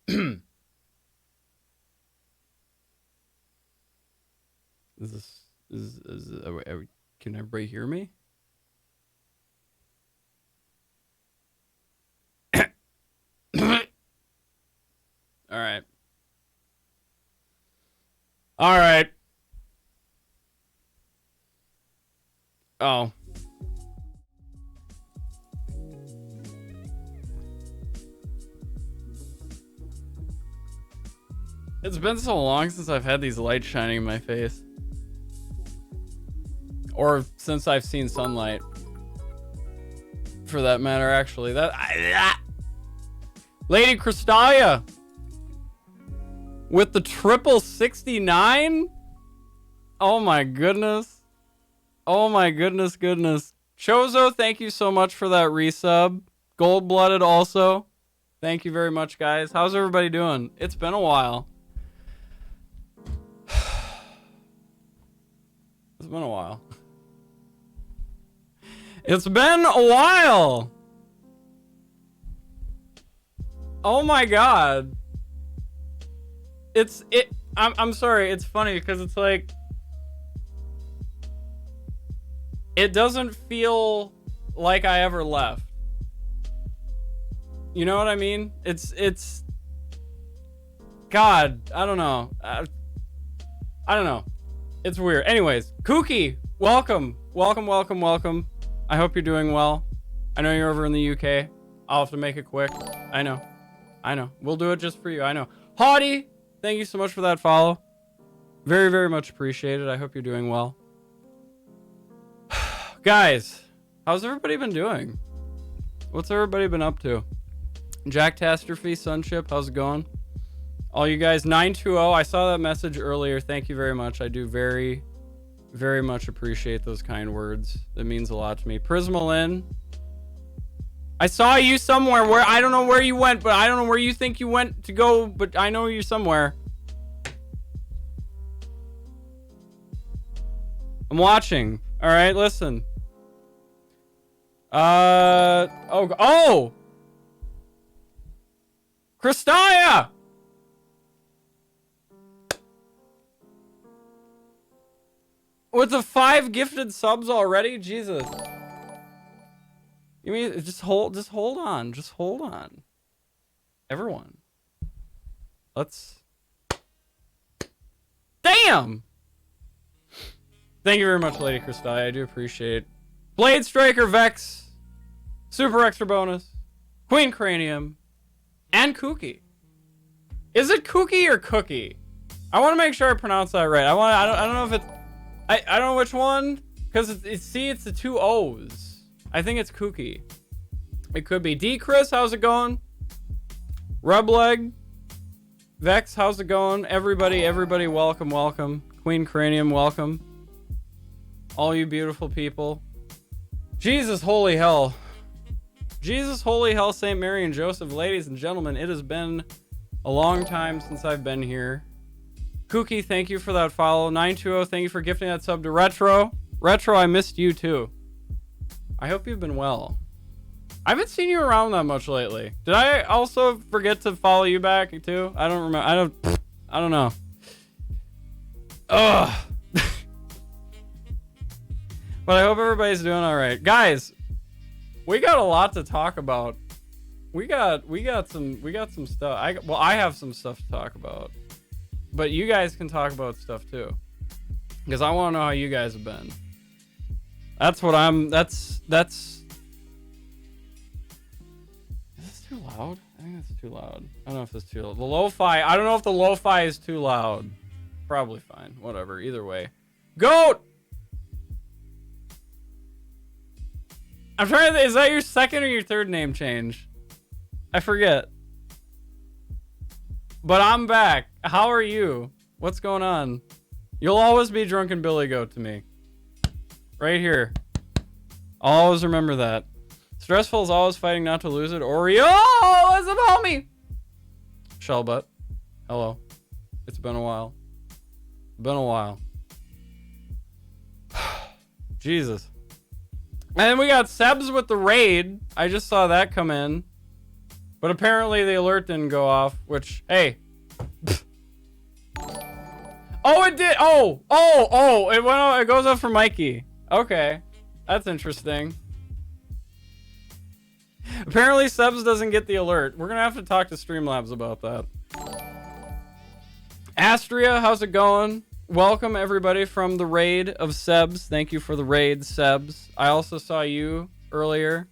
Can everybody hear me? All right. All right. Oh. It's been so long since I've had these lights shining in my face. Or since I've seen sunlight. For that matter, actually. Lady Crystalia! With the triple 69? Oh my goodness. Oh my goodness. Chozo, thank you so much for that resub. Gold-blooded also. Thank you very much, guys. How's everybody doing? It's been a while. It's been a while. It's been a while. Oh my god. I'm sorry, it's funny because it's like it doesn't feel like I ever left. You know what I mean? It's God, I don't know. I don't know. It's weird. Anyways, Kooky, welcome. I hope you're doing well. I know you're over in the UK. I'll have to make it quick. I know. We'll do it just for you. I know. Haughty, thank you so much for that follow. Very, very much appreciated. I hope you're doing well. Guys, how's everybody been doing? What's everybody been up to? Jack Tastrophe, Sunship, how's it going? All you guys, 920, I saw that message earlier. Thank you very much. I do very, very much appreciate those kind words. It means a lot to me. Prismalin, I saw you somewhere where I don't know where you went, but I don't know where you think you went to go, but I know you're somewhere. I'm watching. All right, listen. Oh! Crystalia! With the 5 gifted subs already? Jesus. You mean just hold on. Everyone. Let's Damn! Thank you very much, Lady Crystalia. I do appreciate it. Blade Striker Vex, Super Extra Bonus, Queen Cranium, and Kooky. Is it Kooky or Cookie? I want to make sure I pronounce that right. I don't know if it's I don't know which one, because it's the 2 O's. I think it's Kooky. It could be. D Chris, how's it going? Rubleg, Vex, how's it going? Everybody, welcome. Queen Cranium, welcome. All you beautiful people. Jesus, holy hell. St. Mary and Joseph. Ladies and gentlemen, it has been a long time since I've been here. Kooky, thank you for that follow. 920, thank you for gifting that sub to Retro. Retro, I missed you too. I hope you've been well. I haven't seen you around that much lately. Did I also forget to follow you back too? I don't remember. I don't know. Ugh. But I hope everybody's doing all right. Guys, we got a lot to talk about. We got some stuff. I have some stuff to talk about. But you guys can talk about stuff too. Because I want to know how you guys have been. That's Is this too loud? I think that's too loud. I don't know if it's too loud. The lo-fi, I don't know if the lo-fi is too loud. Probably fine. Whatever. Either way. Goat! I'm trying to think, is that your second or your third name change? I forget. But I'm back. How are you? What's going on? You'll always be Drunken Billy Goat to me. Right here. I'll always remember that. Stressful is always fighting not to lose it. Oreo! What's up, homie? Shellbutt. Hello. It's been a while. Jesus. And then we got Sebs with the raid. I just saw that come in. But apparently the alert didn't go off, which, hey. Oh, it did. Oh, it went off. It goes off for Mikey. Okay. That's interesting. Apparently Sebs doesn't get the alert. We're going to have to talk to Streamlabs about that. Astria, how's it going? Welcome everybody from the raid of Sebs. Thank you for the raid, Sebs. I also saw you earlier.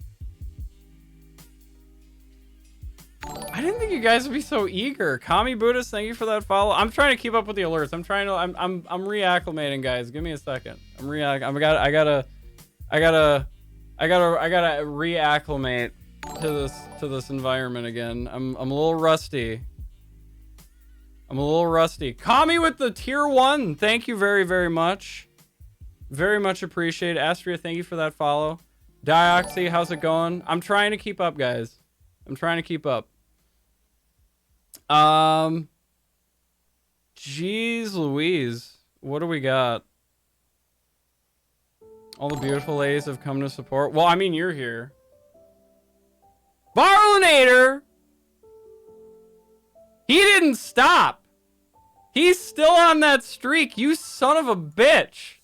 I didn't think you guys would be so eager. Kami Buddhist, thank you for that follow. I'm trying to keep up with the alerts. I'm reacclimating, guys. Give me a second. I gotta reacclimate to this environment again. I'm a little rusty. Kami with the tier 1. Thank you very, very much. Very much appreciated. Astria, thank you for that follow. Dioxy, how's it going? I'm trying to keep up, guys. I'm trying to keep up. Jeez Louise. What do we got? All the beautiful ladies have come to support. Well, I mean, you're here. Barlinator! He didn't stop. He's still on that streak, you son of a bitch.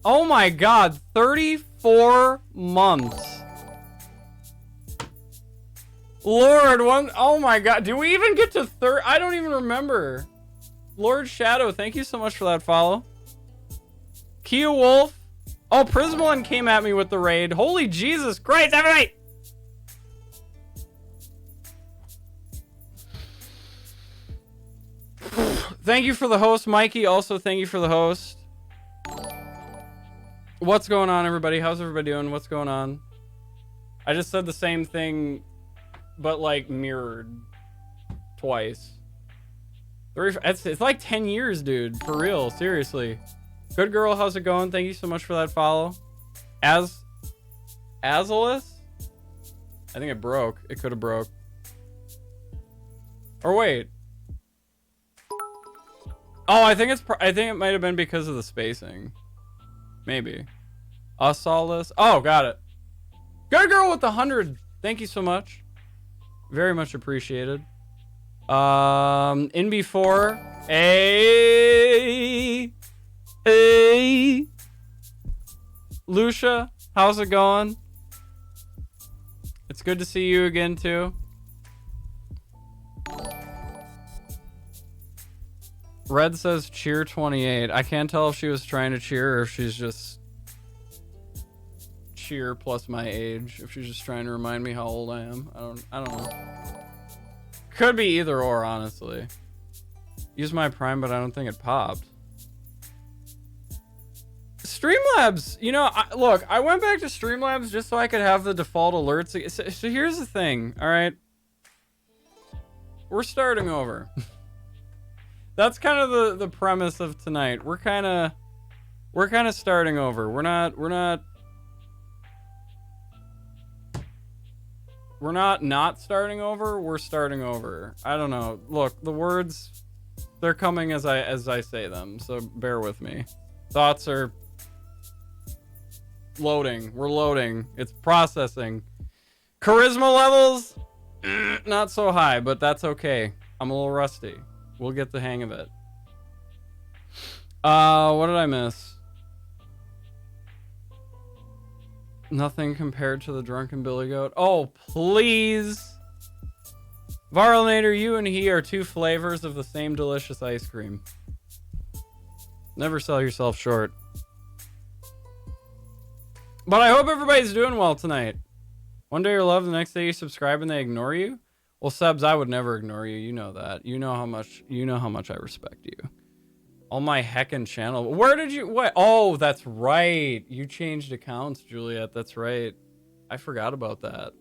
Oh my god, 34 months. Lord, oh my god. Do we even get to I don't even remember. Lord Shadow, thank you so much for that follow. Kia Wolf. Oh, Prismalin came at me with the raid. Holy Jesus Christ, everybody! Thank you for the host, Mikey. Also, thank you for the host. What's going on, everybody? How's everybody doing? What's going on? I just said the same thing, but like mirrored twice. It's like 10 years, dude. For real, seriously. Good girl, how's it going? Thank you so much for that follow. Azalis? I think it broke. It could have broke. Or wait. Oh, I think it might have been because of the spacing. Maybe. Asalis. Oh, got it. Good girl with the 100. Thank you so much. Very much appreciated. In before. Hey. Lucia, how's it going? It's good to see you again, too. Red says cheer 28. I can't tell if she was trying to cheer or if she's just cheer plus my age. If she's just trying to remind me how old I am. I don't know. Could be either or, honestly. Use my Prime, but I don't think it popped. Streamlabs, you know, look, I went back to Streamlabs just so I could have the default alerts. So here's the thing, all right? We're starting over. That's kind of the premise of tonight. We're kind of starting over. We're not starting over. We're starting over. I don't know. Look, the words, they're coming as I say them. So bear with me. Thoughts are loading. We're loading. It's processing. Charisma levels, not so high, but that's okay. I'm a little rusty. We'll get the hang of it. What did I miss? Nothing compared to the drunken Billy Goat. Oh, please. Varlinator, you and he are two flavors of the same delicious ice cream. Never sell yourself short. But I hope everybody's doing well tonight. One day you're loved, the next day you subscribe and they ignore you. Well, Sebs, I would never ignore you. You know that. You know how much I respect you. On my heckin' channel. Where did you... What? Oh, that's right. You changed accounts, Juliet. That's right. I forgot about that.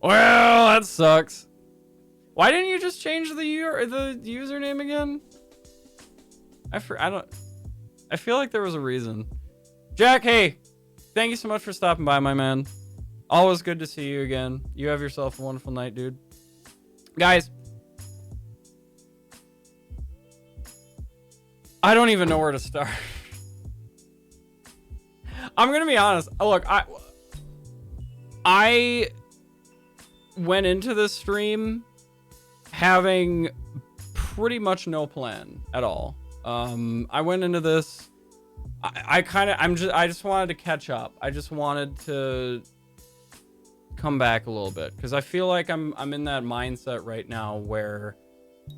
Well, that sucks. Why didn't you just change the username again? I feel like there was a reason. Jack, hey. Thank you so much for stopping by, my man. Always good to see you again. You have yourself a wonderful night, dude. Guys. I don't even know where to start. I'm going to be honest. Look, I went into this stream having pretty much no plan at all. I went into this, I just wanted to catch up. I just wanted to come back a little bit because I feel like I'm in that mindset right now where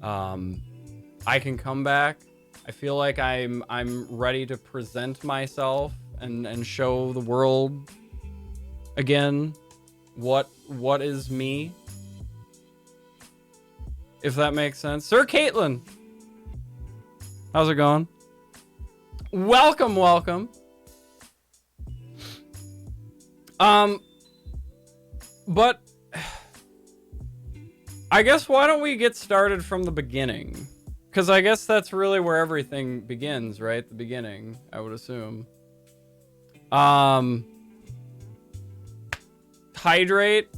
I can come back. I feel like I'm ready to present myself and show the world again what is me, if that makes sense. Sir Caitlin, how's it going? Welcome. But I guess why don't we get started from the beginning? Because I guess that's really where everything begins, right? The beginning, I would assume. Hydrate.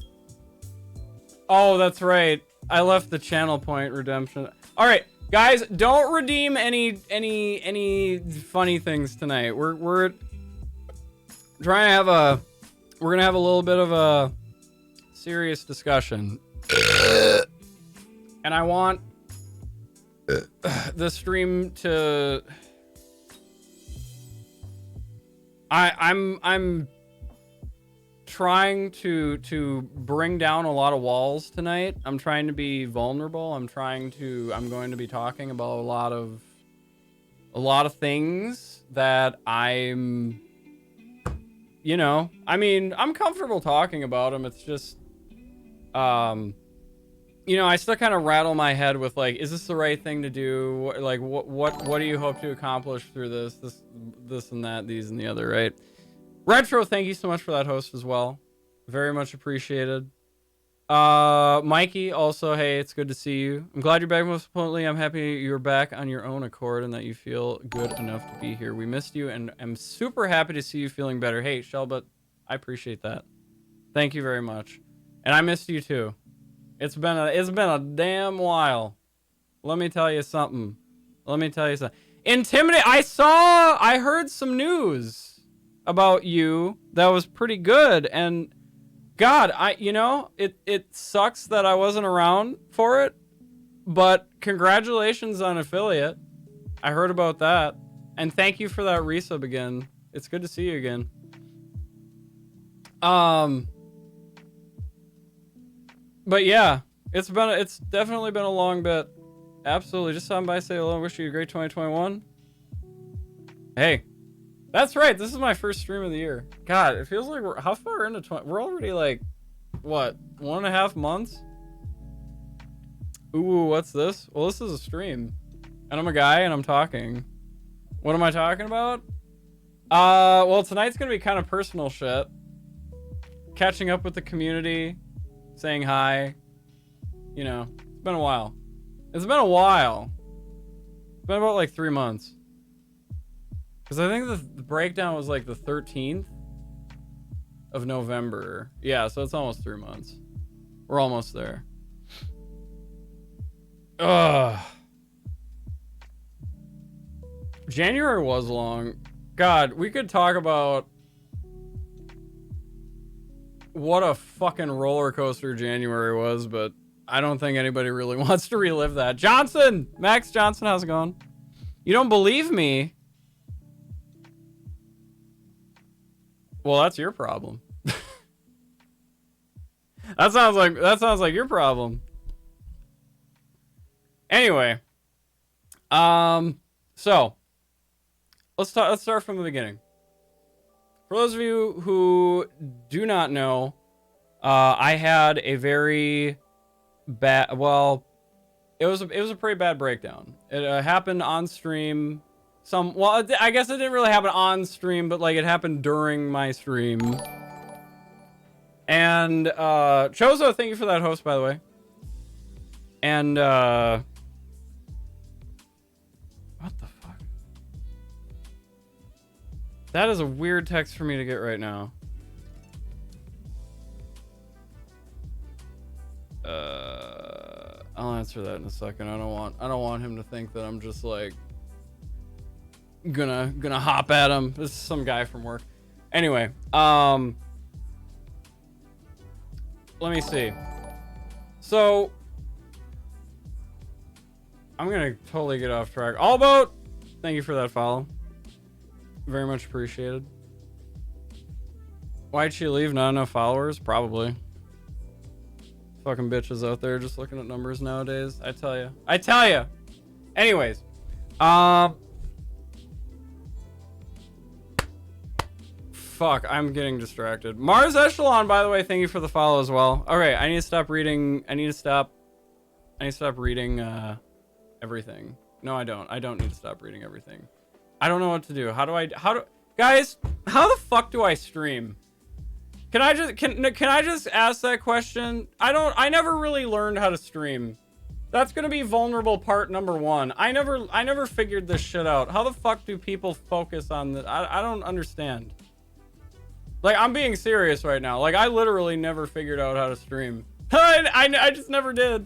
Oh, that's right. I left the channel point redemption. All right, guys, don't redeem any funny things tonight. We're trying to have we're gonna have a little bit of a serious discussion, and I want the stream to. I'm trying to bring down a lot of walls tonight. I'm trying to be vulnerable. I'm going to be talking about a lot of things that I'm, I mean, I'm comfortable talking about them. It's just, I still kind of rattle my head with like, is this the right thing to do? Like, what do you hope to accomplish through this and that, these and the other, right? Retro, thank you so much for that host as well. Very much appreciated. Mikey, also, hey, it's good to see you. I'm glad you're back. Most importantly, I'm happy you're back on your own accord and that you feel good enough to be here. We missed you, and I'm super happy to see you feeling better. Hey, Shelbut, I appreciate that. Thank you very much. And I missed you too. It's been a damn while. Let me tell you something. Intimidate. I heard some news about you that was pretty good, and God, it sucks that I wasn't around for it, but congratulations on affiliate. I heard about that, and thank you for that resub again. It's good to see you again. But yeah, it's definitely been a long bit. Absolutely. Just stopping by, say hello, wish you a great 2021. Hey, that's right. This is my first stream of the year. God, it feels like how far into we're already like, what, 1.5 months? Ooh, what's this? Well, this is a stream, and I'm a guy, and I'm talking. What am I talking about? Well, tonight's gonna be kind of personal shit. Catching up with the community, saying hi. It's been a while. It's been about like 3 months. Because I think the breakdown was like the 13th of November. Yeah, so it's almost 3 months. We're almost there. Ugh. January was long. God, we could talk about what a fucking roller coaster January was, but I don't think anybody really wants to relive that. Johnson! Max Johnson, how's it going? You don't believe me? Well, that's your problem. That sounds like your problem. Anyway, so let's start from the beginning. For those of you who do not know, I had a very bad. Well, it was a pretty bad breakdown. It happened on stream. Well, I guess it didn't really happen on stream, but like it happened during my stream. And Chozo, thank you for that host, by the way. And what the fuck? That is a weird text for me to get right now. I'll answer that in a second. I don't want him to think that I'm just like gonna hop at him. This is some guy from work. Anyway, let me see. So I'm gonna totally get off track. Allboat, thank you for that follow. Very much appreciated. Why'd she leave? Not enough followers? Probably. Fucking bitches out there just looking at numbers nowadays. I tell you. I tell you. Anyways. Fuck, I'm getting distracted. Mars Echelon, by the way, thank you for the follow as well. Okay, I need to stop reading. I need to stop reading everything. No, I don't. I don't need to stop reading everything. I don't know what to do. Guys, how the fuck do I stream? Can I just ask that question? I never really learned how to stream. That's gonna be vulnerable part number 1. I never figured this shit out. How the fuck do people focus on this? I don't understand. Like, I'm being serious right now. Like, I literally never figured out how to stream. I just never did.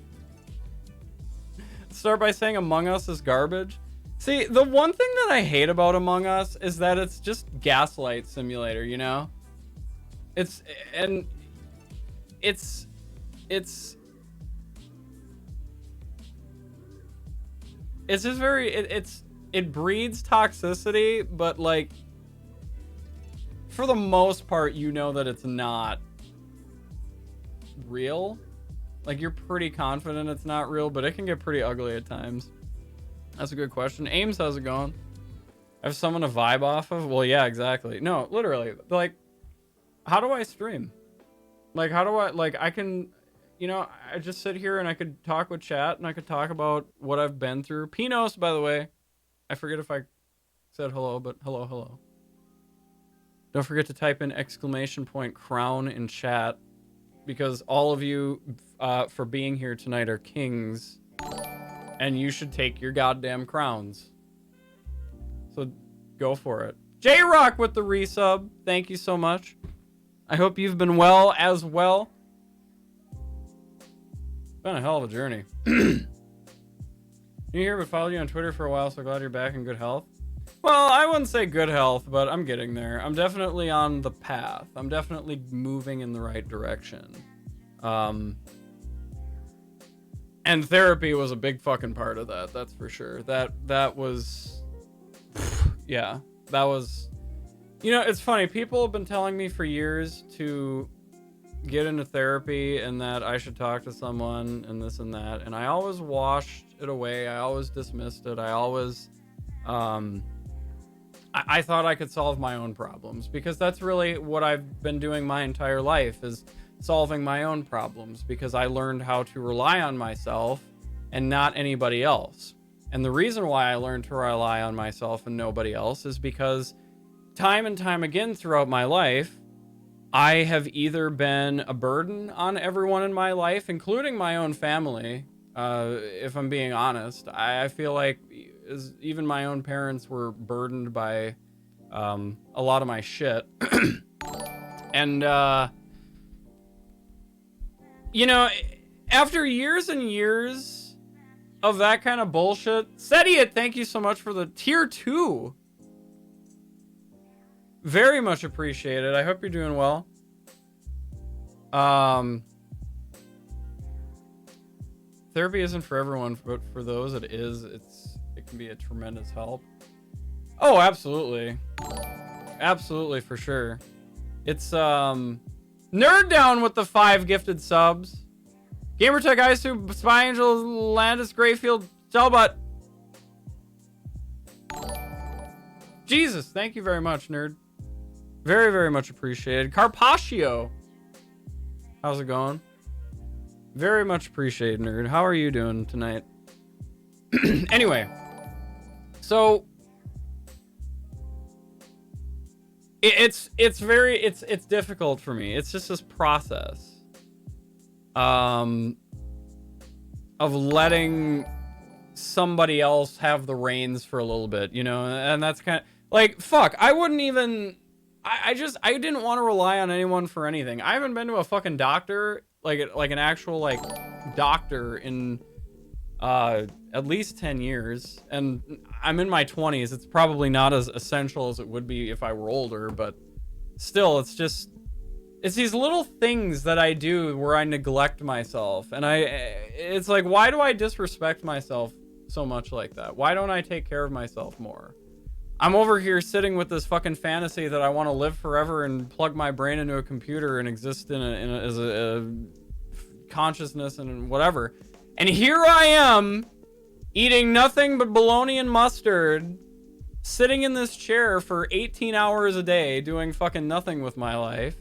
Start by saying Among Us is garbage. See, the one thing that I hate about Among Us is that it's just Gaslight Simulator, you know? It's just very, it breeds toxicity, but like, for the most part, you know that it's not real. Like, you're pretty confident it's not real, but it can get pretty ugly at times. That's a good question. Ames, how's it going? I have someone to vibe off of? Well, yeah, exactly. No, literally. Like, how do I stream? Like, how do I, like, I can, you know, I just sit here and I could talk with chat and I could talk about what I've been through. Pinos, by the way. I forget if I said hello, but hello. Don't forget to type in !crown in chat, because all of you for being here tonight are kings, and you should take your goddamn crowns. So go for it. J-Rock with the resub. Thank you so much. I hope you've been well as well. Been a hell of a journey. New here, but followed you on Twitter for a while, so glad you're back in good health. Well, I wouldn't say good health, but I'm getting there. I'm definitely on the path. I'm definitely moving in the right direction. And therapy was a big fucking part of that, that's for sure. That was... Yeah, that was... You know, it's funny. People have been telling me for years to get into therapy and that I should talk to someone and this and that. And I always washed it away. I always dismissed it. I always... I thought I could solve my own problems, because that's really what I've been doing my entire life, is solving my own problems, because I learned how to rely on myself and not anybody else. And the reason why I learned to rely on myself and nobody else is because time and time again throughout my life, I have either been a burden on everyone in my life, including my own family. If I'm being honest, I feel like even my own parents were burdened by a lot of my shit. And, you know, after years and years of that kind of bullshit, Setiat, thank you so much for the tier 2. Very much appreciated. I hope you're doing well. Therapy isn't for everyone, but for those it is, it can be a tremendous help. Oh, absolutely. Absolutely, for sure. It's, Nerd Down with the 5 gifted subs. Gamertech Isu, Spy Angel, Landis Grayfield, Shellbutt. Jesus, thank you very much, nerd. Very, very much appreciated. Carpaccio. How's it going? Very much appreciated, nerd. How are you doing tonight? Anyway, so it's difficult for me. It's just this process of letting somebody else have the reins for a little bit, you know, and that's kind of like, fuck, I wouldn't even, I didn't want to rely on anyone for anything. I haven't been to a fucking doctor, like an actual, like, doctor in, at least 10 years, and I'm in my 20s. It's probably not as essential as it would be if I were older, but still, it's It's these little things that I do where I neglect myself. And it's like, why do I disrespect myself so much like that? Why don't I take care of myself more? I'm over here sitting with this fucking fantasy that I want to live forever and plug my brain into a computer and exist as a consciousness and whatever. And here I am eating nothing but bologna and mustard, sitting in this chair for 18 hours a day doing fucking nothing with my life.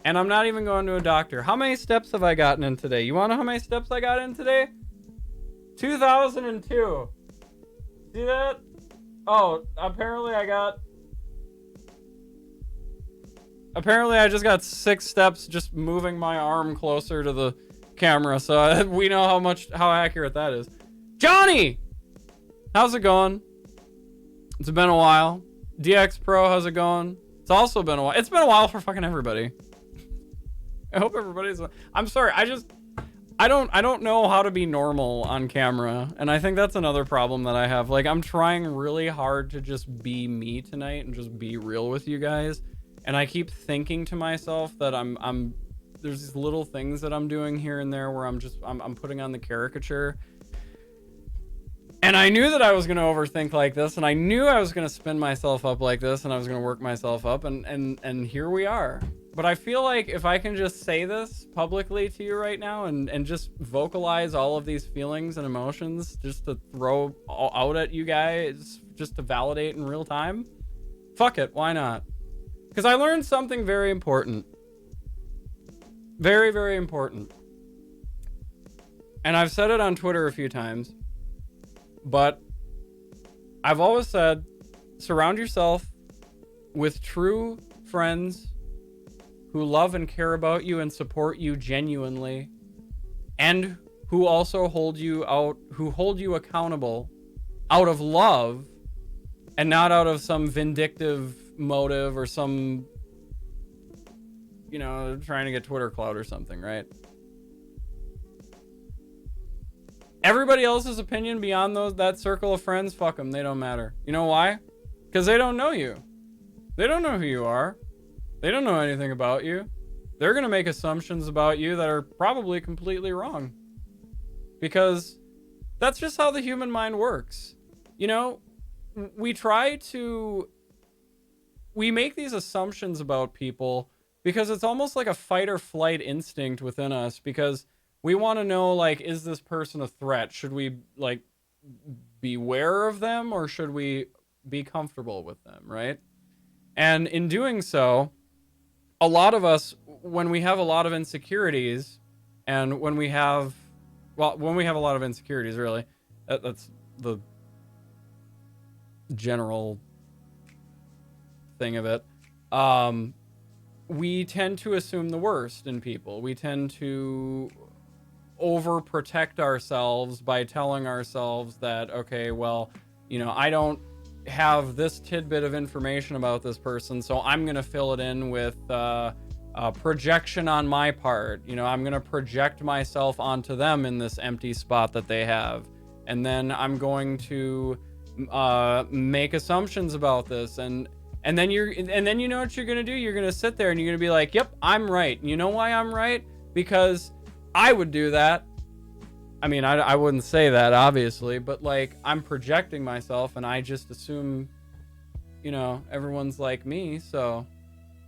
And I'm not even going to a doctor. How many steps have I gotten in today? You want to know how many steps I got in today? 2002. See that? Oh, apparently I just got 6 steps just moving my arm closer to the camera. So we know how accurate that is. Johnny! How's it going? It's been a while. DX Pro, how's it going? It's also been a while. It's been a while for fucking everybody. I hope everybody's... I'm sorry, I don't know how to be normal on camera, and I think that's another problem that I have. Like, I'm trying really hard to just be me tonight and just be real with you guys, and I keep thinking to myself that there's these little things that I'm doing here and there where I'm putting on the caricature. And I knew that I was going to overthink like this, and I knew I was going to spin myself up like this, and I was going to work myself up, and here we are. But I feel like if I can just say this publicly to you right now and just vocalize all of these feelings and emotions just to throw out at you guys, just to validate in real time, fuck it, why not? Because I learned something very important. Very, very important. And I've said it on Twitter a few times, but I've always said, surround yourself with true friends who love and care about you and support you genuinely, and who also hold you accountable out of love and not out of some vindictive motive or some, trying to get Twitter clout or something, right? Everybody else's opinion beyond that circle of friends, fuck them, they don't matter. You know why? Because they don't know you. They don't know who you are. They don't know anything about you. They're going to make assumptions about you that are probably completely wrong. Because that's just how the human mind works. We make these assumptions about people because it's almost like a fight or flight instinct within us, because we want to know, like, is this person a threat? Should we, like, beware of them, or should we be comfortable with them, right? And in doing so, a lot of us, when we have a lot of insecurities, and when we have a lot of insecurities, really, that's the general thing of it, we tend to assume the worst in people. We tend to overprotect ourselves by telling ourselves that, okay, well, I don't have this tidbit of information about this person, so I'm gonna fill it in with projection on my part. I'm gonna project myself onto them in this empty spot that they have, and then I'm going to make assumptions about this, and then you know what you're gonna do? You're gonna sit there and you're gonna be like, yep, I'm right. You know why I'm right? Because I would do that. I mean, I wouldn't say that, obviously, but, like, I'm projecting myself, and I just assume, everyone's like me, so,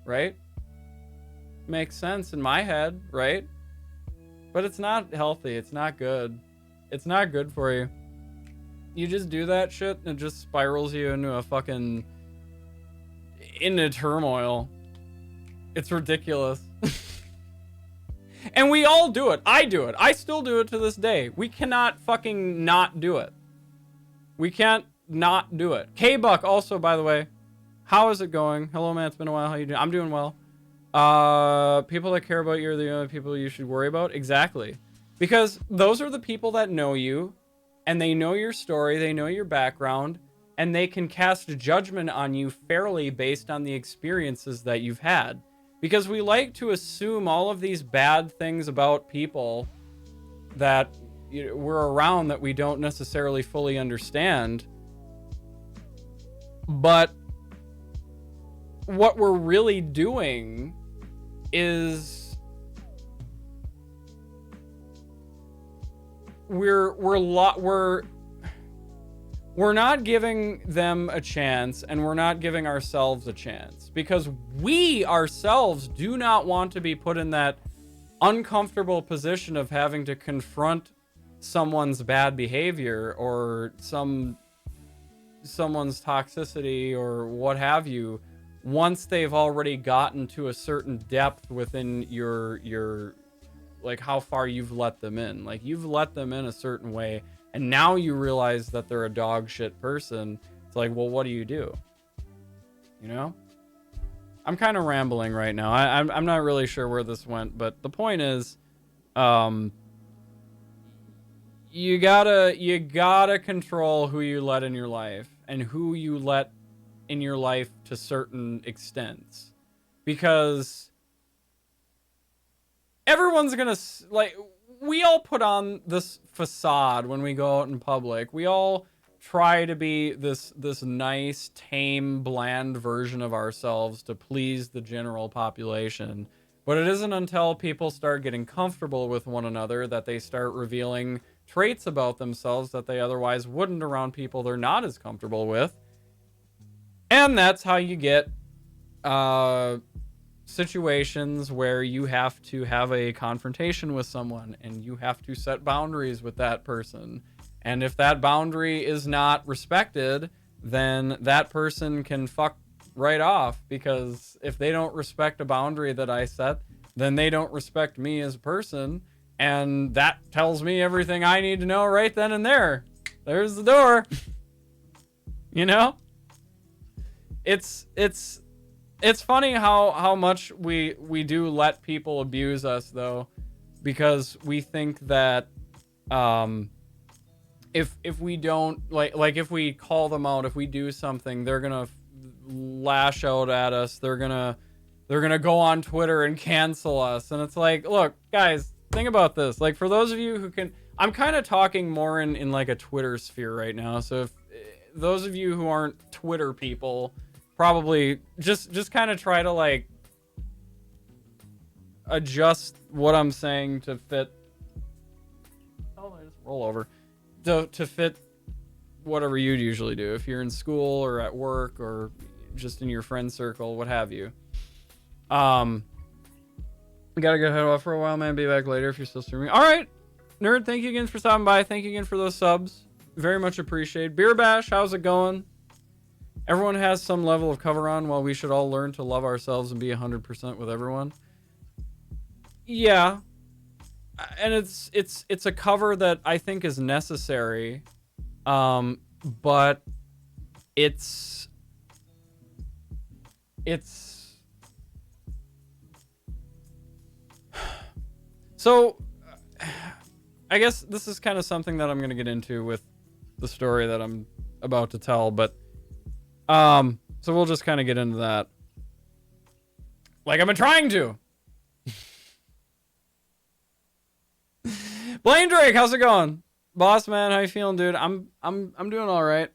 right? Makes sense in my head, right? But it's not healthy. It's not good. It's not good for you. You just do that shit, and it just spirals you into turmoil. It's ridiculous. And we all do it. I do it. I still do it to this day. We cannot fucking not do it. We can't not do it. K-Buck also, by the way. How is it going? Hello, man. It's been a while. How you doing? I'm doing well. People that care about you are the only people you should worry about. Exactly. Because those are the people that know you, and they know your story, they know your background, and they can cast judgment on you fairly based on the experiences that you've had. Because we like to assume all of these bad things about people that we're around that we don't necessarily fully understand. But what we're really doing is we're not giving them a chance, and we're not giving ourselves a chance, because we ourselves do not want to be put in that uncomfortable position of having to confront someone's bad behavior or someone's toxicity or what have you, once they've already gotten to a certain depth within your like how far you've let them in. Like, you've let them in a certain way, and now you realize that they're a dog shit person. It's like, well, what do? You know? I'm kind of rambling right now. I'm not really sure where this went, but the point is, you gotta control who you let in your life and who you let in your life to certain extents, because everyone's gonna, like, we all put on this facade when we go out in public. We all try to be this nice, tame, bland version of ourselves to please the general population. But it isn't until people start getting comfortable with one another that they start revealing traits about themselves that they otherwise wouldn't around people they're not as comfortable with. And that's how you get situations where you have to have a confrontation with someone and you have to set boundaries with that person. And if that boundary is not respected, then that person can fuck right off, because if they don't respect a boundary that I set, then they don't respect me as a person, and that tells me everything I need to know right then and there. There's the door. You know? It's funny how much we do let people abuse us, though, because we think that if we don't like if we call them out, if we do something, they're gonna lash out at us. They're gonna go on Twitter and cancel us. And it's like, look, guys, think about this. Like, for those of you who can, I'm kind of talking more in like a Twitter sphere right now. So if those of you who aren't Twitter people, probably just kind of try to like adjust what I'm saying to fit. Oh, I just roll over to fit whatever you'd usually do if you're in school or at work or just in your friend circle, what have you. Gotta go head off for a while, man. Be back later if you're still streaming. All right, Nerd, thank you again for stopping by. Thank you again for those subs. Very much appreciated. Beer Bash, how's it going? Everyone has some level of cover on, while we should all learn to love ourselves and be 100% with everyone. Yeah. And it's a cover that I think is necessary. But it's so I guess this is kind of something that I'm going to get into with the story that I'm about to tell, but so we'll just kind of get into that. Like I've been trying to. Blaine Drake, how's it going? Boss man, how you feeling, dude? I'm doing all right.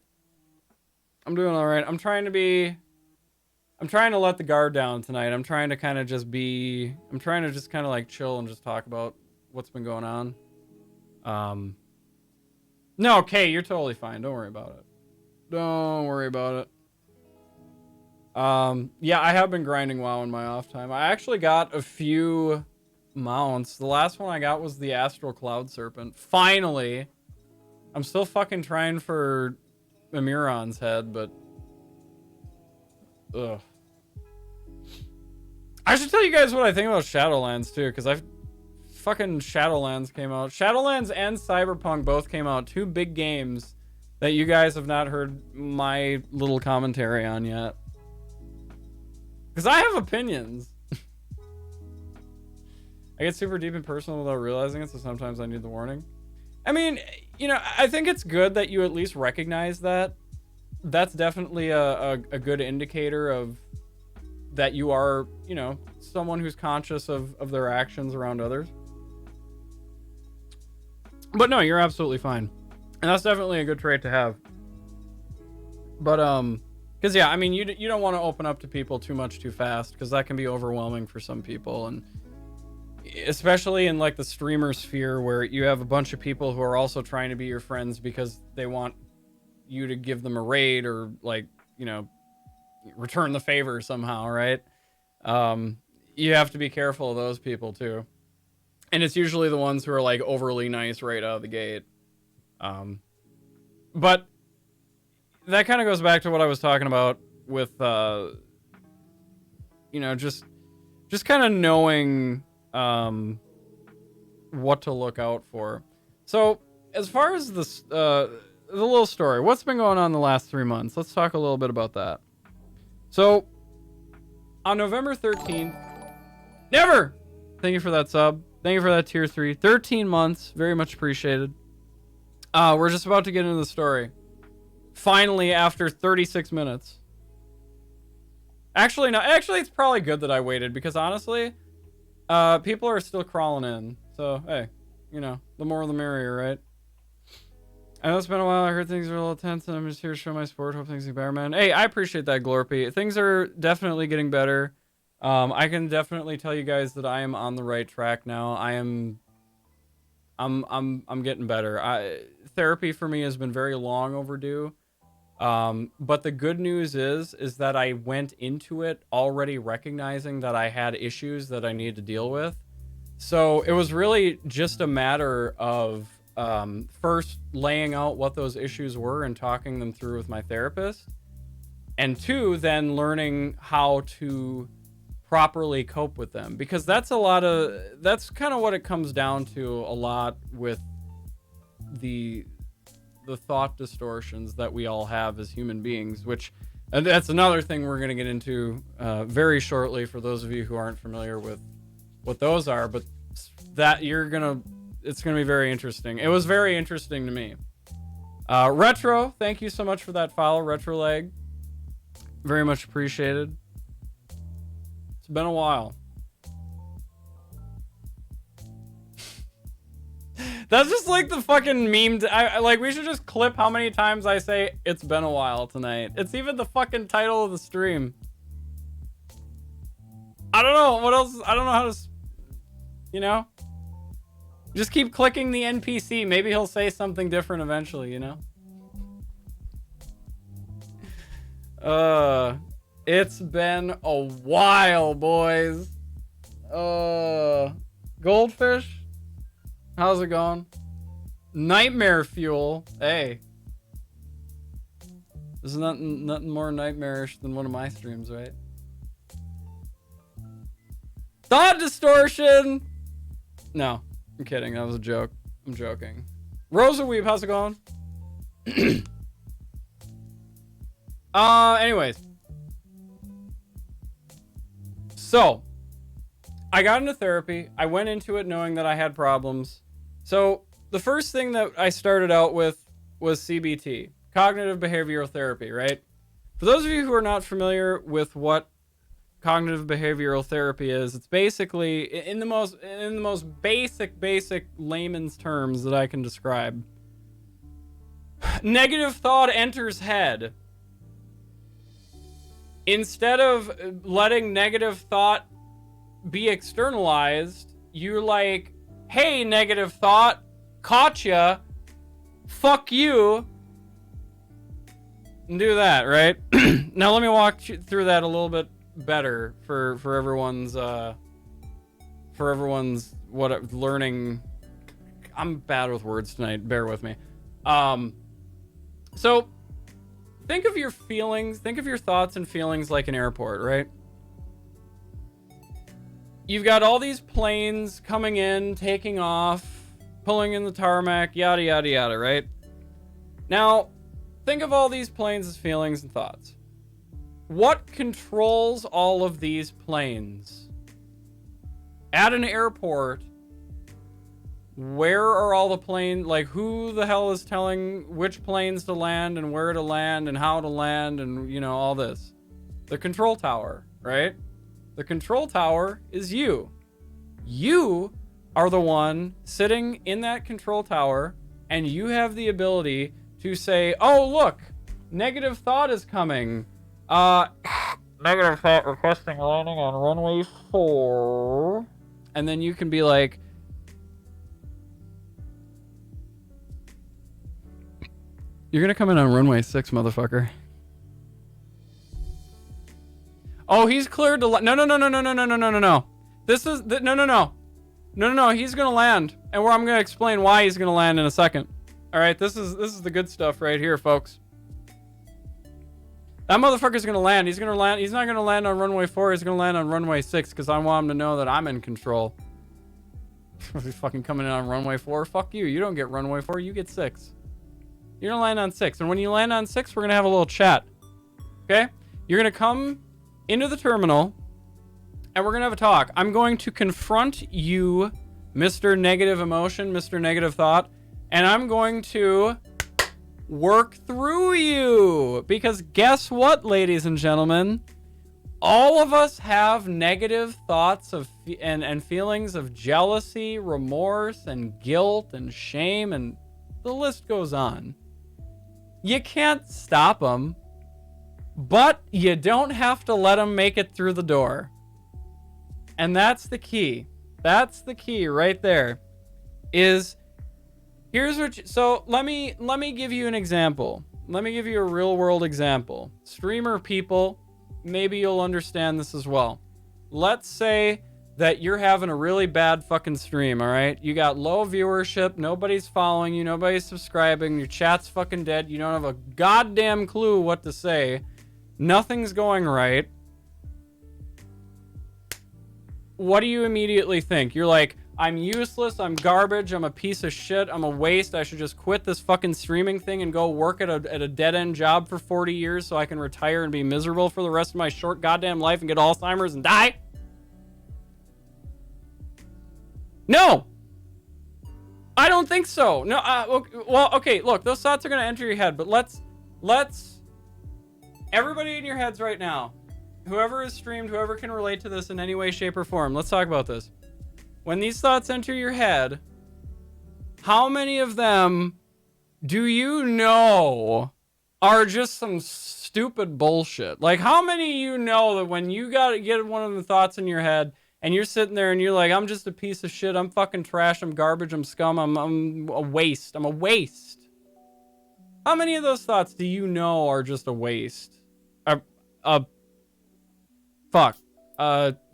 I'm doing all right. I'm trying to let the guard down tonight. I'm trying to kind of just like chill and just talk about what's been going on. No, Kay, you're totally fine. Don't worry about it. Don't worry about it. Yeah, I have been grinding WoW in my off time. I actually got a few mounts. The last one I got was the Astral Cloud Serpent. Finally. I'm still fucking trying for Amiron's head, but ugh. I should tell you guys what I think about Shadowlands too, because fucking Shadowlands came out. Shadowlands and Cyberpunk both came out. Two big games that you guys have not heard my little commentary on yet. Because I have opinions. I get super deep and personal without realizing it, so sometimes I need the warning. I mean, you know, I think it's good that you at least recognize that. That's definitely a good indicator of that you are, you know, someone who's conscious of their actions around others. But no, you're absolutely fine. And that's definitely a good trait to have. But Because yeah, I mean, you don't want to open up to people too much too fast, because that can be overwhelming for some people, and especially in like the streamer sphere where you have a bunch of people who are also trying to be your friends because they want you to give them a raid or like, you know, return the favor somehow, right? You have to be careful of those people too. And it's usually the ones who are like overly nice right out of the gate. But that kind of goes back to what I was talking about with, you know, just kind of knowing what to look out for. So as far as this, the little story, what's been going on the last 3 months? Let's talk a little bit about that. So on November 13th, Never! Thank you for that sub. Thank you for that tier 3. 13 months. Very much appreciated. We're just about to get into the story. Finally, after 36 minutes. Actually, no. Actually, it's probably good that I waited because honestly, people are still crawling in. So, hey, you know, the more the merrier, right? I know it's been a while. I heard things are a little tense and I'm just here to show my support. Hope things get better, man. Hey, I appreciate that, Glorpy. Things are definitely getting better. I can definitely tell you guys that I am on the right track now. I'm getting better. Therapy for me has been very long overdue. But the good news is that I went into it already recognizing that I had issues that I needed to deal with. So it was really just a matter of first laying out what those issues were and talking them through with my therapist. And 2, then learning how to properly cope with them, because that's kind of what it comes down to a lot with the thought distortions that we all have as human beings, and that's another thing we're going to get into very shortly for those of you who aren't familiar with what those are, but that it's going to be very interesting. It was very interesting to me. Retro, thank you so much for that follow, Retroleg. Very much appreciated. It's been a while. That's just like the fucking meme. Like, we should just clip how many times I say it's been a while tonight. It's even the fucking title of the stream. I don't know what else. I don't know how to, you know? Just keep clicking the NPC. Maybe he'll say something different eventually, you know? It's been a while, boys. Goldfish? How's it going? Nightmare Fuel. Hey. There's nothing more nightmarish than one of my streams, right? Thought Distortion! No, I'm kidding. That was a joke. I'm joking. Rosa Weeb, how's it going? Anyways. So, I got into therapy. I went into it knowing that I had problems. So, the first thing that I started out with was CBT, cognitive behavioral therapy, right? For those of you who are not familiar with what cognitive behavioral therapy is, it's basically, in the most basic layman's terms that I can describe, negative thought enters head. Instead of letting negative thought be externalized, you're like, hey, negative thought, caught ya, fuck you, and do that, right? Now let me walk you through that a little bit better for everyone's learning. I'm bad with words tonight, bear with me. So think of your feelings, think of your thoughts and feelings like an airport, right? You've got all these planes coming in, taking off, pulling in the tarmac, yada, yada, yada, right? Now, think of all these planes as feelings and thoughts. What controls all of these planes? At an airport, where are all the planes? Like, who the hell is telling which planes to land and where to land and how to land and, you know, all this? The control tower, right? The control tower is you. You are the one sitting in that control tower, and you have the ability to say, oh, look, negative thought is coming. Negative thought requesting landing on runway 4. And then you can be like, you're gonna come in on runway 6, motherfucker. Oh, he's cleared to no. This is no. He's gonna land, and I'm gonna explain why he's gonna land in a second. All right, this is the good stuff right here, folks. That motherfucker's gonna land. He's gonna land. He's not gonna land on runway 4. He's gonna land on runway 6 because I want him to know that I'm in control. He's fucking coming in on runway 4. Fuck you. You don't get runway 4. You get 6. You're gonna land on 6, and when you land on 6, we're gonna have a little chat. Okay? You're gonna come into the terminal, and we're gonna have a talk. I'm going to confront you, Mr. Negative Emotion, Mr. Negative Thought, and I'm going to work through you. Because guess what, ladies and gentlemen? All of us have negative thoughts of and feelings of jealousy, remorse, and guilt, and shame, and the list goes on. You can't stop them, but you don't have to let them make it through the door. And that's the key. That's the key right there. Is here's what so let me give you an example. Let me give you a real world example. Streamer people, maybe you'll understand this as well. Let's say that you're having a really bad fucking stream, all right? You got low viewership, nobody's following you, nobody's subscribing, your chat's fucking dead, you don't have a goddamn clue what to say, nothing's going right. What do you immediately think? You're like, I'm useless, I'm garbage, I'm a piece of shit, I'm a waste, I should just quit this fucking streaming thing and go work at a dead-end job for 40 years so I can retire and be miserable for the rest of my short goddamn life and get Alzheimer's and die? No! I don't think so. No, well, okay, look, those thoughts are gonna enter your head, but let's, everybody in your heads right now, whoever is streamed, whoever can relate to this in any way, shape, or form, let's talk about this. When these thoughts enter your head, how many of them do you know are just some stupid bullshit? Like, how many of you know that when you get one of the thoughts in your head and you're sitting there and you're like, I'm just a piece of shit, I'm fucking trash, I'm garbage, I'm scum, I'm a waste, I'm a waste. How many of those thoughts do you know are just a waste?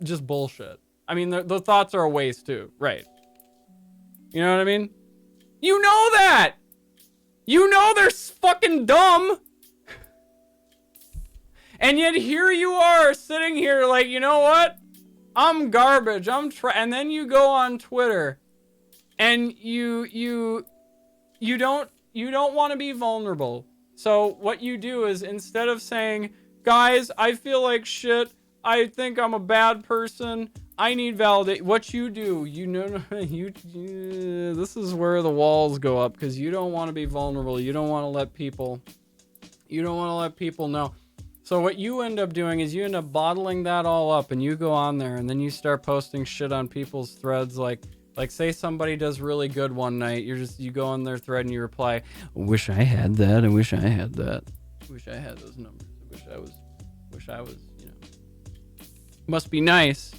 Just bullshit. I mean, the thoughts are a waste too, right? You know what I mean? You know that! You know they're fucking dumb! And yet here you are sitting here like, you know what? I'm garbage, and then you go on Twitter and you don't want to be vulnerable. So what you do is, instead of saying, guys, I feel like shit, I think I'm a bad person, I need validation, what you do, this is where the walls go up, because you don't want to be vulnerable. You don't want to let people know. So what you end up doing is you end up bottling that all up, and you go on there, and then you start posting shit on people's threads, like say somebody does really good one night, you go on their thread and you reply, wish I had that, I wish I had that, wish I had those numbers, wish I was, you know, must be nice,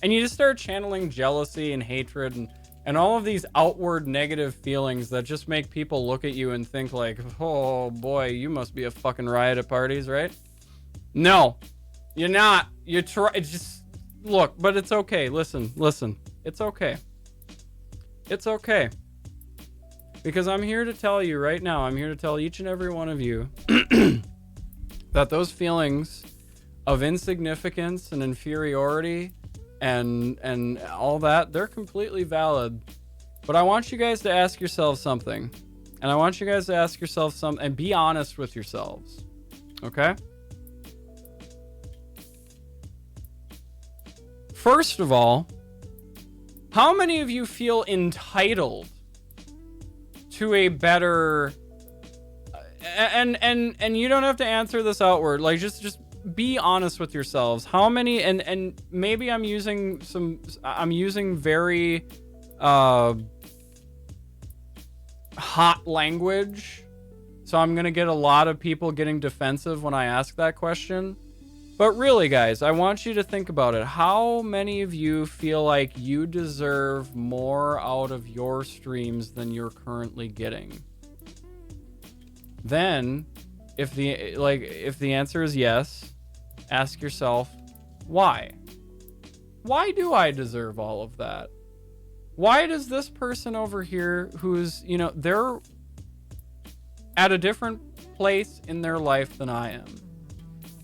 and you just start channeling jealousy and hatred and all of these outward negative feelings that just make people look at you and think like, oh boy, you must be a fucking riot at parties, right? No, you're not. You try, just look, but it's okay. Listen, it's okay. It's okay. Because I'm here to tell you right now, I'm here to tell each and every one of you that those feelings of insignificance and inferiority and all that, they're completely valid. But I want you guys to ask yourselves something. And I want you guys to ask yourself something and be honest with yourselves. Okay? First of all, how many of you feel entitled to a better and you don't have to answer this outward, like just be honest with yourselves. How many, and maybe I'm using very hot language, So I'm going to get a lot of people getting defensive when I ask that question. But really, guys, I want you to think about it. How many of you feel like you deserve more out of your streams than you're currently getting? Then, if the answer is yes, ask yourself, why? Why do I deserve all of that? Why does this person over here who's, you know, they're at a different place in their life than I am.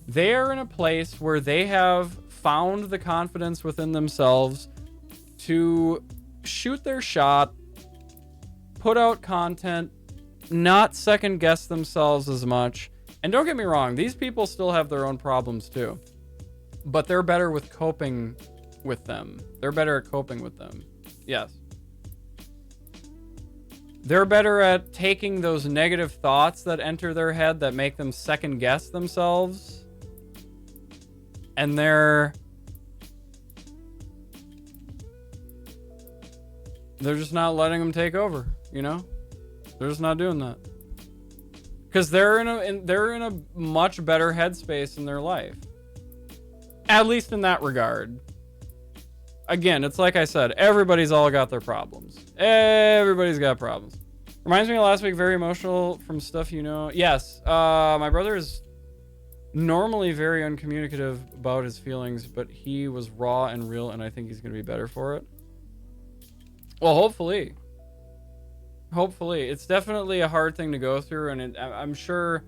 They are in a place where they have found the confidence within themselves to shoot their shot, put out content, not second guess themselves as much. And don't get me wrong, these people still have their own problems too. But they're better with coping with them. They're better at coping with them. Yes. They're better at taking those negative thoughts that enter their head that make them second guess themselves. And they're just not letting them take over, you know? They're just not doing that. Because they're in a much better headspace in their life. At least in that regard. Again, it's like I said, everybody's all got their problems. Everybody's got problems. Reminds me of last week, very emotional from stuff you know. Yes, my brother is normally very uncommunicative about his feelings, but he was raw and real, and I think he's going to be better for it. Well, hopefully. Hopefully. It's definitely a hard thing to go through, and I'm sure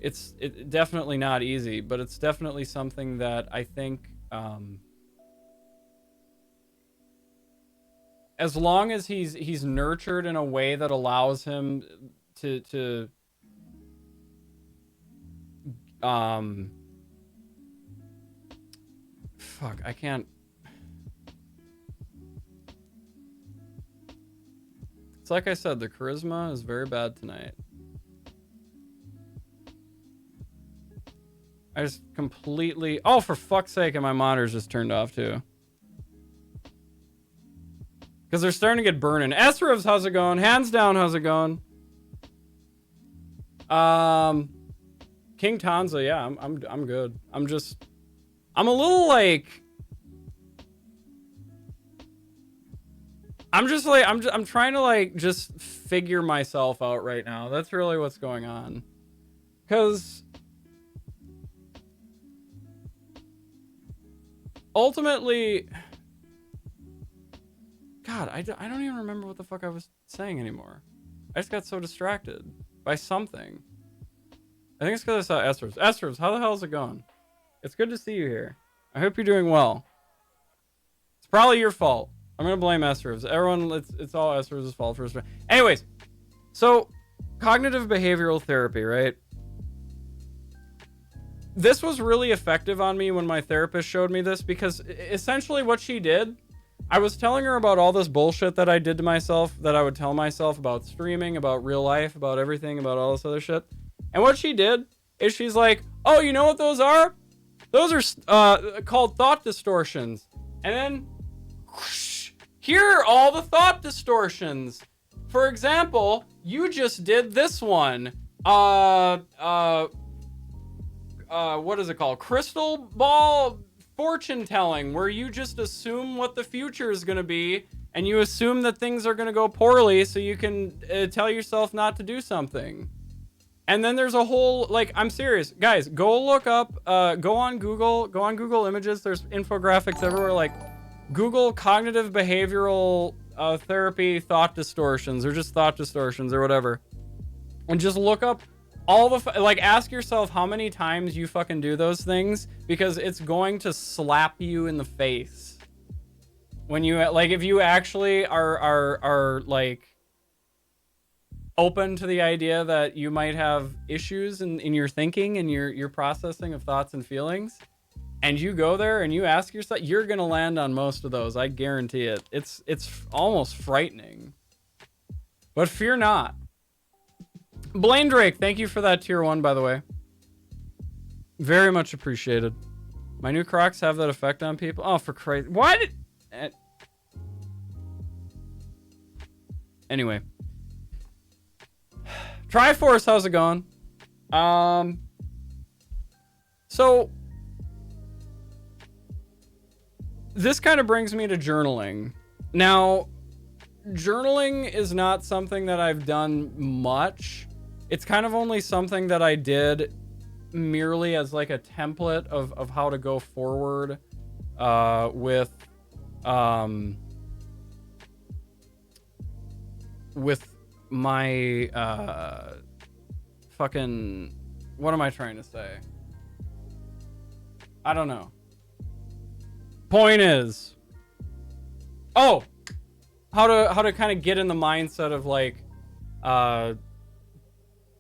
it's definitely not easy, but it's definitely something that I think... as long as he's nurtured in a way that allows him to fuck, I can't. It's like I said, the charisma is very bad tonight. I just completely... Oh, for fuck's sake, and my monitor's just turned off too. Because they're starting to get burning. Esrivs, how's it going? Hands down, how's it going? King Tanza, yeah, I'm good. I'm a little like... I'm trying to like just figure myself out right now. That's really what's going on. Because ultimately... God, I don't even remember what the fuck I was saying anymore. I just got so distracted by something. I think it's because I saw Esrivs. Esrivs, how the hell is it going? It's good to see you here. I hope you're doing well. It's probably your fault. I'm going to blame Esrivs. Everyone, it's all Esrivs' fault for his... Anyways, so cognitive behavioral therapy, right? This was really effective on me when my therapist showed me this, because essentially what she did... I was telling her about all this bullshit that I did to myself, that I would tell myself about streaming, about real life, about everything, about all this other shit. And what she did is she's like, oh, you know what those are? Those are called thought distortions. And then, whoosh, here are all the thought distortions. For example, you just did this one. What is it called? Crystal ball... fortune telling, where you just assume what the future is going to be, and you assume that things are going to go poorly so you can tell yourself not to do something. And then there's a whole, like, I'm serious, guys, go look up, go on Google Images. There's infographics everywhere, like Google cognitive behavioral therapy thought distortions, or just thought distortions, or whatever, and just look up all the like, ask yourself how many times you fucking do those things, because it's going to slap you in the face when you, like, if you actually are like open to the idea that you might have issues in your thinking and your processing of thoughts and feelings, and you go there and you ask yourself, you're gonna land on most of those. I guarantee it. It's almost frightening, but fear not. Blaine Drake, thank you for that tier 1, by the way. Very much appreciated. My new Crocs have that effect on people. Oh, for Christ. Why did... Anyway. Triforce, how's it going? So this kind of brings me to journaling. Now, journaling is not something that I've done much. It's kind of only something that I did merely as like a template of how to go forward with my fucking, what am I trying to say? I don't know. Point is, oh, how to kind of get in the mindset of like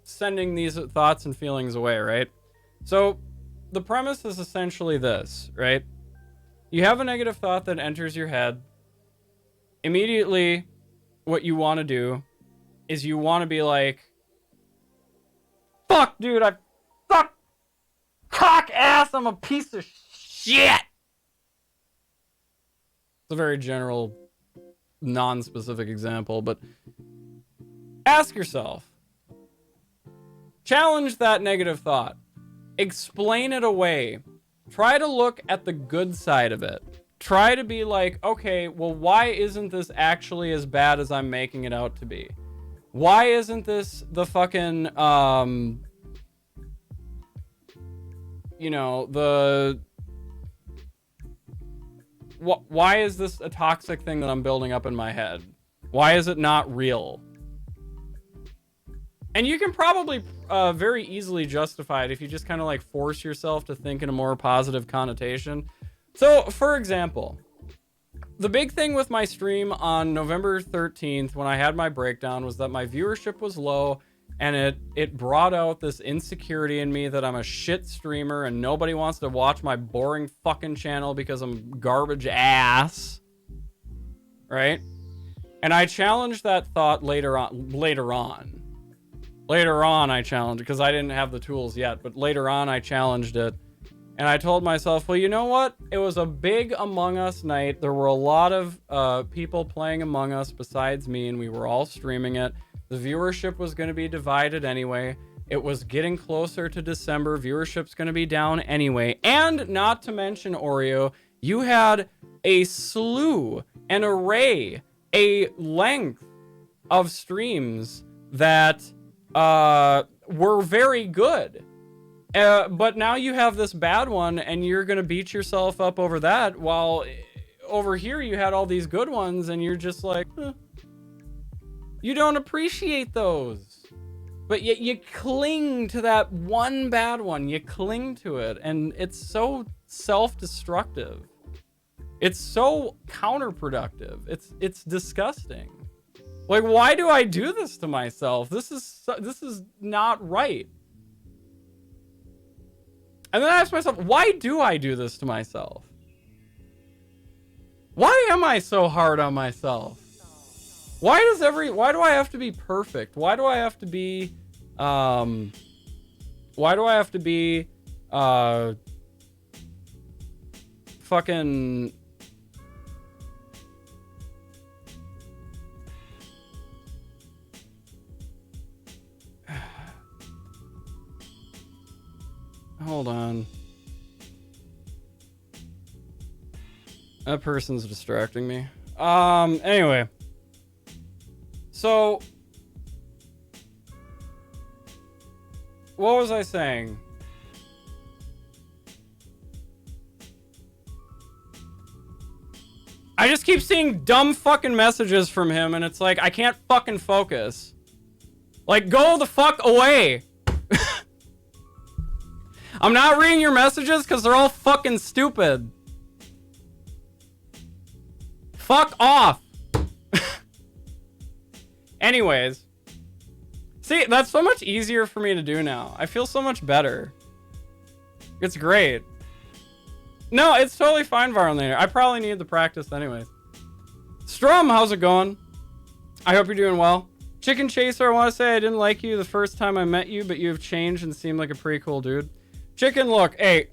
sending these thoughts and feelings away, right? So the premise is essentially this, right? You have a negative thought that enters your head. Immediately, what you want to do is you want to be like, fuck, dude, fuck, cock ass, I'm a piece of shit. It's a very general, non-specific example, but ask yourself, challenge that negative thought, explain it away, try to look at the good side of it. Try to be like, okay, well, why isn't this actually as bad as I'm making it out to be? Why isn't this the fucking, you know, why is this a toxic thing that I'm building up in my head? Why is it not real? And you can probably very easily justify it if you just kind of like force yourself to think in a more positive connotation. So, for example, the big thing with my stream on November 13th when I had my breakdown was that my viewership was low, and it brought out this insecurity in me that I'm a shit streamer and nobody wants to watch my boring fucking channel because I'm garbage ass. Right? And I challenged that thought later on. Later on, I challenged it because I didn't have the tools yet, but later on, I challenged it. And I told myself, well, you know what? It was a big Among Us night. There were a lot of people playing Among Us besides me, and we were all streaming it. The viewership was going to be divided anyway. It was getting closer to December. Viewership's going to be down anyway. And not to mention, Oreo, you had a slew, an array, a length of streams that were very good. But now you have this bad one and you're going to beat yourself up over that, while over here you had all these good ones and you're just like, you don't appreciate those. But yet you cling to that one bad one. You cling to it, and it's so self-destructive. It's so counterproductive. It's disgusting. Like, why do I do this to myself? This is not right. And then I ask myself, why do I do this to myself? Why am I so hard on myself? Why do I have to be perfect? Why do I have to be fucking hold on. That person's distracting me. Anyway. So, what was I saying? I just keep seeing dumb fucking messages from him, and it's like, I can't fucking focus. Like, go the fuck away. I'm not reading your messages because they're all fucking stupid. Fuck off. Anyways. See, that's so much easier for me to do now. I feel so much better. It's great. No, it's totally fine, Varlander. I probably need the practice anyways. Strum, how's it going? I hope you're doing well. Chicken Chaser, I want to say I didn't like you the first time I met you, but you have changed and seem like a pretty cool dude. Chicken, look, hey.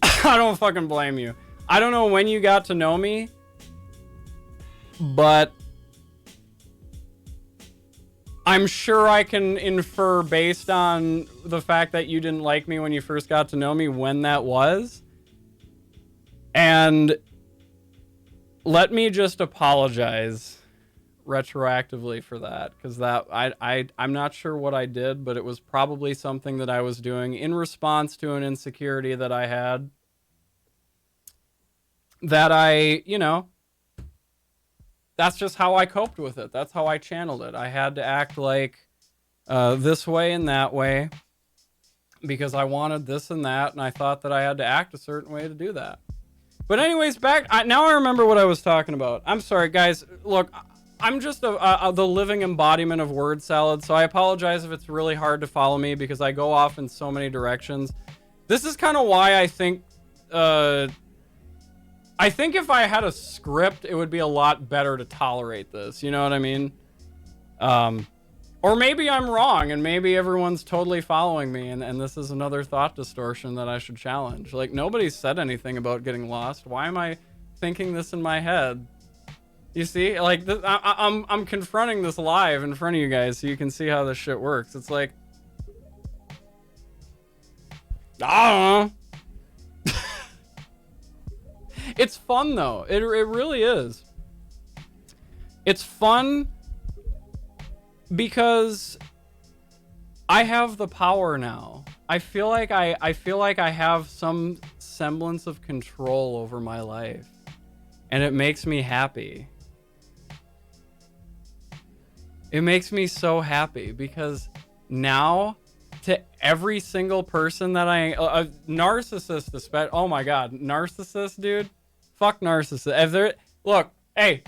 I don't fucking blame you. I don't know when you got to know me, but I'm sure I can infer based on the fact that you didn't like me when you first got to know me when that was. And let me just apologize retroactively for that, because that I'm not sure what I did, but it was probably something that I was doing in response to an insecurity that I had, that I, you know, that's just how I coped with it. That's how I channeled it. I had to act like this way and that way because I wanted this and that, and I thought that I had to act a certain way to do that. But anyways, now I remember what I was talking about. I'm sorry, guys. Look, I'm just the living embodiment of word salad, so I apologize if it's really hard to follow me because I go off in so many directions. This is kind of why I think if I had a script, it would be a lot better to tolerate this. You know what I mean? Or maybe I'm wrong, and maybe everyone's totally following me, and this is another thought distortion that I should challenge. Like, nobody said anything about getting lost. Why am I thinking this in my head? You see? Like, I'm confronting this live in front of you guys so you can see how this shit works. It's like, I don't know. It's fun, though. It really is. It's fun because I have the power now. I feel like I have some semblance of control over my life, and it makes me happy. It makes me so happy because now, to every single person that a narcissist, especially, oh my god, narcissist, dude, fuck narcissist. If they're, look, hey,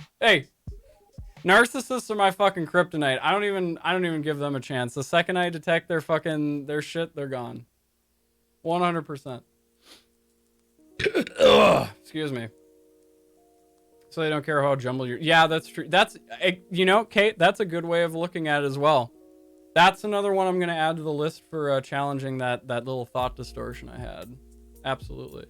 narcissists are my fucking kryptonite. I don't even give them a chance. The second I detect their shit, they're gone. 100%. Excuse me. So they don't care how jumbled you're. Yeah, that's true. That's, you know, Kate, that's a good way of looking at it as well. That's another one I'm going to add to the list for challenging that little thought distortion I had. Absolutely.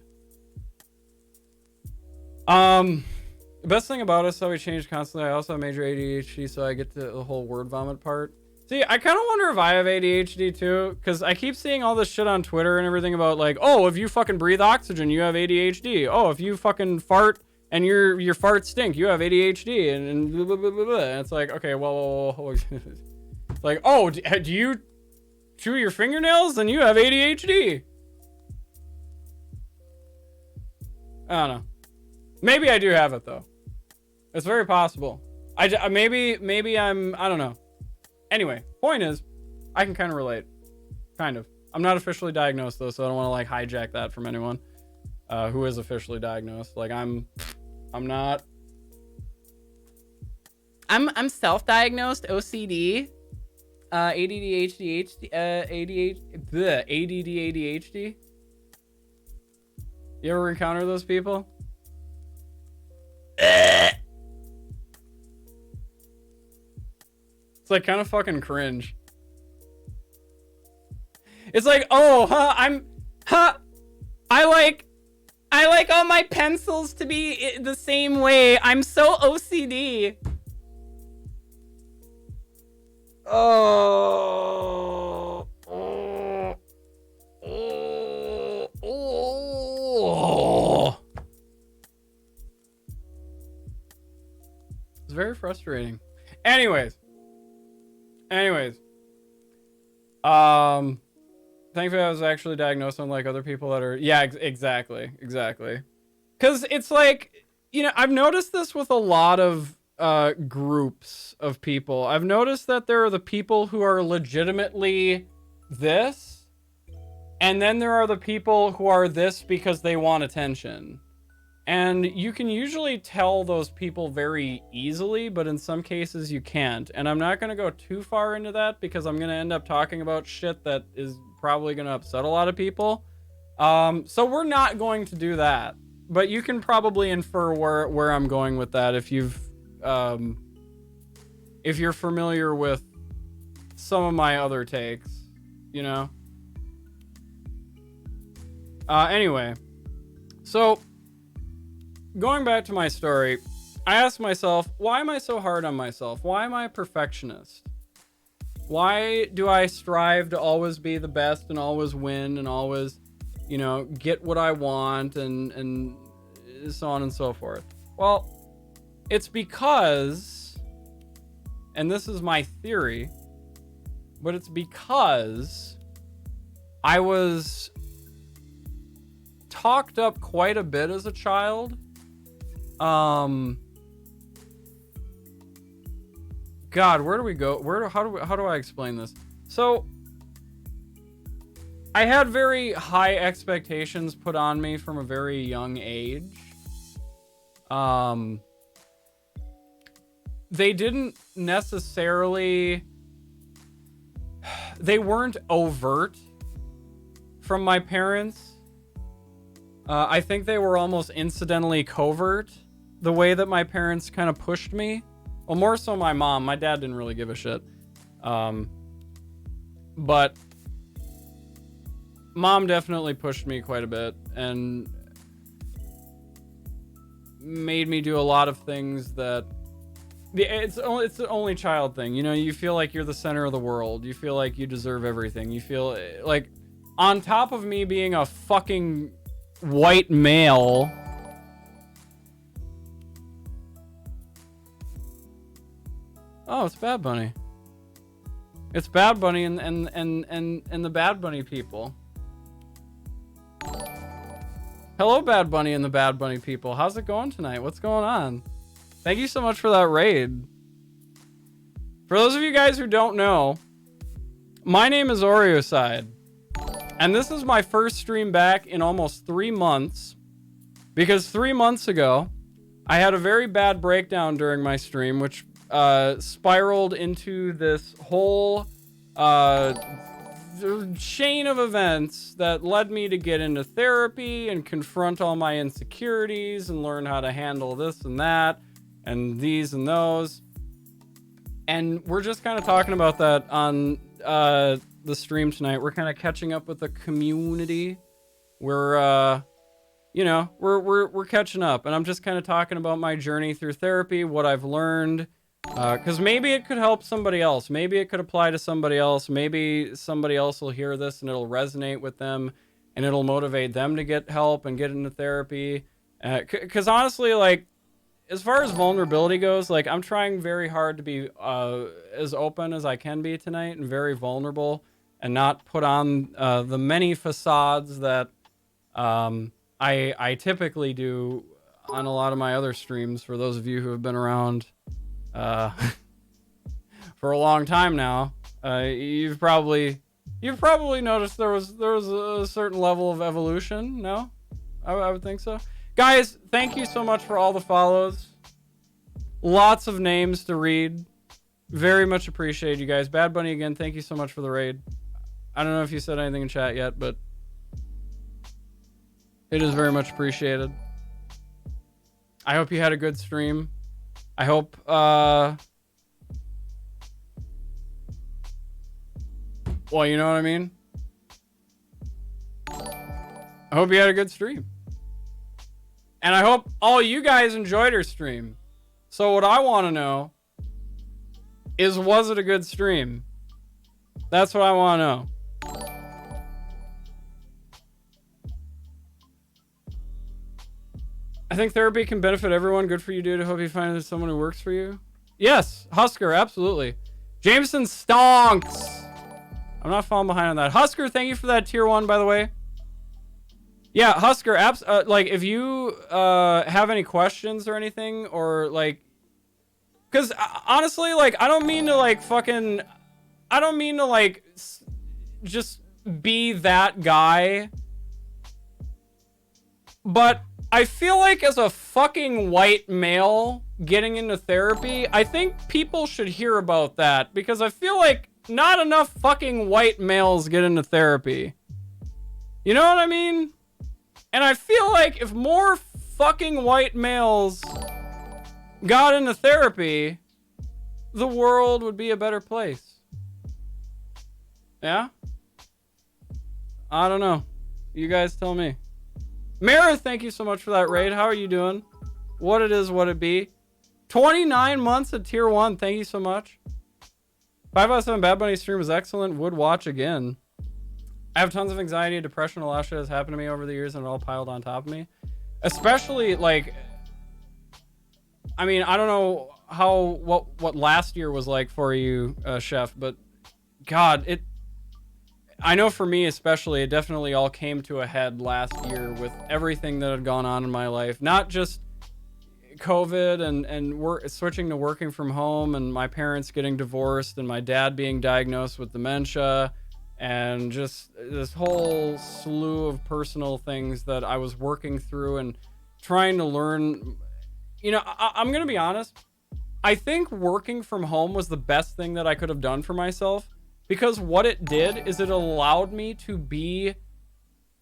The best thing about it is how we change constantly. I also have major ADHD, so I get to the whole word vomit part. See, I kind of wonder if I have ADHD too, because I keep seeing all this shit on Twitter and everything about like, oh, if you fucking breathe oxygen, you have ADHD. Oh, if you fucking fart and your farts stink, you have ADHD, and blah, blah, blah, blah, blah. And it's like, okay, well, it's like, oh, do you chew your fingernails? Then you have ADHD. I don't know. Maybe I do have it though. It's very possible. Maybe I'm, I don't know. Anyway, point is, I can kind of relate. Kind of. I'm not officially diagnosed though, so I don't want to like hijack that from anyone who is officially diagnosed. Like I'm not. I'm self-diagnosed OCD, ADD, ADHD. You ever encounter those people? It's like kind of fucking cringe. It's like, oh, I like all my pencils to be the same way. I'm so OCD. Oh. It's very frustrating. Anyways. Thankfully I was actually diagnosed, unlike other people that are, yeah, exactly. Because it's like, you know, I've noticed this with a lot of groups of people. I've noticed that there are the people who are legitimately this, and then there are the people who are this because they want attention. And you can usually tell those people very easily, but in some cases you can't. And I'm not going to go too far into that because I'm going to end up talking about shit that is probably going to upset a lot of people. So we're not going to do that. But you can probably infer where I'm going with that if you're familiar with some of my other takes, you know? Anyway, so going back to my story, I asked myself, why am I so hard on myself? Why am I a perfectionist? Why do I strive to always be the best and always win and always, you know, get what I want and so on and so forth? Well, it's because, and this is my theory, but it's because I was talked up quite a bit as a child. God, where do we go? How do I explain this? So, I had very high expectations put on me from a very young age. They didn't necessarily, they weren't overt from my parents. I think they were almost incidentally covert, the way that my parents kind of pushed me. Well, more so my mom. My dad didn't really give a shit. But mom definitely pushed me quite a bit and made me do a lot of things that it's the only child thing. You know, you feel like you're the center of the world. You feel like you deserve everything. You feel like, on top of me being a fucking white male, oh, it's Bad Bunny. It's Bad Bunny and the Bad Bunny people. Hello, Bad Bunny and the Bad Bunny people. How's it going tonight? What's going on? Thank you so much for that raid. For those of you guys who don't know, my name is Oreoside. And this is my first stream back in almost 3 months. Because 3 months ago, I had a very bad breakdown during my stream, which spiraled into this whole chain of events that led me to get into therapy and confront all my insecurities and learn how to handle this and that and these and those. And we're just kind of talking about that on the stream tonight. We're kind of catching up with the community. We're you know, we're catching up, and I'm just kind of talking about my journey through therapy, what I've learned. Because maybe it could help somebody else. Maybe it could apply to somebody else. Maybe somebody else will hear this and it'll resonate with them and it'll motivate them to get help and get into therapy. Because honestly, like, as far as vulnerability goes, like, I'm trying very hard to be as open as I can be tonight and very vulnerable and not put on the many facades that I typically do on a lot of my other streams. For those of you who have been around for a long time now, you've probably noticed there was a certain level of evolution. No, I would think so. Guys, thank you so much for all the follows. Lots of names to read. Very much appreciate you guys. Bad Bunny again, thank you so much for the raid. I don't know if you said anything in chat yet, but it is very much appreciated. I hope you had a good stream. I hope well, you know what I mean? I hope you had a good stream. And I hope all you guys enjoyed our stream. So what I want to know is, was it a good stream? That's what I want to know. I think therapy can benefit everyone. Good for you, dude. I hope you find someone who works for you. Yes, Husker, absolutely. Jameson stonks. I'm not falling behind on that. Husker, thank you for that tier 1, by the way. Yeah, Husker, like, if you have any questions or anything, or like, because honestly, like, I don't mean to like just be that guy, but I feel like as a fucking white male getting into therapy, I think people should hear about that, because I feel like not enough fucking white males get into therapy. You know what I mean? And I feel like if more fucking white males got into therapy, the world would be a better place. Yeah? I don't know. You guys tell me. Mara, thank you so much for that raid. How are you doing? What it is, what it be. 29 months at tier 1. Thank you so much. 5 out of 7 Bad Bunny stream was excellent. Would watch again. I have tons of anxiety, depression, a lot of shit has happened to me over the years and it all piled on top of me. Especially, like, I mean, I don't know what last year was like for you, Chef, but God, I know for me especially, it definitely all came to a head last year with everything that had gone on in my life. Not just COVID and switching to working from home and my parents getting divorced and my dad being diagnosed with dementia and just this whole slew of personal things that I was working through and trying to learn. You know, I'm going to be honest. I think working from home was the best thing that I could have done for myself, because what it did is it allowed me to be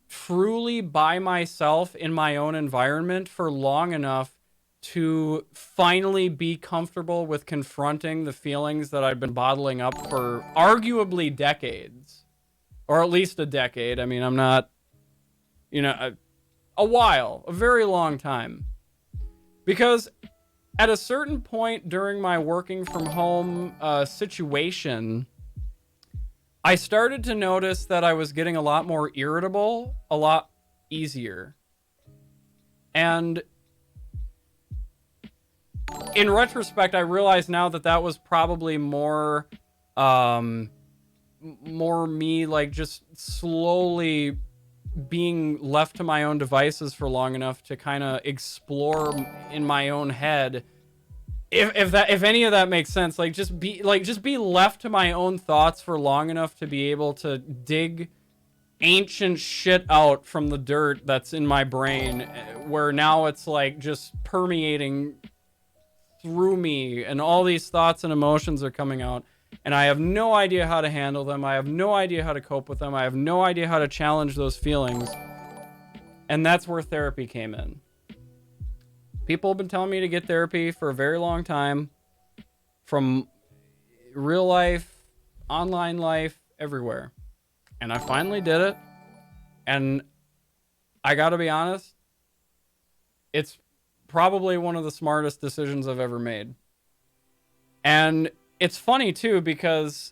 truly by myself in my own environment for long enough to finally be comfortable with confronting the feelings that I've been bottling up for arguably decades, or at least a decade. I mean, I'm not, you know, a very long time. Because at a certain point during my working from home situation, I started to notice that I was getting a lot more irritable, a lot easier. And in retrospect, I realize now that that was probably more me, like, just slowly being left to my own devices for long enough to kind of explore in my own head, if any of that makes sense, like just be left to my own thoughts for long enough to be able to dig ancient shit out from the dirt that's in my brain, where now it's like just permeating through me and all these thoughts and emotions are coming out. And I have no idea how to handle them. I have no idea how to cope with them. I have no idea how to challenge those feelings. And that's where therapy came in. People have been telling me to get therapy for a very long time. From real life, online life, everywhere. And I finally did it. And I gotta be honest, it's probably one of the smartest decisions I've ever made. And it's funny too, because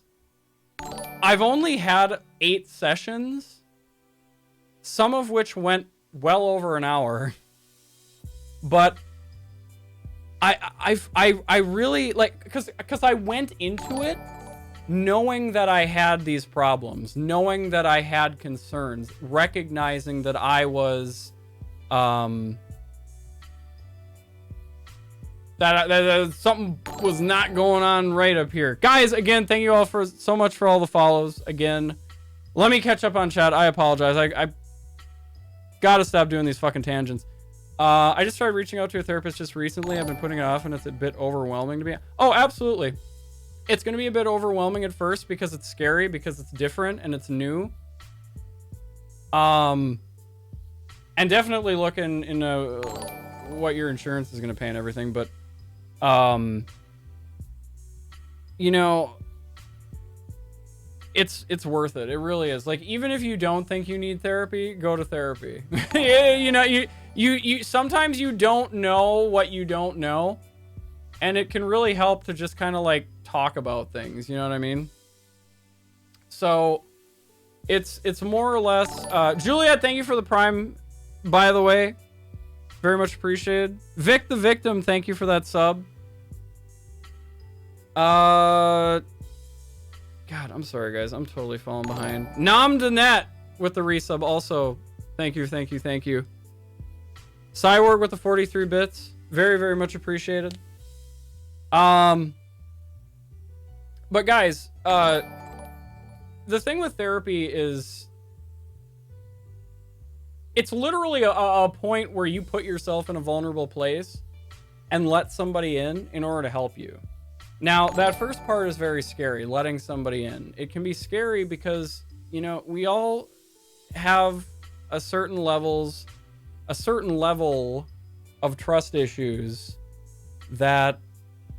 I've only had 8 sessions, some of which went well over an hour, but I really, like, because I went into it knowing that I had these problems, knowing that I had concerns, recognizing that I was that something was not going on right up here. Guys, again, thank you all for so much for all the follows. Again, let me catch up on chat. I apologize. I gotta stop doing these fucking tangents. I just started reaching out to a therapist just recently. I've been putting it off and it's a bit overwhelming to me. Oh, absolutely. It's going to be a bit overwhelming at first because it's scary, because it's different and it's new. And definitely look into what your insurance is going to pay and everything, but you know, it's worth it. It really is. Like, even if you don't think you need therapy, go to therapy. You know, you sometimes you don't know what you don't know, and it can really help to just kind of like talk about things, you know what I mean? So it's more or less Juliet, thank you for the Prime, by the way. Very much appreciated. Vic the Victim, thank you for that sub. God, I'm sorry, guys. I'm totally falling behind. Nam Danet with the resub also. Thank you, thank you, thank you. Cyborg with the 43 bits. Very, very much appreciated. But guys, the thing with therapy is it's literally a point where you put yourself in a vulnerable place and let somebody in order to help you. Now, that first part is very scary, letting somebody in. It can be scary because, you know, we all have a certain level of trust issues that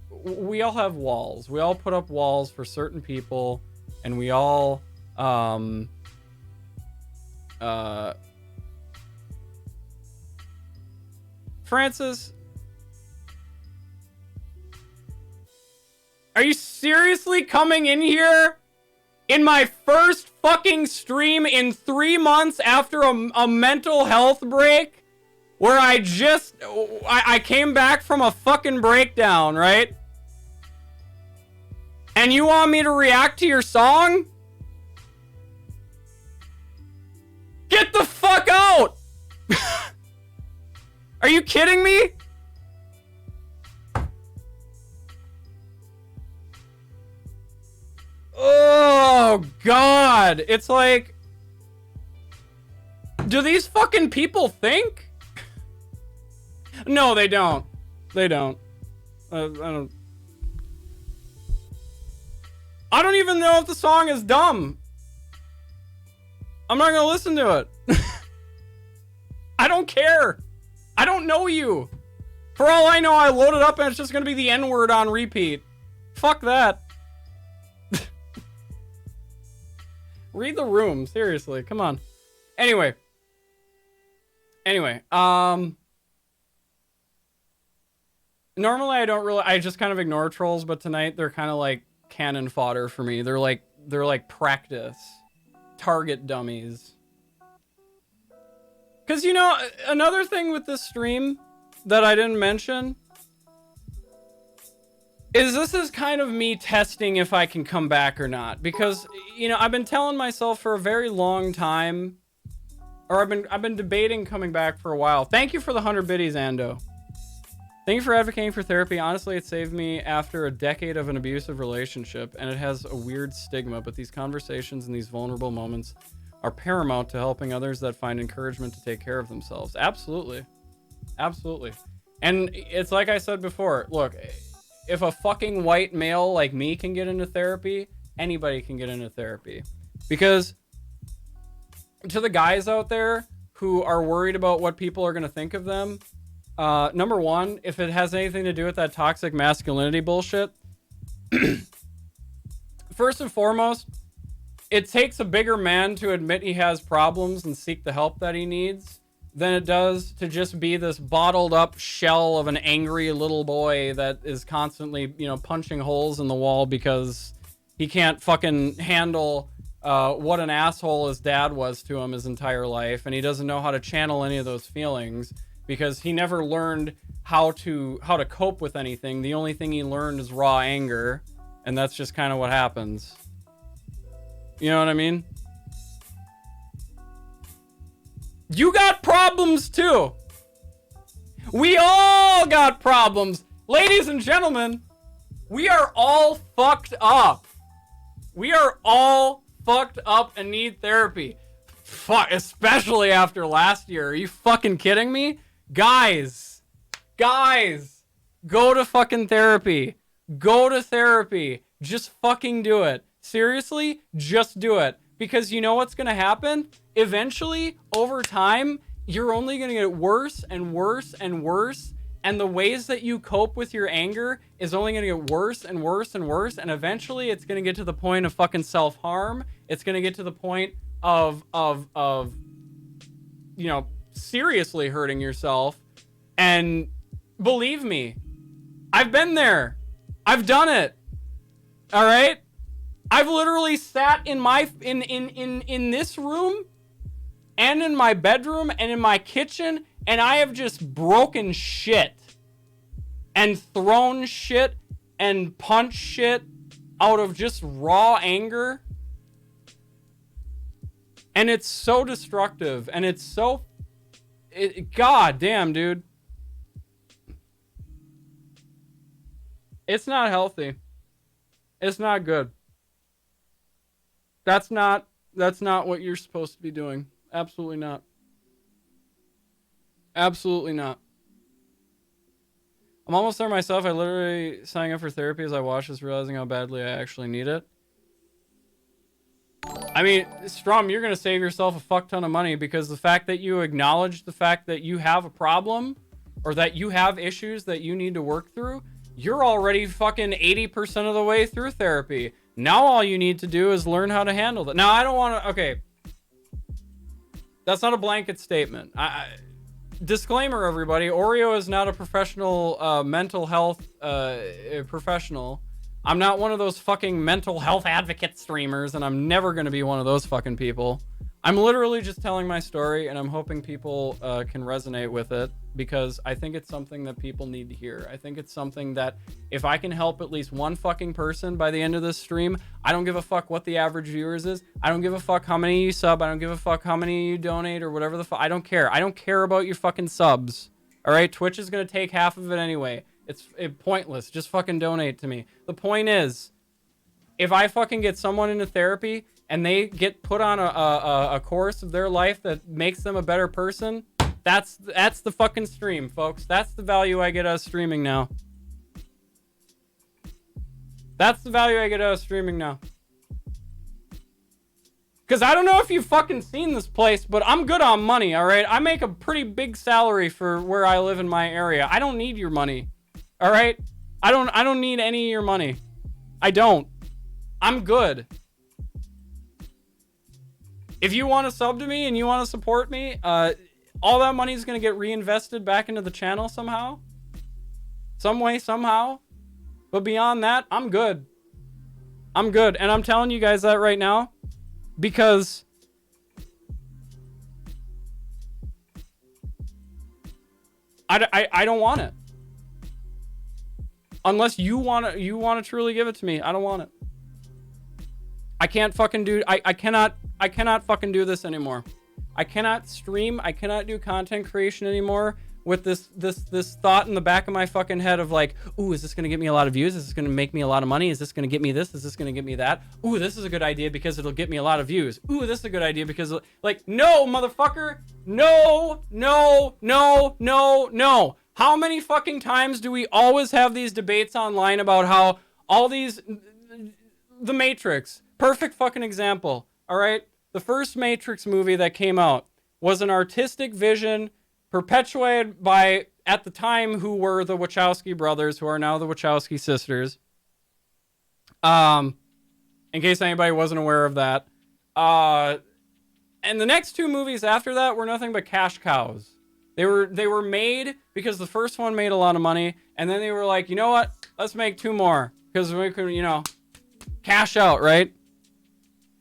we all have walls. We all put up walls for certain people, and we all Francis, Are you seriously coming in here in my first fucking stream in 3 months after a mental health break? Where I came back from a fucking breakdown, right? And you want me to react to your song? Get the fuck out! Are you kidding me? Oh, God. It's like... Do these fucking people think? No, they don't. They don't. I don't even know if the song is dumb. I'm not gonna listen to it. I don't care. I don't know you. For all I know, I load it up and it's just gonna be the N-word on repeat. Fuck that. Read the room, seriously. Come on. Anyway, normally I just kind of ignore trolls, but tonight they're kind of like cannon fodder for me. They're like practice target dummies. Cause you know, another thing with this stream that I didn't mention is this is kind of me testing if I can come back or not. Because, you know, I've been telling myself for a very long time, or I've been debating coming back for a while. Thank you for the 100 biddies, Ando. Thank you for advocating for therapy. Honestly, it saved me after a decade of an abusive relationship, and it has a weird stigma, but these conversations and these vulnerable moments are paramount to helping others that find encouragement to take care of themselves. Absolutely. Absolutely. And it's like I said before, look, if a fucking white male like me can get into therapy, anybody can get into therapy. Because to the guys out there who are worried about what people are going to think of them, number one, if it has anything to do with that toxic masculinity bullshit, first and foremost, it takes a bigger man to admit he has problems and seek the help that he needs than it does to just be this bottled up shell of an angry little boy that is constantly, you know, punching holes in the wall because he can't fucking handle what an asshole his dad was to him his entire life, and he doesn't know how to channel any of those feelings because he never learned how to cope with anything. The only thing he learned is raw anger, and that's just kind of what happens. You know what I mean? You got problems too. We all got problems. Ladies and gentlemen, we are all fucked up. We are all fucked up and need therapy. Fuck, especially after last year. Are you fucking kidding me? Guys, go to fucking therapy. Go to therapy. Just fucking do it. Seriously, just do it. Because you know what's going to happen? Eventually, over time, you're only going to get worse and worse and worse. And the ways that you cope with your anger is only going to get worse and worse and worse. And eventually, it's going to get to the point of fucking self-harm. It's going to get to the point of you know, seriously hurting yourself. And believe me, I've been there. I've done it. All right? I've literally sat in my in this room and in my bedroom and in my kitchen, and I have just broken shit and thrown shit and punched shit out of just raw anger. And it's so destructive, and it's so god damn, dude. It's not healthy. It's not good. That's not what you're supposed to be doing. Absolutely not. Absolutely not. I'm almost there myself. I literally signed up for therapy as I watched this, realizing how badly I actually need it. I mean, Strum, you're going to save yourself a fuck ton of money because the fact that you acknowledge the fact that you have a problem or that you have issues that you need to work through, you're already fucking 80% of the way through therapy. Now all you need to do is learn how to handle that. Now, I don't want to... Okay. That's not a blanket statement. Disclaimer, everybody. Oreo is not a professional mental health professional. I'm not one of those fucking mental health advocate streamers, and I'm never going to be one of those fucking people. I'm literally just telling my story, and I'm hoping people can resonate with it, because I think it's something that people need to hear. I think it's something that if I can help at least one fucking person by the end of this stream, I don't give a fuck what the average viewers is. I don't give a fuck how many you sub. I don't give a fuck how many you donate or whatever the fuck. I don't care. I don't care about your fucking subs. All right? Twitch is going to take half of it anyway. It's pointless. Just fucking donate to me. The point is, if I fucking get someone into therapy and they get put on a course of their life that makes them a better person, that's the fucking stream, folks. That's the value I get out of streaming now. That's the value I get out of streaming now. Because I don't know if you've fucking seen this place, but I'm good on money, all right? I make a pretty big salary for where I live in my area. I don't need your money. All right, I don't need any of your money. I don't. I'm good. If you want to sub to me and you want to support me, all that money is going to get reinvested back into the channel somehow. Some way, somehow. But beyond that, I'm good. I'm good. And I'm telling you guys that right now because I don't want it. Unless you want to truly give it to me. I don't want it. I can't fucking do I cannot fucking do this anymore. I cannot stream, I cannot do content creation anymore with this thought in the back of my fucking head of like, ooh, is this gonna get me a lot of views? Is this gonna make me a lot of money? Is this gonna get me this? Is this gonna get me that? Ooh, this is a good idea because it'll get me a lot of views. Ooh, this is a good idea because like, no, motherfucker. No. How many fucking times do we always have these debates online about how all these, the Matrix, perfect fucking example, all right? The first Matrix movie that came out was an artistic vision perpetuated by, at the time, who were the Wachowski brothers, who are now the Wachowski sisters. In case anybody wasn't aware of that. And the next two movies after that were nothing but cash cows. They were made because the first one made a lot of money, and then they were like, you know what? Let's make two more because we can, you know, cash out, right?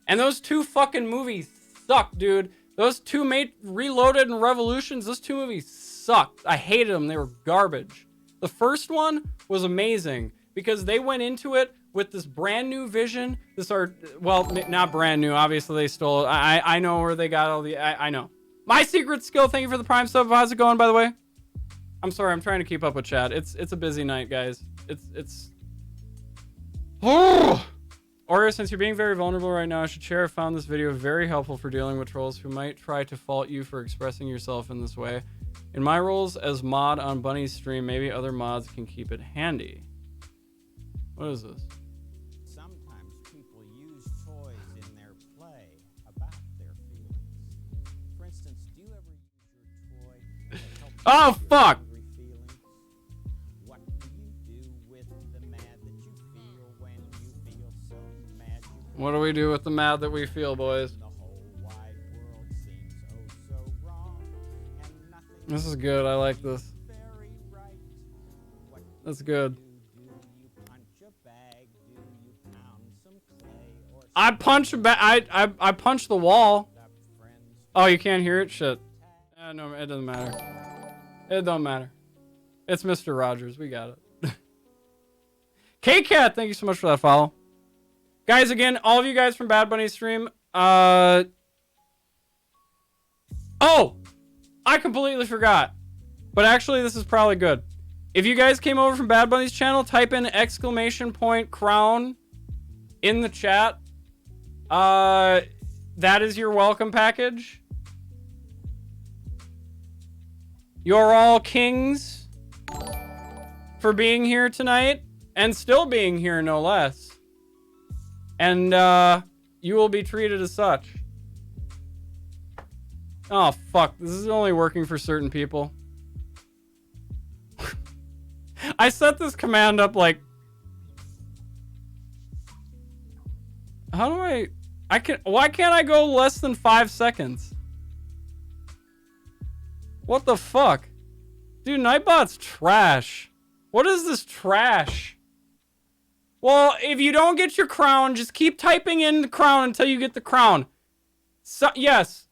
And those two fucking movies suck, dude. Those two Reloaded and Revolutions, those two movies sucked. I hated them. They were garbage. The first one was amazing because they went into it with this brand new vision. Well, not brand new. Obviously, they stole it. I know where they got all the... I know. My secret skill, thank you for the Prime sub. How's it going, by the way? I'm sorry, I'm trying to keep up with chat. It's a busy night, guys. It's... Oh! Or since you're being very vulnerable right now, I should share I found this video very helpful for dealing with trolls who might try to fault you for expressing yourself in this way. In my roles as mod on Bunny's stream, maybe other mods can keep it handy. What is this? Sometimes people use toys in their play about their feelings. For instance, do you ever use your toy to help Oh, fuck! angry feelings? What do you do with the mad that you feel when you feel so mad? What do we do with the mad that we feel, boys? The whole wide world seems oh so wrong, and nothing This is good. I like this. is very right. What That's good. do you punch a bag? Do you pound some clay or I punch I punch the wall. up friends? Oh, you can't hear it? Shit. No, it doesn't matter. It don't matter. It's Mr. Rogers. We got it. K-Cat, thank you so much for that follow. Guys, again, all of you guys from Bad Bunny stream, oh! I completely forgot. But actually, this is probably good. If you guys came over from Bad Bunny's channel, type in !crown in the chat. That is your welcome package. You're all kings for being here tonight and still being here, no less. And you will be treated as such. Oh, fuck. This is only working for certain people. I set this command up like... How do I... Why can't I go less than 5 seconds? What the fuck? Dude, Nightbot's trash. What is this trash? Well, if you don't get your crown, just keep typing in the crown until you get the crown. So, yes.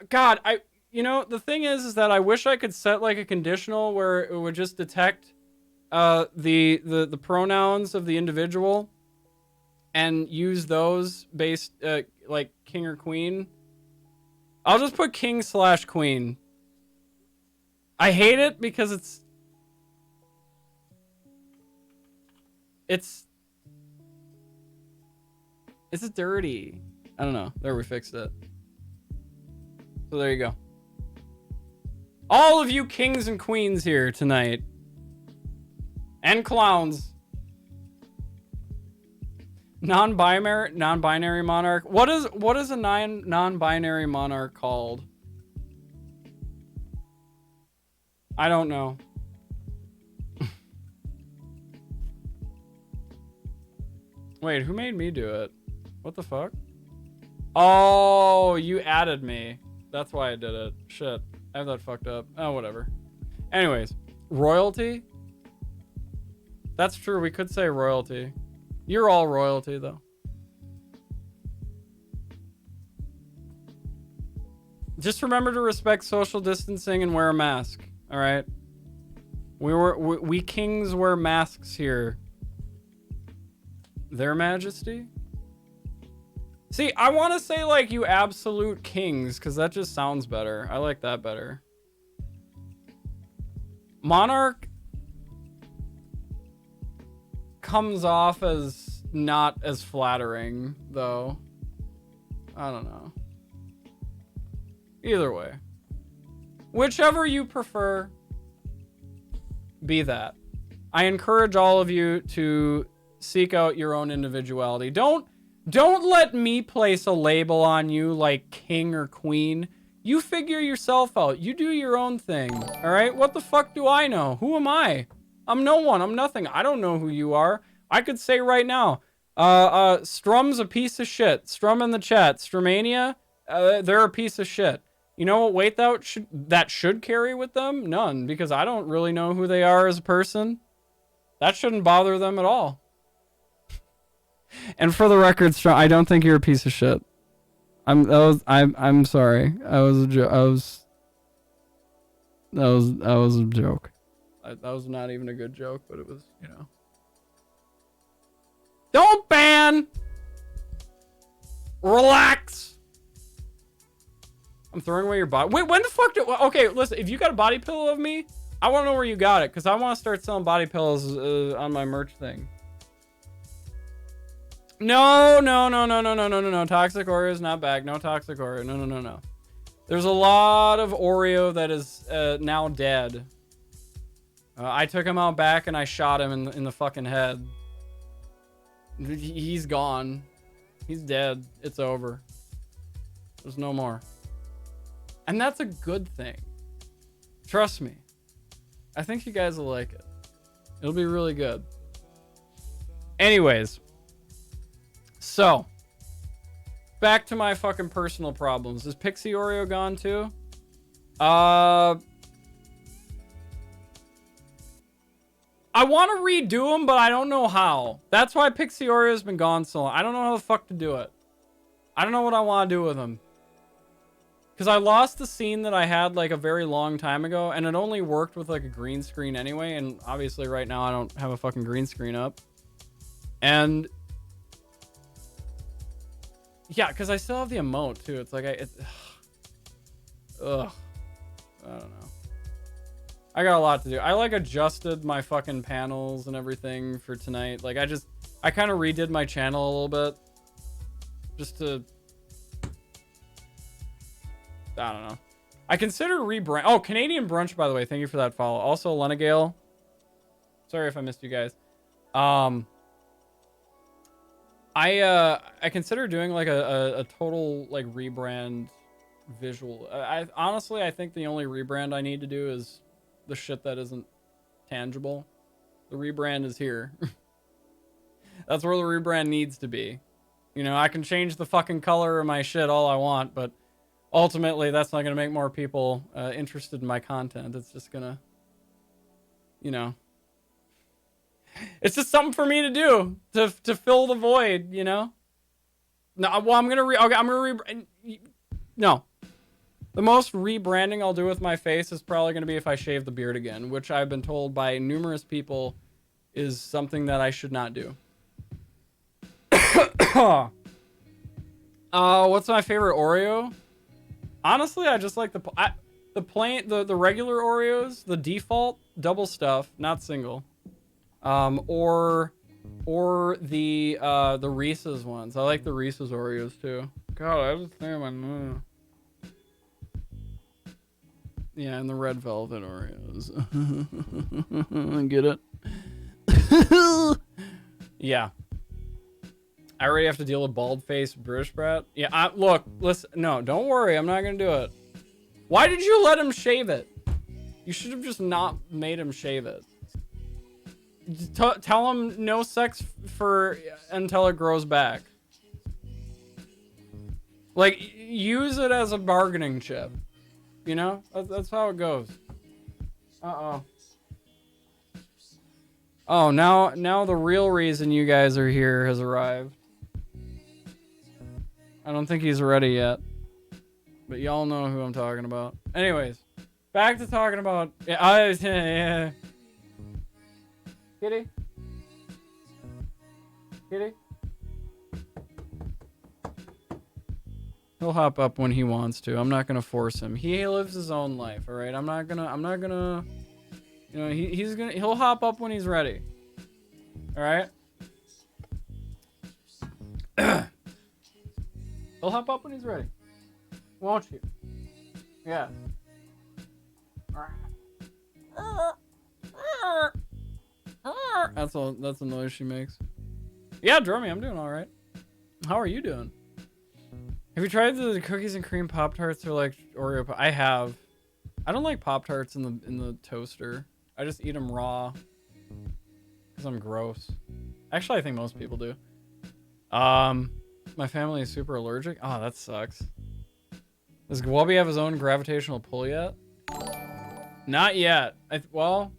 God, you know, the thing is that I wish I could set like a conditional where it would just detect the pronouns of the individual and use those based like king or queen. I'll just put king/queen. I hate it because it's dirty. I don't know. There, we fixed it. So there you go. All of you kings and queens here tonight. And clowns. Non-binary monarch. What is a non-binary monarch called? I don't know. Wait, who made me do it? What the fuck? Oh, you added me. That's why I did it. Shit. I have that fucked up. Oh, whatever. Anyways, royalty? That's true. We could say royalty. You're all royalty, though. Just remember to respect social distancing and wear a mask. All right? We kings wear masks here. Their Majesty? See, I want to say like you absolute kings because that just sounds better. I like that better. Monarch comes off as not as flattering, though. I don't know. Either way. Whichever you prefer, be that. I encourage all of you to seek out your own individuality. Don't let me place a label on you like king or queen. You figure yourself out. You do your own thing. All right? What the fuck do I know? Who am I? I'm no one. I'm nothing. I don't know who you are. I could say right now, Strum's a piece of shit. Strum in the chat. Strumania, they're a piece of shit. You know what weight that should carry with them? None, because I don't really know who they are as a person. That shouldn't bother them at all. And for the record, Strum, I don't think you're a piece of shit. I'm sorry. That was a joke. That was not even a good joke, but it was, you know. Don't ban. Relax. I'm throwing away your body. Wait, when the fuck did... Okay, listen. If you got a body pillow of me, I want to know where you got it, because I want to start selling body pillows on my merch thing. No. Toxic Oreo is not back. No Toxic Oreo. No. There's a lot of Oreo that is now dead. I took him out back and I shot him in the fucking head. He's gone. He's dead. It's over. There's no more. And that's a good thing. Trust me. I think you guys will like it. It'll be really good. Anyways. So. Back to my fucking personal problems. Is Pixie Oreo gone too? I want to redo them, but I don't know how. That's why Pixie Oreo has been gone so long. I don't know how the fuck to do it. I don't know what I want to do with them. Because I lost the scene that I had like a very long time ago, and it only worked with like a green screen anyway, and obviously right now I don't have a fucking green screen up. And... yeah, because I still have the emote too. It's like ugh. I don't know. I got a lot to do. I like adjusted my fucking panels and everything for tonight. Like I kind of redid my channel a little bit. Just to... I don't know. I consider rebrand... Oh, Canadian Brunch, by the way. Thank you for that follow. Also, Lenagale. Sorry if I missed you guys. I consider doing like a total like rebrand visual. I honestly, I think the only rebrand I need to do is the shit that isn't tangible. The rebrand is here. That's where the rebrand needs to be. You know, I can change the fucking color of my shit all I want, but ultimately that's not going to make more people interested in my content. It's just going to, you know. It's just something for me to do to fill the void, you know. No, well, I'm gonna no. The most rebranding I'll do with my face is probably gonna be if I shave the beard again, which I've been told by numerous people is something that I should not do. What's my favorite Oreo? Honestly, I just like the regular Oreos, the default double stuff, not single. Or the Reese's ones. I like the Reese's Oreos too. God, I just think I'm yeah, and the red velvet Oreos. Get it? Yeah. I already have to deal with bald-faced British brat. Yeah, look, listen, no, don't worry, I'm not gonna do it. Why did you let him shave it? You should have just not made him shave it. Tell him no sex until it grows back. Like, use it as a bargaining chip. You know? That's how it goes. Uh-oh. Oh, now the real reason you guys are here has arrived. I don't think he's ready yet. But y'all know who I'm talking about. Anyways, back to talking about... Yeah. Kitty? Kitty? He'll hop up when he wants to. I'm not gonna force him. He lives his own life, all right? I'm not gonna you know, he'll hop up when he's ready. All right? He'll hop up when he's ready. Won't you? Yeah. That's the noise she makes. Yeah, Drummy, I'm doing all right. How are you doing? Have you tried the cookies and cream Pop-Tarts or like Oreo? I have. I don't like Pop-Tarts in the toaster. I just eat them raw because I'm gross. Actually, I think most people do. My family is super allergic. Oh, that sucks. Does Gwubby have his own gravitational pull yet? Not yet. Well,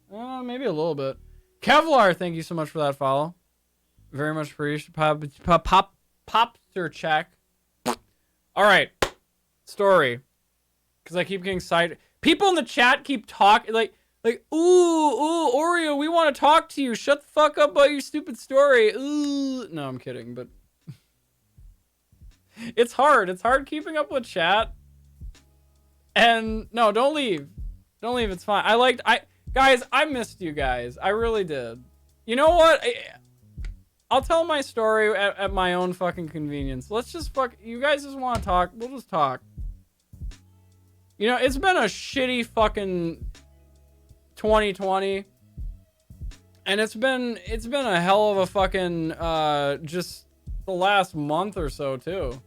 maybe a little bit. Kevlar, thank you so much for that follow. Very much appreciated. Popster check. All right. Story. Because I keep getting side. People in the chat keep talking like, ooh, Oreo, we want to talk to you. Shut the fuck up about your stupid story. Ooh. No, I'm kidding, but it's hard. It's hard keeping up with chat. And no, don't leave. Don't leave. It's fine. Guys, I missed you guys. I really did. You know what? I'll tell my story at my own fucking convenience. Let's just you guys just want to talk. We'll just talk. You know, it's been a shitty fucking 2020. And it's been a hell of a fucking just the last month or so too.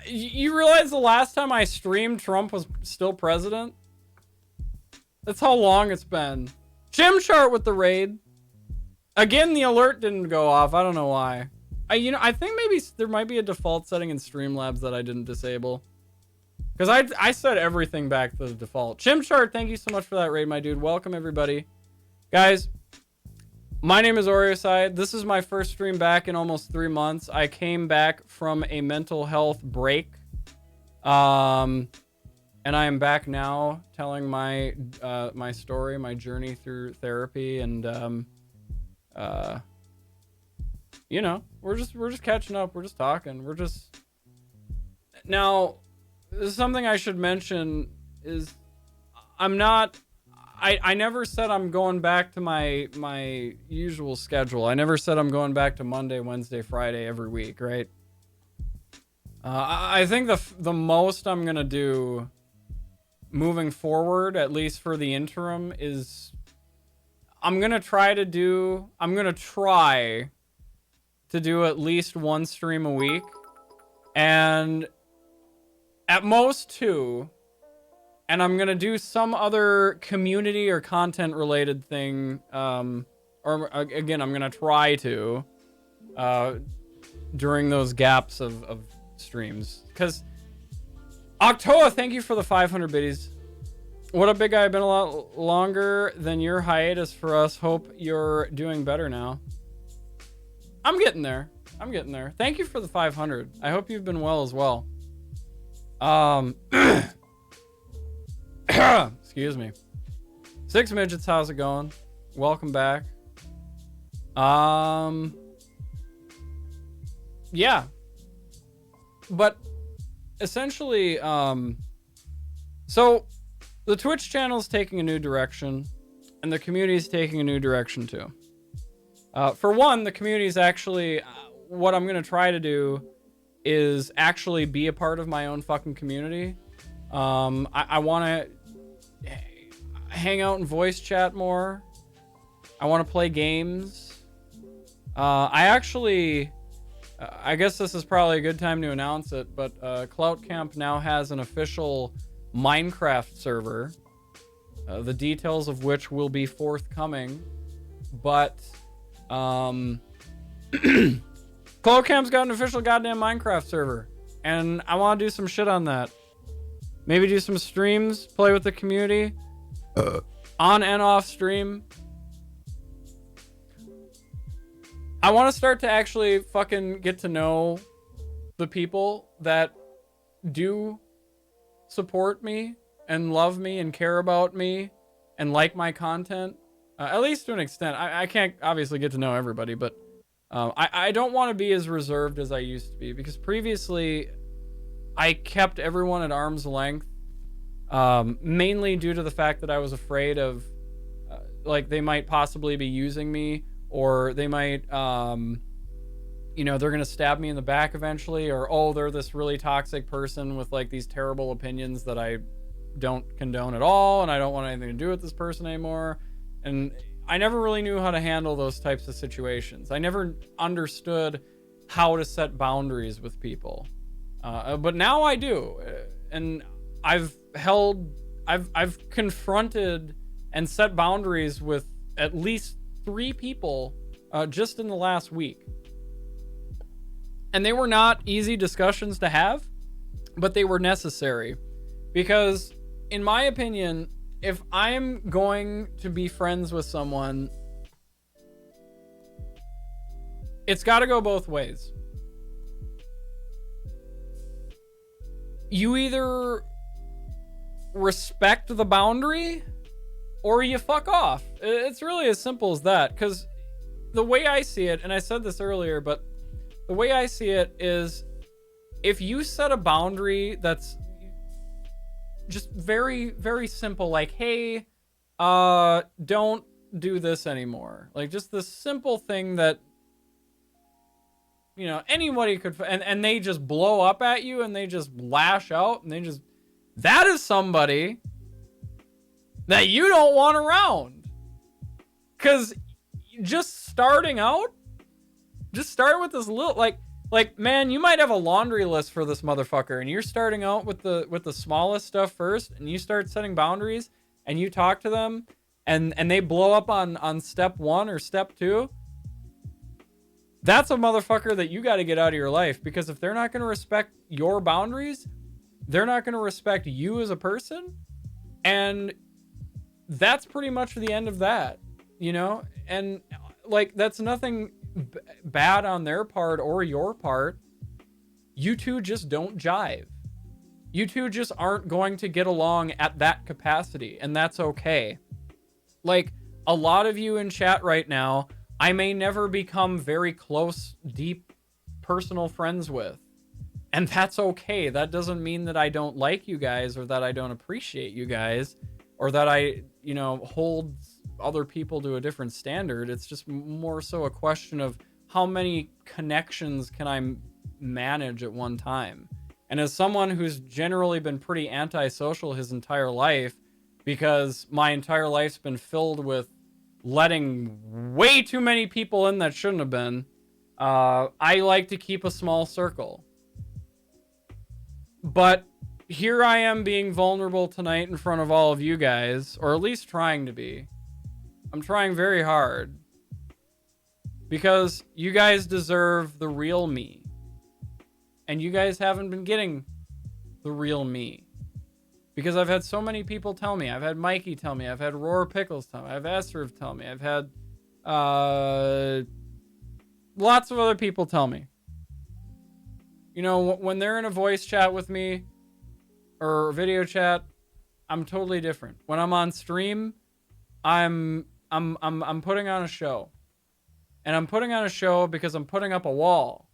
You realize the last time I streamed Trump was still president? That's how long it's been. Chimchart with the raid. Again, the alert didn't go off. I don't know why. I think maybe there might be a default setting in Streamlabs that I didn't disable. Because I set everything back to the default. Chimchart, thank you so much for that raid, my dude. Welcome, everybody. Guys, my name is OreoSide. This is my first stream back in almost 3 months. I came back from a mental health break. And I am back now telling my my story, my journey through therapy, and you know, we're just catching up. We're just talking. We're just now. Something I should mention is I never said I'm going back to my usual schedule. I never said I'm going back to Monday, Wednesday, Friday every week, right? I think the most I'm gonna do moving forward, at least for the interim, is I'm gonna try to do at least one stream a week, and at most 2, and I'm gonna do some other community or content related thing, or again, I'm gonna try to during those gaps of streams. Because Octoa, thank you for the 500 biddies. What up, big guy? Been a lot longer than your hiatus for us. Hope you're doing better now. I'm getting there. I'm getting there. Thank you for the 500. I hope you've been well as well. Excuse me. Six Midgets, how's it going? Welcome back. Yeah. But essentially, so the Twitch channel is taking a new direction, and the community is taking a new direction too. For one, the community is actually, what I'm going to try to do is actually be a part of my own fucking community. I want to hang out and voice chat more. I want to play games. I actually, I guess this is probably a good time to announce it, but Clout Camp now has an official Minecraft server, the details of which will be forthcoming. But Clout Camp's got an official goddamn Minecraft server, and I want to do some shit on that. Maybe do some streams, play with the community, on and off stream. I want to start to actually fucking get to know the people that do support me and love me and care about me and like my content, at least to an extent. I can't obviously get to know everybody, but I don't want to be as reserved as I used to be, because previously I kept everyone at arm's length, mainly due to the fact that I was afraid of like they might possibly be using me, or they might you know, they're gonna stab me in the back eventually, or oh, they're this really toxic person with like these terrible opinions that I don't condone at all, and I don't want anything to do with this person anymore. And I never really knew how to handle those types of situations. I never understood how to set boundaries with people, but now I do. And I've confronted and set boundaries with at least 3 people just in the last week. And they were not easy discussions to have, but they were necessary. Because, in my opinion, if I'm going to be friends with someone, it's got to go both ways. You either respect the boundary, or you fuck off. It's really as simple as that. Because the way I see it, and I said this earlier, but the way I see it is, if you set a boundary that's just very, very simple, like, hey, don't do this anymore. Like, just this simple thing that, you know, anybody could, and they just blow up at you, and they just lash out, and they just, that is somebody that you don't want around. Because just starting out, just start with this little, like, man, you might have a laundry list for this motherfucker, and you're starting out with the smallest stuff first, and you start setting boundaries, and you talk to them, and they blow up on step 1 or step 2. That's a motherfucker that you got to get out of your life, because if they're not going to respect your boundaries, they're not going to respect you as a person, and that's pretty much the end of that, you know? And like, that's nothing bad on their part or your part. You two just don't jive. You two just aren't going to get along at that capacity, and that's okay. Like, a lot of you in chat right now, I may never become very close, deep, personal friends with. And that's okay. That doesn't mean that I don't like you guys, or that I don't appreciate you guys, or that I, you know, hold other people to a different standard. It's just more so a question of how many connections can I manage at one time. And as someone who's generally been pretty antisocial his entire life, because my entire life's been filled with letting way too many people in that shouldn't have been, I like to keep a small circle. But here I am being vulnerable tonight in front of all of you guys, or at least trying to be. I'm trying very hard, because you guys deserve the real me, and you guys haven't been getting the real me, Because I've had so many people tell me. I've had Mikey tell me. I've had Roar Pickles tell me. I've Esserv tell me. I've had lots of other people tell me. You know, when they're in a voice chat with me or video chat, I'm totally different. When I'm on stream, I'm putting on a show. And I'm putting on a show because I'm putting up a wall.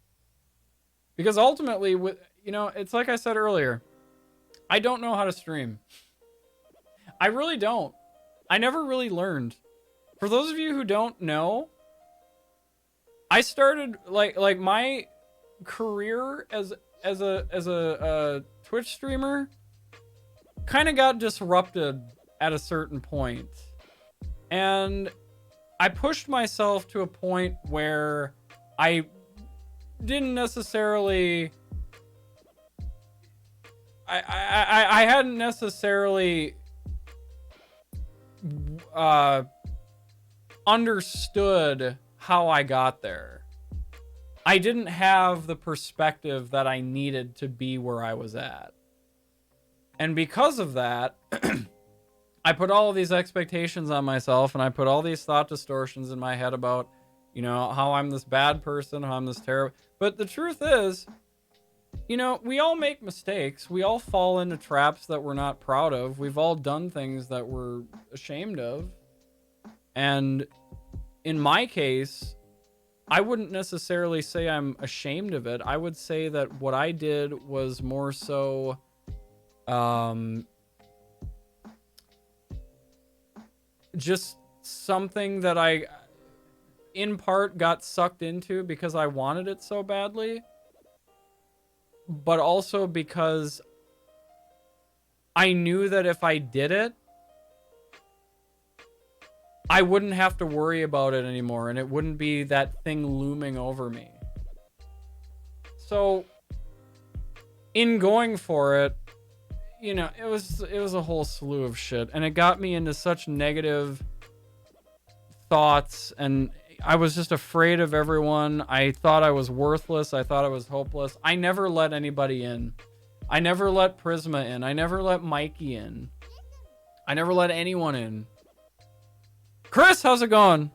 Because ultimately, you know, it's like I said earlier, I don't know how to stream. I really don't. I never really learned. For those of you who don't know, I started like my career as a Twitch streamer kind of got disrupted at a certain point. And I pushed myself to a point where I didn't necessarily I hadn't necessarily understood how I got there. I didn't have the perspective that I needed to be where I was at. And because of that, I put all of these expectations on myself, and I put all these thought distortions in my head about, you know, how I'm this bad person, how I'm this terrible. But the truth is, you know, we all make mistakes. We all fall into traps that we're not proud of. We've all done things that we're ashamed of. And in my case, I wouldn't necessarily say I'm ashamed of it. I would say that what I did was more so just something that I in part got sucked into because I wanted it so badly, but also because I knew that if I did it, I wouldn't have to worry about it anymore, and it wouldn't be that thing looming over me. So in going for it, you know, it was a whole slew of shit, and it got me into such negative thoughts, and I was just afraid of everyone. I thought I was worthless. I thought I was hopeless. I never let anybody in. I never let Prisma in. I never let Mikey in. I never let anyone in. Chris, how's it going?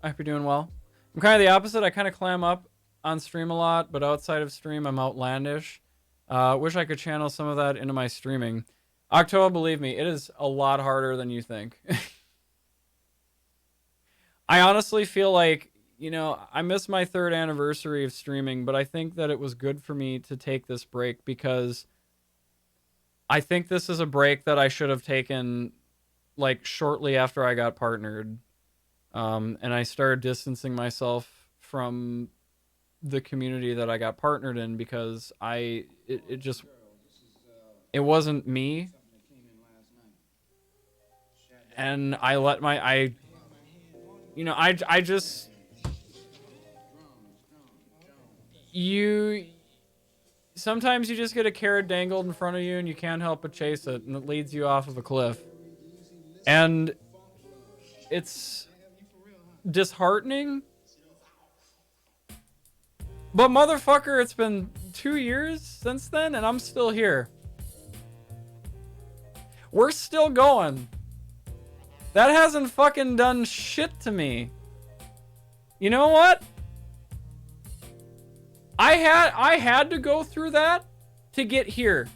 I hope you're doing well. I'm kind of the opposite. I kind of clam up on stream a lot, but outside of stream, I'm outlandish. Wish I could channel some of that into my streaming. Octo, believe me, it is a lot harder than you think. I honestly feel like, you know, I missed my 3rd anniversary of streaming, but I think that it was good for me to take this break because I think this is a break that I should have taken like shortly after I got partnered. And I started distancing myself from the community that I got partnered in because it just, it wasn't me. And I let you know, I just, sometimes you just get a carrot dangled in front of you and you can't help but chase it, and it leads you off of a cliff. And it's disheartening. But motherfucker, it's been 2 years since then, and I'm still here. We're still going. That hasn't fucking done shit to me. You know what? I had to go through that to get here.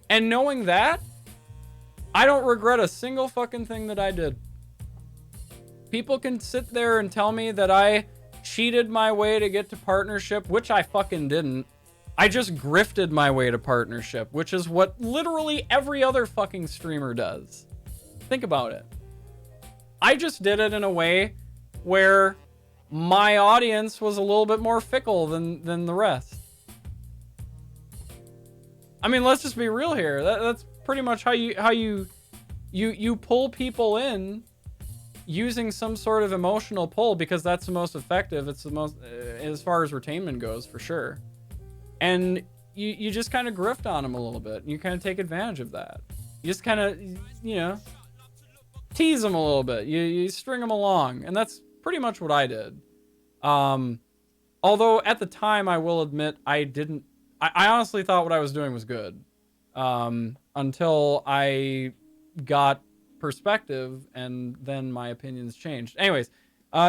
And knowing that, I don't regret a single fucking thing that I did. People can sit there and tell me that I cheated my way to get to partnership, which I fucking didn't. I just grifted my way to partnership, which is what literally every other fucking streamer does. Think about it. I just did it in a way where my audience was a little bit more fickle than the rest. I mean, let's just be real here. That's pretty much how you pull people in using some sort of emotional pull, because that's the most effective. It's the most, as far as retainment goes, for sure. And you just kind of grift on them a little bit. You kind of take advantage of that. You just kind of, you know, tease them a little bit. You string them along, and that's pretty much what I did. Although at the time, I will admit, I didn't I honestly thought what I was doing was good, until I got perspective, and then my opinions changed. Anyways,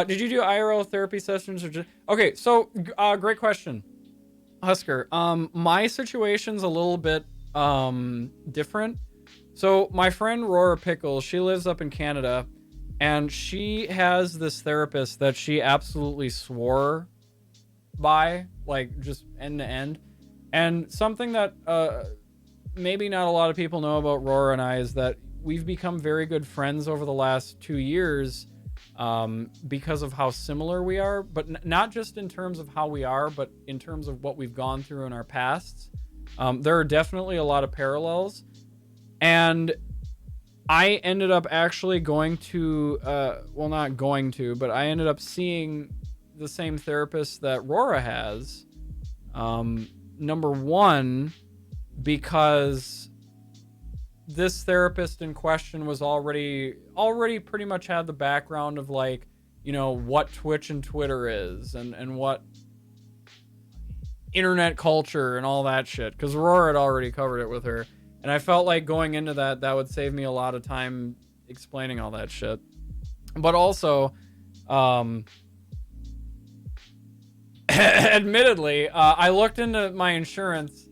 did you do IRL therapy sessions or just okay? So, great question, Husker. My situation's a little bit different. So my friend Rora Pickles, she lives up in Canada, and she has this therapist that she absolutely swore by, like just end to end. And something that maybe not a lot of people know about Rora and I is that we've become very good friends over the last 2 years, because of how similar we are, but not just in terms of how we are, but in terms of what we've gone through in our pasts. There are definitely a lot of parallels. And I ended up actually going to, well, not going to, but I ended up seeing the same therapist that Rora has. Number one, because this therapist in question was already pretty much had the background of, like, you know, what Twitch and Twitter is, and what internet culture and all that shit, because Rora had already covered it with her. And I felt like going into that would save me a lot of time explaining all that shit. But also, admittedly, I looked into my insurance,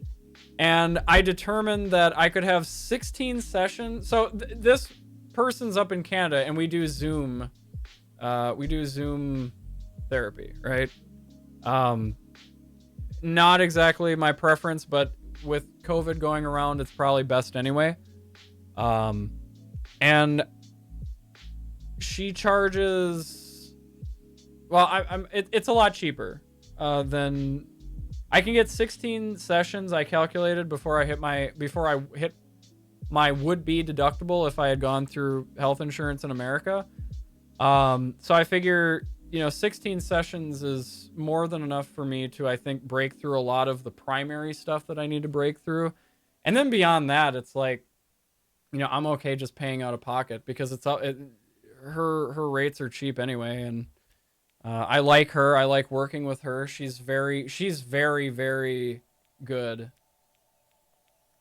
and I determined that I could have 16 sessions. So this person's up in Canada, and we do Zoom. We do Zoom therapy, right? Not exactly my preference, but with COVID going around, it's probably best anyway. And she charges, well, it's a lot cheaper than, I can get 16 sessions, I calculated, before I hit my would-be deductible if I had gone through health insurance in America. So I figure, you know, 16 sessions is more than enough for me to, I think, break through a lot of the primary stuff that I need to break through. And then beyond that, it's like, you know, I'm okay just paying out of pocket, because her rates are cheap anyway. And I like her. I like working with her. She's very, very good.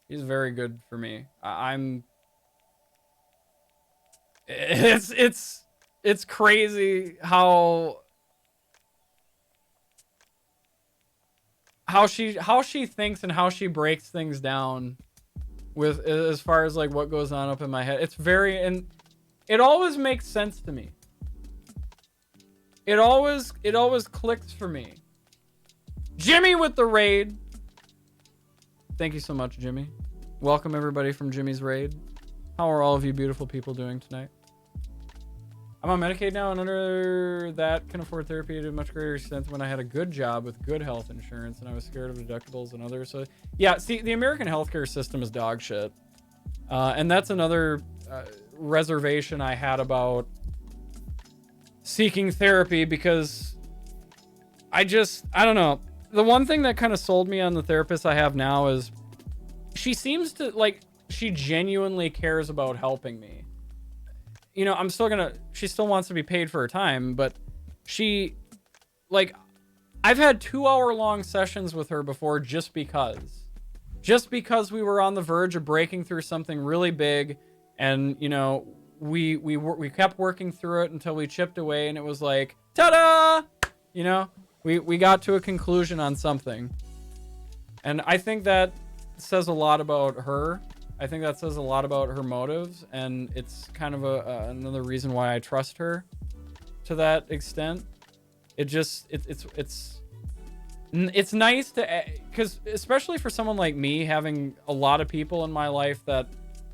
She's very good for me. It's crazy how she thinks and how she breaks things down with, as far as like what goes on up in my head. It's very, and it always makes sense to me. It always clicks for me. Jimmy with the raid. Thank you so much, Jimmy. Welcome everybody from Jimmy's raid. How are all of you beautiful people doing tonight? I'm on Medicaid now, and under that can afford therapy to a much greater extent when I had a good job with good health insurance, and I was scared of deductibles and others. So yeah, see, the American healthcare system is dog shit. And that's another reservation I had about seeking therapy, because I don't know. The one thing that kind of sold me on the therapist I have now is she seems to, like, she genuinely cares about helping me. You know, she still wants to be paid for her time, but she, like, I've had 2-hour-long sessions with her before just because we were on the verge of breaking through something really big, and, you know, we kept working through it until we chipped away, and it was like, ta-da! You know, we got to a conclusion on something. And I think that says a lot about her. I think that says a lot about her motives, and it's kind of another reason why I trust her to that extent. It's nice to, because especially for someone like me, having a lot of people in my life that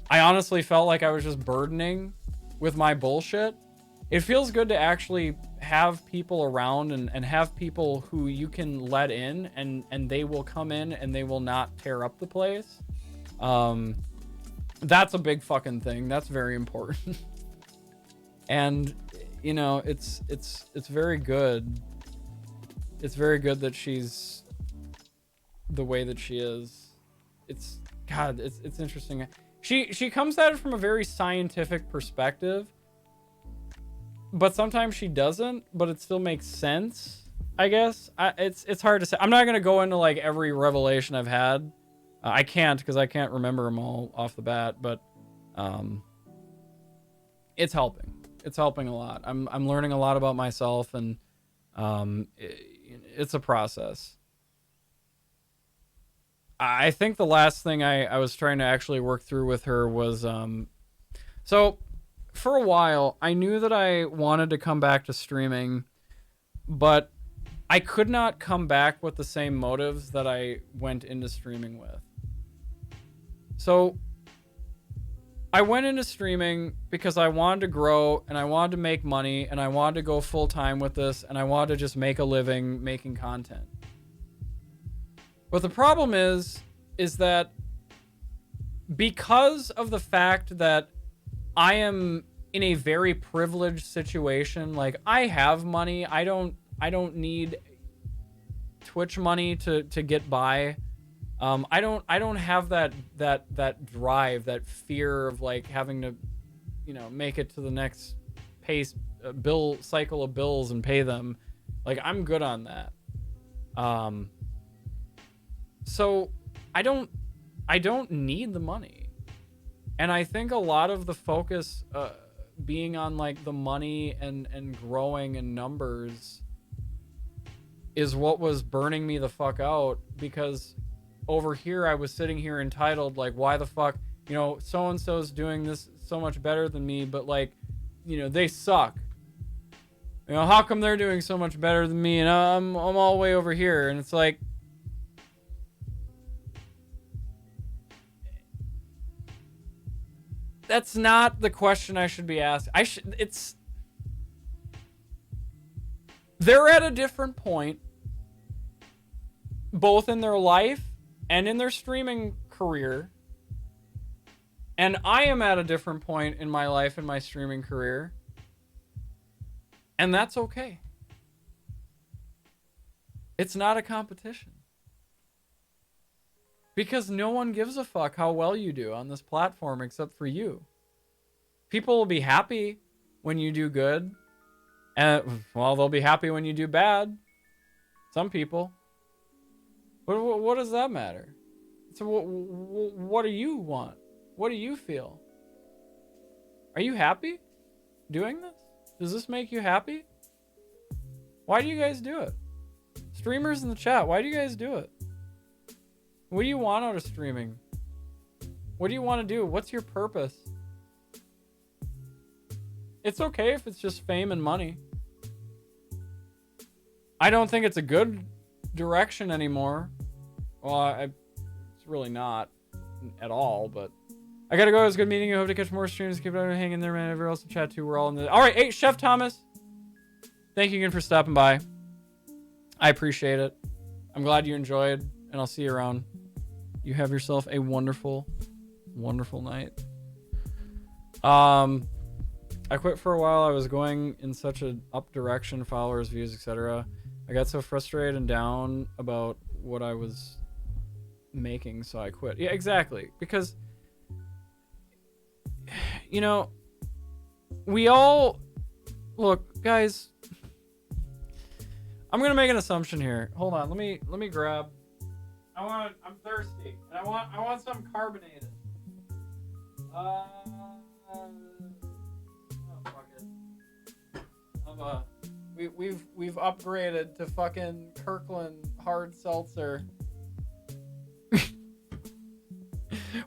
I honestly felt like I was just burdening with my bullshit. It feels good to actually have people around and have people who you can let in, and they will come in and they will not tear up the place. That's a big fucking thing. That's very important. And, you know, it's very good. It's very good that she's the way that she is. It's interesting. She comes at it from a very scientific perspective, but sometimes she doesn't, but it still makes sense. I guess. It's hard to say. I'm not gonna go into like every revelation I've had. I can't because I can't remember them all off the bat. But it's helping. It's helping a lot. I'm learning a lot about myself, and it's a process. I think the last thing I was trying to actually work through with her was so for a while I knew that I wanted to come back to streaming, but I could not come back with the same motives that I went into streaming with. So I went into streaming because I wanted to grow and I wanted to make money and I wanted to go full time with this and I wanted to just make a living making content. But the problem is that because of the fact that I am in a very privileged situation, like I have money, I don't need Twitch money to get by. I don't have that drive, that fear of like having to, make it to the next bill cycle of bills and pay them. Like I'm good on that. So I don't need the money. And I think a lot of the focus being on like the money and growing in numbers is what was burning me the fuck out, because over here I was sitting here entitled like, why the fuck, so and so's doing this so much better than me, but like, they suck. How come they're doing so much better than me and I'm all the way over here? And it's like, that's not the question I should be asked. They're at a different point, both in their life and in their streaming career. And I am at a different point in my life and my streaming career. And that's okay. It's not a competition. Because no one gives a fuck how well you do on this platform except for you. People will be happy when you do good. And, well, they'll be happy when you do bad. Some people. But what does that matter? So what do you want? What do you feel? Are you happy doing this? Does this make you happy? Why do you guys do it? Streamers in the chat, why do you guys do it? What do you want out of streaming? What do you want to do? What's your purpose? It's okay if it's just fame and money. I don't think it's a good direction anymore. Well, it's really not at all, but I gotta go. It was a good meeting you. I hope to catch more streams. Keep on hanging there, man. Everyone else in chat too. We're all in the... All right, hey, Chef Thomas. Thank you again for stopping by. I appreciate it. I'm glad you enjoyed, and I'll see you around. You have yourself a wonderful, wonderful night. I quit for a while. I was going in such an up direction, followers, views, etc. I got so frustrated and down about what I was making, so I quit. Yeah, exactly. Because, we all... Look, guys, I'm gonna make an assumption here. Hold on, let me grab... I'm thirsty, and I want something carbonated. Oh, fuck it. We've upgraded to fucking Kirkland hard seltzer.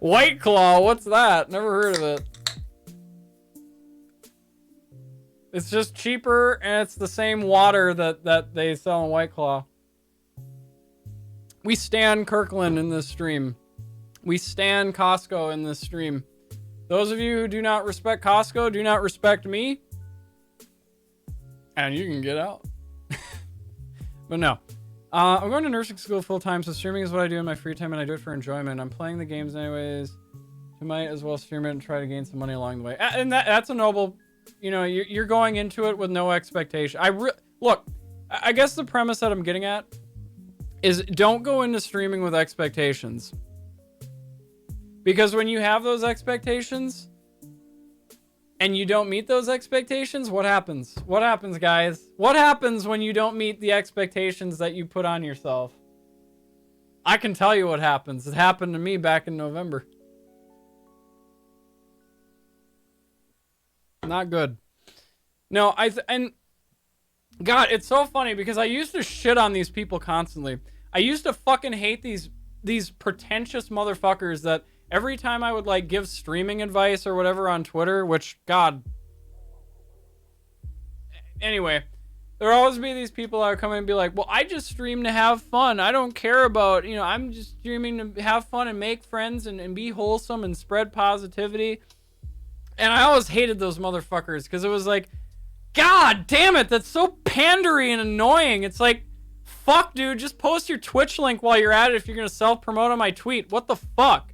White Claw, what's that? Never heard of it. It's just cheaper, and it's the same water that they sell in White Claw. We stan Kirkland in this stream. We stan Costco in this stream. Those of you who do not respect Costco do not respect me. And you can get out. But no. I'm going to nursing school full time, so streaming is what I do in my free time, and I do it for enjoyment. I'm playing the games anyways. I might as well stream it and try to gain some money along the way. And that's a noble... you're going into it with no expectation. Look, I guess the premise that I'm getting at is don't go into streaming with expectations. Because when you have those expectations, and you don't meet those expectations, what happens? What happens, guys? What happens when you don't meet the expectations that you put on yourself? I can tell you what happens. It happened to me back in November. Not good. No, and God, it's so funny because I used to shit on these people constantly. I used to fucking hate these pretentious motherfuckers that every time I would like give streaming advice or whatever on Twitter, which God. Anyway, there always be these people that would come in and be like, well, I just stream to have fun. I don't care about, I'm just streaming to have fun and make friends and be wholesome and spread positivity. And I always hated those motherfuckers because it was like, God damn it, that's so pandery and annoying. It's like, fuck, dude, just post your Twitch link while you're at it if you're going to self-promote on my tweet. What the fuck?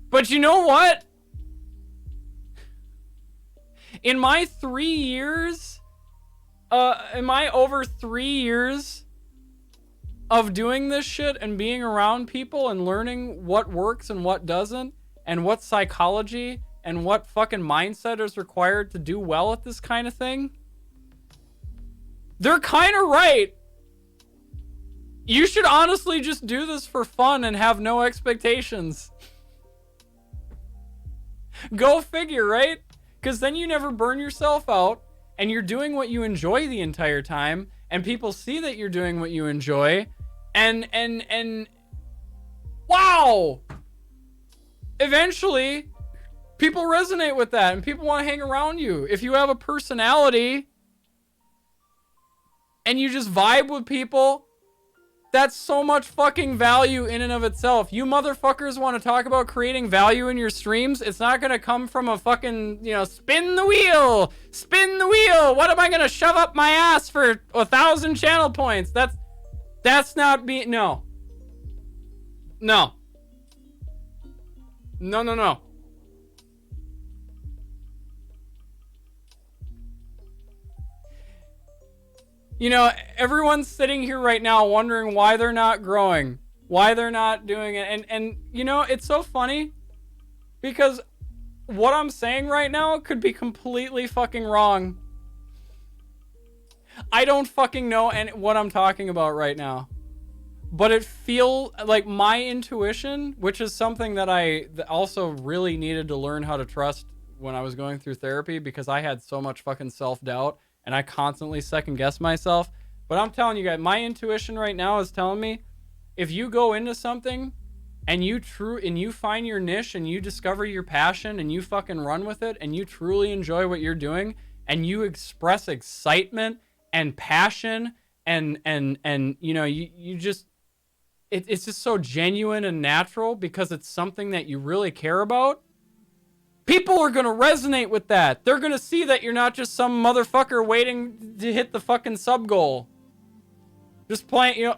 But you know what? In my over 3 years of doing this shit and being around people and learning what works and what doesn't, and what psychology and what fucking mindset is required to do well at this kind of thing, they're kind of right. You should honestly just do this for fun and have no expectations. Go figure, right? Because then you never burn yourself out and you're doing what you enjoy the entire time and people see that you're doing what you enjoy and wow! Eventually, people resonate with that and people want to hang around you. If you have a personality and you just vibe with people, that's so much fucking value in and of itself. You motherfuckers want to talk about creating value in your streams? It's not going to come from a fucking, spin the wheel. Spin the wheel. What am I going to shove up my ass for 1,000 channel points? That's not me. No. No. No, no, no. Everyone's sitting here right now wondering why they're not growing, why they're not doing it. And it's so funny because what I'm saying right now could be completely fucking wrong. I don't fucking know what I'm talking about right now. But it feels like my intuition, which is something that I also really needed to learn how to trust when I was going through therapy because I had so much fucking self-doubt. And I constantly second guess myself. But I'm telling you guys, my intuition right now is telling me if you go into something and you find your niche and you discover your passion and you fucking run with it and you truly enjoy what you're doing and you express excitement and passion and you just it's just so genuine and natural because it's something that you really care about. People are going to resonate with that. They're going to see that you're not just some motherfucker waiting to hit the fucking sub goal. Just playing,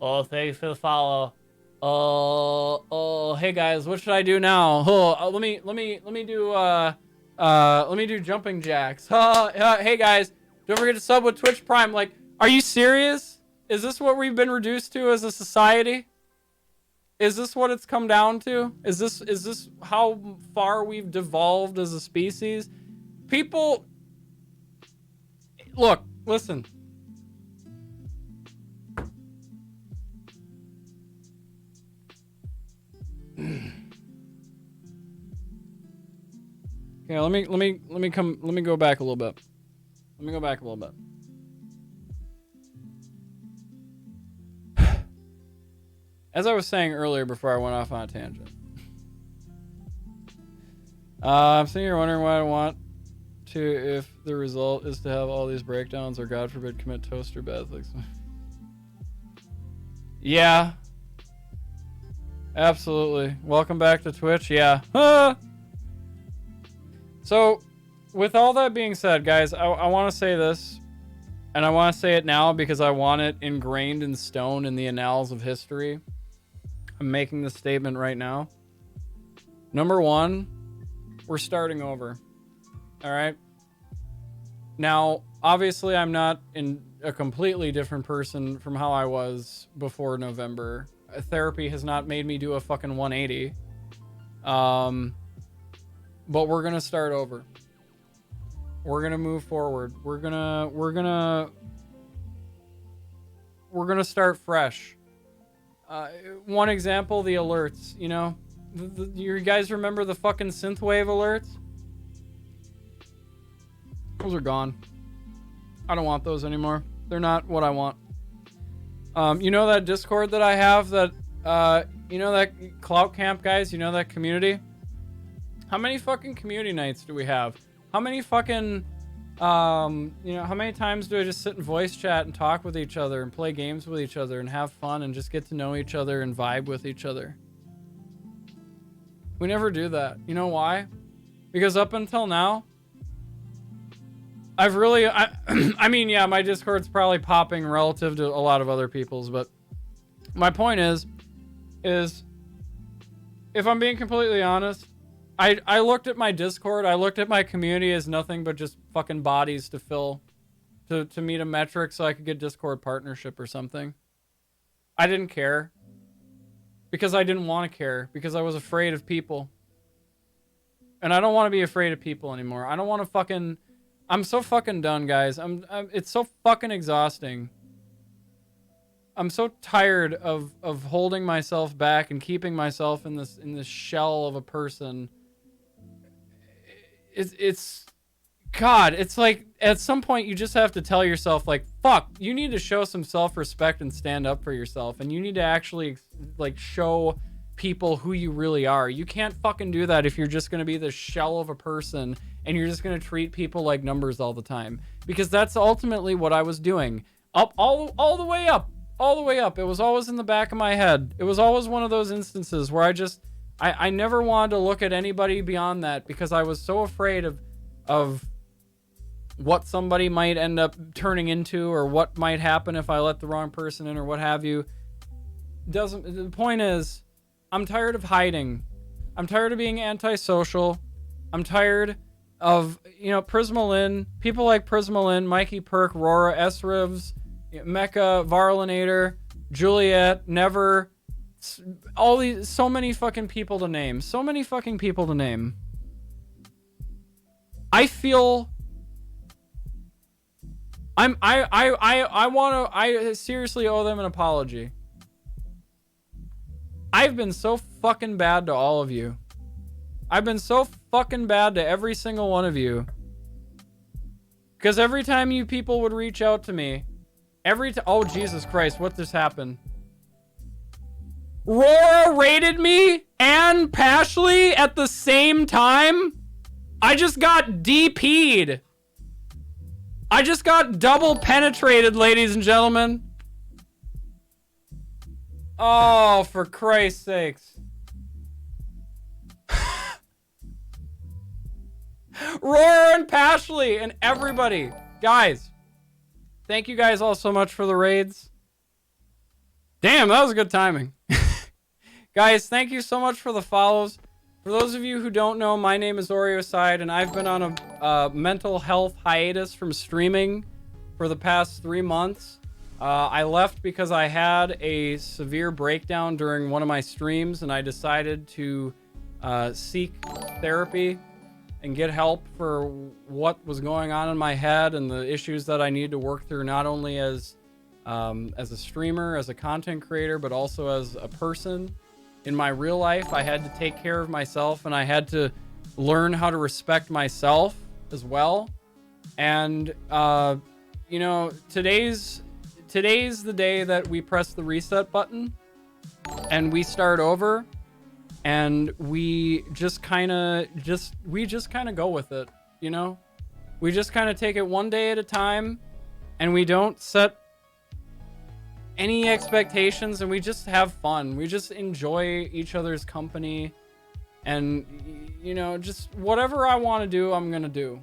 oh, thanks for the follow. Oh, hey guys, what should I do now? Let me do jumping jacks. Hey guys, don't forget to sub with Twitch Prime. Like, are you serious? Is this what we've been reduced to as a society? Is this what it's come down to? Is this how far we've devolved as a species? People, look, listen. Okay, let me go back a little bit. Let me go back a little bit. As I was saying earlier before I went off on a tangent. I'm sitting here wondering why I want to, if the result is to have all these breakdowns or God forbid commit toaster baths. Like, yeah. Absolutely. Welcome back to Twitch. Yeah. So, with all that being said, guys, I want to say this. And I want to say it now because I want it ingrained in stone in the annals of history. I'm making this statement right now. Number one, we're starting over. All right. Now, obviously, I'm not in a completely different person from how I was before November. Therapy has not made me do a fucking 180. But we're gonna start over. We're gonna move forward. We're gonna start fresh. One example, the alerts. You know, you guys remember the fucking synthwave alerts? Those are gone. I don't want those anymore. They're not what I want. You know that Discord that I have, that you know that Clout Camp guys, you know that community? How many fucking community nights do we have? How many fucking you know, how many times do I just sit and voice chat and talk with each other and play games with each other and have fun and just get to know each other and vibe with each other? We never do that. You know why? Because up until now, I've really, I mean, yeah, my Discord's probably popping relative to a lot of other people's, but my point is if I'm being completely honest, I looked at my Discord, I looked at my community as nothing but just fucking bodies to fill, to meet a metric so I could get Discord partnership or something. I didn't care. Because I didn't want to care. Because I was afraid of people. And I don't want to be afraid of people anymore. I don't want to fucking... I'm so fucking done, guys. It's so fucking exhausting. I'm so tired of holding myself back and keeping myself in this shell of a person. It's God, it's like at some point you just have to tell yourself, like, fuck, you need to show some self-respect and stand up for yourself, and you need to actually like show people who you really are. You can't fucking do that if you're just going to be this shell of a person and you're just going to treat people like numbers all the time, because that's ultimately what I was doing. Up all the way up. All the way up. It was always in the back of my head. It was always one of those instances where I never wanted to look at anybody beyond that, because I was so afraid of what somebody might end up turning into, or what might happen if I let the wrong person in, or what have you. The point is, I'm tired of hiding. I'm tired of being antisocial. I'm tired of, you know, Prismalin, people like Prismalin, Mikey Perk, Rora, S-Rivs, Mecha, Varlinator, Juliet, Never, all these, so many fucking people to name. So many fucking people to name. I feel I seriously owe them an apology. I've been so fucking bad to all of you. I've been so fucking bad to every single one of you. Because every time you people would reach out to me, oh Jesus Christ, what just happened? Rora raided me and Pashley at the same time? I just got DP'd. I just got double penetrated, ladies and gentlemen. Oh, for Christ's sakes. Rora and Pashley and everybody. Guys, thank you guys all so much for the raids. Damn, that was good timing. Guys, thank you so much for the follows. For those of you who don't know, my name is OreoSide, and I've been on a mental health hiatus from streaming for the past 3 months. I left because I had a severe breakdown during one of my streams, and I decided to seek therapy and get help for what was going on in my head and the issues that I need to work through, not only as a streamer, as a content creator, but also as a person. In my real life, I had to take care of myself, and I had to learn how to respect myself as well. And you know, today's the day that we press the reset button and we start over, and we just kind of go with it, you know? We just kind of take it one day at a time, and we don't set any expectations, and we just have fun. We just enjoy each other's company, and, you know, just whatever I want to do, I'm gonna do.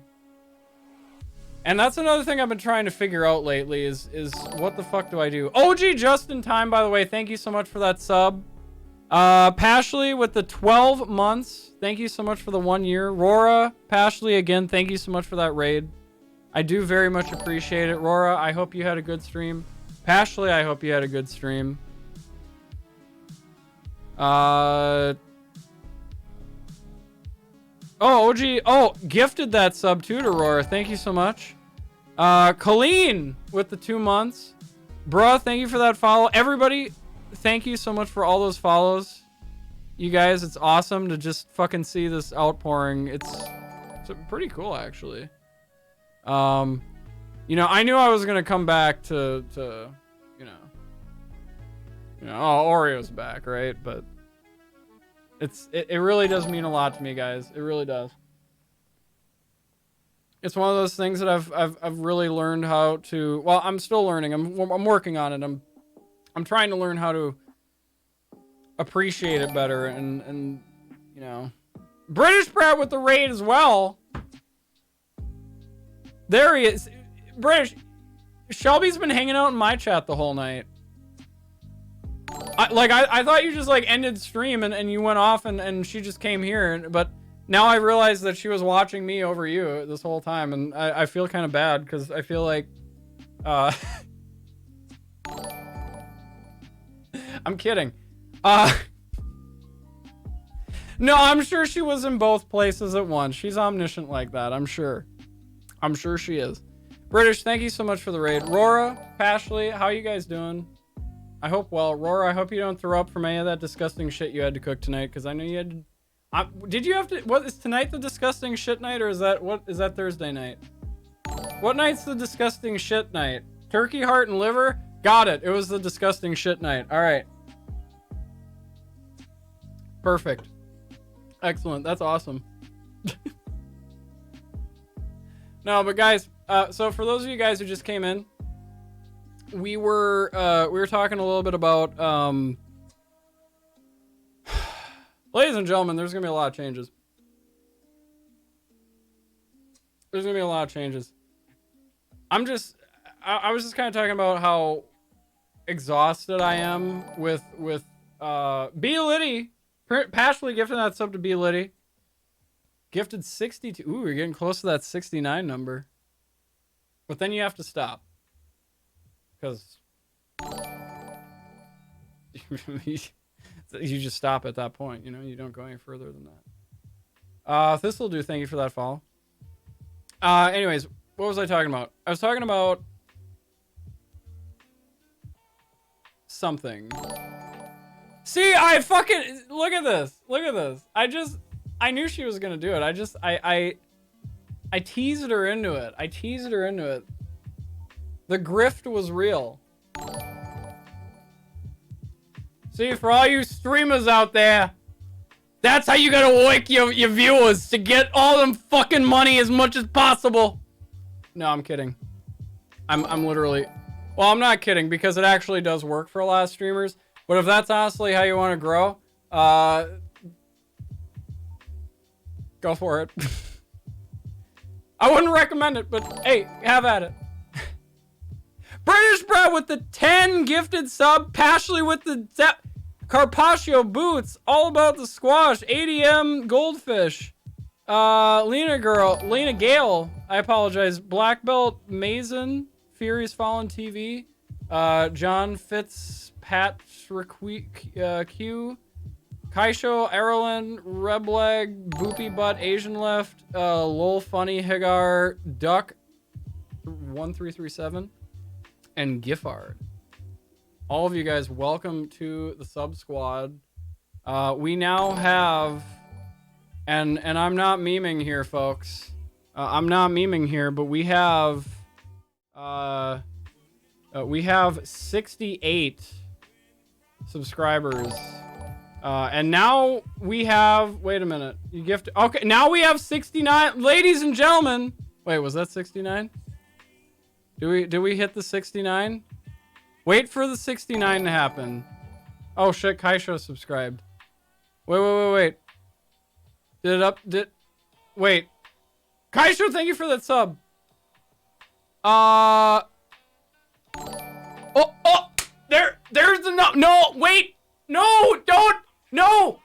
And that's another thing I've been trying to figure out lately is what the fuck do I do? OG just in time, by the way, thank you so much for that sub. Pashley with the 12 months, thank you so much for the 1 year. Rora, Pashley again, thank you so much for that raid. I do very much appreciate it. Rora, I hope you had a good stream. Pashley, I hope you had a good stream. Oh, OG. Oh, gifted that sub too to Roar. Thank you so much. Colleen with the 2 months. Bruh, thank you for that follow. Everybody, thank you so much for all those follows. You guys, it's awesome to just fucking see this outpouring. It's pretty cool, actually. You know, I knew I was gonna come back to you know, oh, Oreo's back, right? But it really does mean a lot to me, guys. It really does. It's one of those things that I've really learned how to. Well, I'm still learning. I'm working on it. I'm trying to learn how to appreciate it better, and you know, British Pratt with the raid as well. There he is. British. Shelby's been hanging out in my chat the whole night. I thought you just like ended stream and you went off and she just came here, but now I realize that she was watching me over you this whole time, and I feel kind of bad because I feel like I'm kidding. No, I'm sure she was in both places at once. She's omniscient like that, I'm sure. I'm sure she is. British, thank you so much for the raid. Rora, Pashley, how you guys doing? I hope well. Rora, I hope you don't throw up from any of that disgusting shit you had to cook tonight, because I know you had to... did you have to... What, is tonight the disgusting shit night, or is that Thursday night? What night's the disgusting shit night? Turkey heart and liver? Got it. It was the disgusting shit night. All right. Perfect. Excellent. That's awesome. No, but guys, so for those of you guys who just came in, we were talking a little bit about ladies and gentlemen, there's gonna be a lot of changes. There's gonna be a lot of changes. I was just kind of talking about how exhausted I am with B Liddy. Pashley gifted that sub to B Liddy. Gifted 62. Ooh, you're getting close to that 69 number. But then you have to stop. Because you just stop at that point, you know? You don't go any further than that. This'll do. Thank you for that follow. Anyways, what was I talking about? I was talking about something. See, I fucking... Look at this. Look at this. I knew she was gonna do it. I teased her into it. I teased her into it. The grift was real. See, for all you streamers out there, that's how you gotta wake your viewers to get all them fucking money as much as possible. No, I'm kidding. I'm literally... Well, I'm not kidding, because it actually does work for a lot of streamers. But if that's honestly how you want to grow, go for it. I wouldn't recommend it, but hey, have at it. British Bread with the 10 gifted sub. Pashley with the Carpaccio boots. All about the squash. ADM Goldfish. Lena Gale. I apologize. Black Belt Mason. Fury's Fallen TV. John Fitzpatrick Q. Kaisho, Erlen, Rebleg, Boopy Butt, Asian Left, Lol Funny, Higar, Duck 1337, and Giffard. All of you guys, welcome to the sub squad. We now have, and I'm not memeing here, folks. I'm not memeing here, but we have 68 subscribers. And now we have, wait a minute, okay, now we have 69, ladies and gentlemen. Wait, was that 69? Did we hit the 69? Wait for the 69 to happen. Oh shit, Kaisho subscribed. Wait. Wait. Kaisho, thank you for that sub. There's the no, wait. No, don't. No!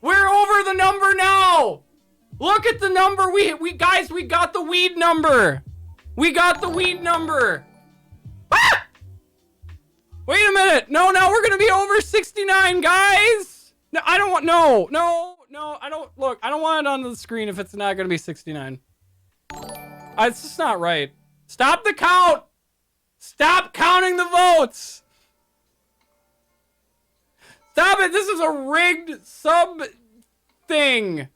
We're over the number now! Look at the number! Guys, we got the weed number! We got the weed number! Ah! Wait a minute! No, now we're gonna be over 69, guys! No, I don't want... No! No, I don't. Look, I don't want it on the screen if it's not going to be 69. It's just not right. Stop the count! Stop counting the votes! Stop it! This is a rigged sub thing.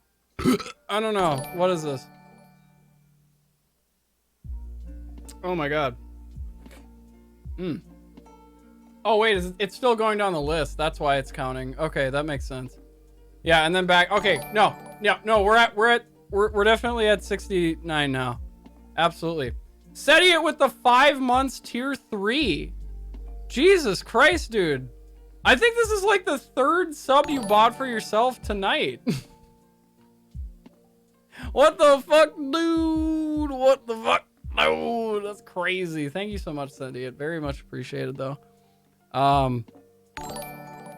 I don't know. What is this? Oh my god. Oh wait, it's still going down the list. That's why it's counting. Okay, that makes sense. Yeah, and then back. Okay, no, we're definitely at 69 now. Absolutely. Setting it with the 5 months tier 3. Jesus Christ, dude. I think this is like the 3rd sub you bought for yourself tonight. What the fuck, dude? What the fuck? No, that's crazy. Thank you so much, Cindy. It very much appreciated, though.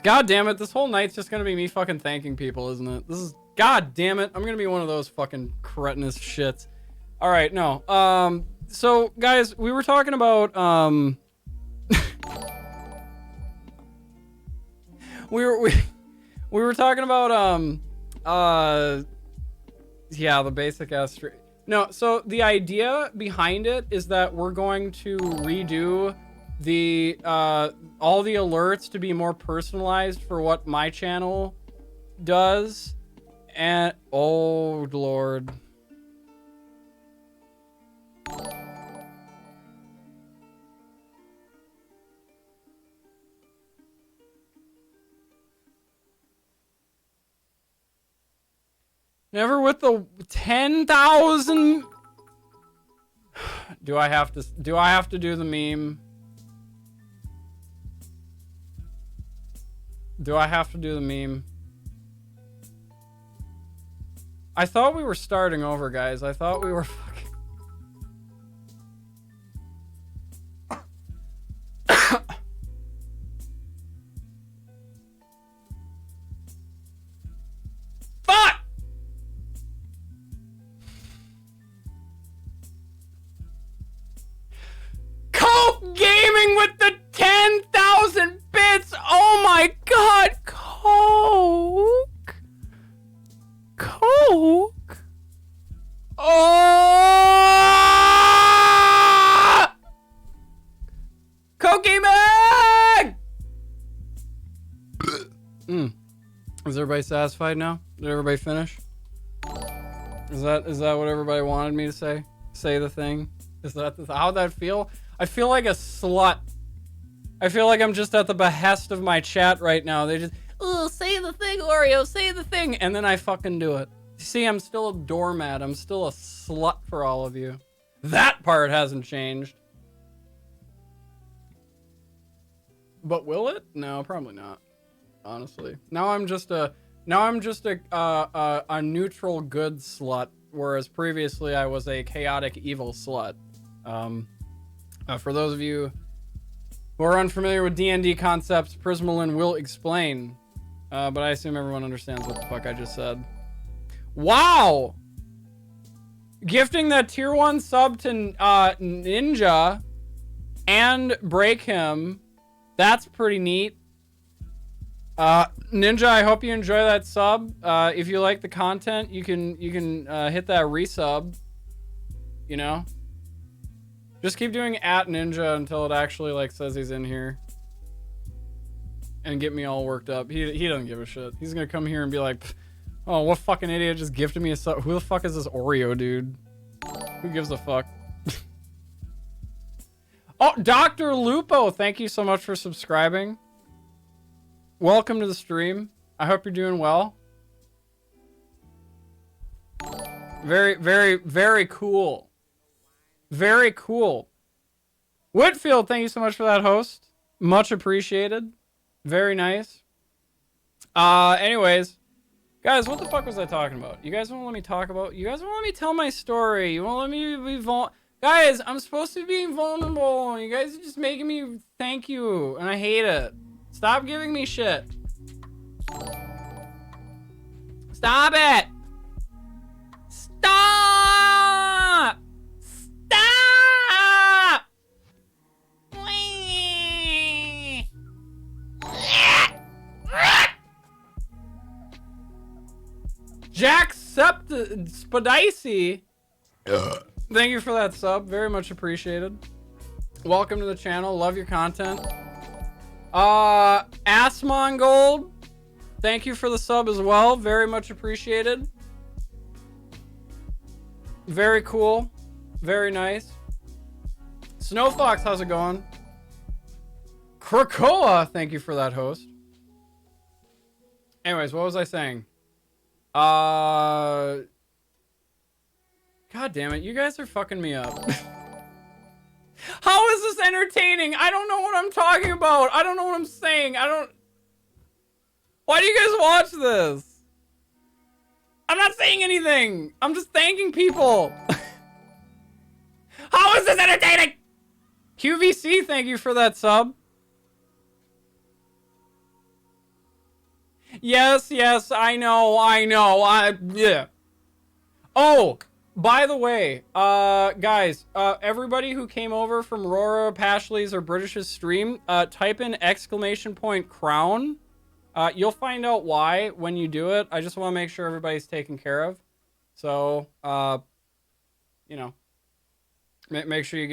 God damn it. This whole night's just gonna be me fucking thanking people, isn't it? This is... God damn it. I'm gonna be one of those fucking cretinous shits. Alright, no. So, guys, we were talking about, we were talking about, yeah, the basic ass... No, so the idea behind it is that we're going to redo the all the alerts to be more personalized for what my channel does. And oh lord. Never with the 10,000. Do I have to do the meme? Do I have to do the meme? I thought we were starting over, guys. I thought we were fucking... Fuck! Coke Gaming with the 10,000 bits! Oh my god! Coke! Coke? Oh! Coke Gaming! Is everybody satisfied now? Did everybody finish? Is that what everybody wanted me to say? Say the thing? Is that how'd that feel? I feel like a slut. I feel like I'm just at the behest of my chat right now. They just, oh, say the thing, Oreo, say the thing. And then I fucking do it. See, I'm still a doormat. I'm still a slut for all of you. That part hasn't changed. But will it? No, probably not. Honestly. Now I'm just a neutral good slut, whereas previously I was a chaotic evil slut. For those of you who are unfamiliar with D&D concepts, Prismalin will explain. But I assume everyone understands what the fuck I just said. Wow! Gifting that tier 1 sub to Ninja and break him. That's pretty neat. Ninja, I hope you enjoy that sub. If you like the content, you can hit that resub. You know? Just keep doing @Ninja until it actually like says he's in here. And get me all worked up. He doesn't give a shit. He's gonna come here and be like, oh, what fucking idiot just gifted me a sub? Who the fuck is this Oreo dude? Who gives a fuck? Oh, Dr. Lupo, thank you so much for subscribing. Welcome to the stream. I hope you're doing well. Very, very, very cool. Very cool. Whitfield, thank you so much for that host. Much appreciated. Very nice. Anyways, guys, what the fuck was I talking about? You guys won't let me talk about... You guys won't let me tell my story. You won't let me be Guys, I'm supposed to be being vulnerable. You guys are just making me thank you, and I hate it. Stop giving me shit. Stop it! Stop! Stop! Jacksepticeye. Thank you for that sub. Very much appreciated. Welcome to the channel. Love your content. Assmongold. Thank you for the sub as well. Very much appreciated. Very cool. Very nice. Snowfox, how's it going? Krakoa, thank you for that host. Anyways, what was I saying? God damn it, you guys are fucking me up. How is this entertaining? I don't know what I'm talking about. I don't know what I'm saying. Why do you guys watch this? I'm not saying anything. I'm just thanking people. How is this entertaining? QVC, thank you for that sub. Yes, I know. Yeah. Oh, by the way, guys, everybody who came over from Rora, Pashley's, or British's stream, type in !crown. You'll find out why when you do it. I just want to make sure everybody's taken care of. So, you know, make sure you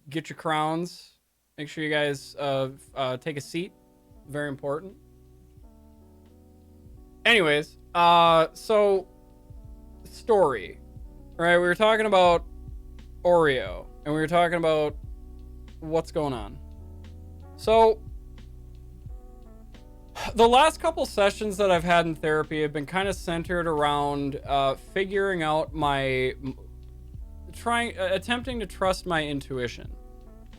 get your crowns. Make sure you guys take a seat. Very important. Anyways, so story, right? We were talking about Oreo, and we were talking about what's going on. So the last couple sessions that I've had in therapy have been kind of centered around figuring out attempting to trust my intuition.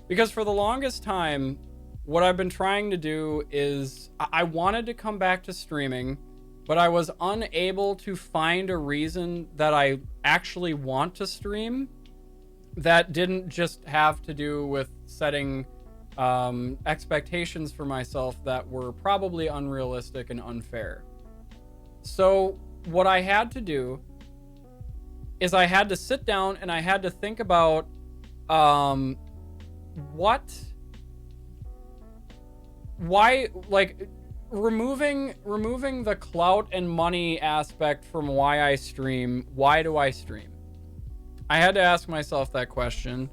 Because for the longest time, what I've been trying to do is I wanted to come back to streaming, but I was unable to find a reason that I actually want to stream that didn't just have to do with setting expectations for myself that were probably unrealistic and unfair. So what I had to do is I had to sit down and I had to think about why, like, removing the clout and money aspect from why I stream. Why do I stream? I had to ask myself that question,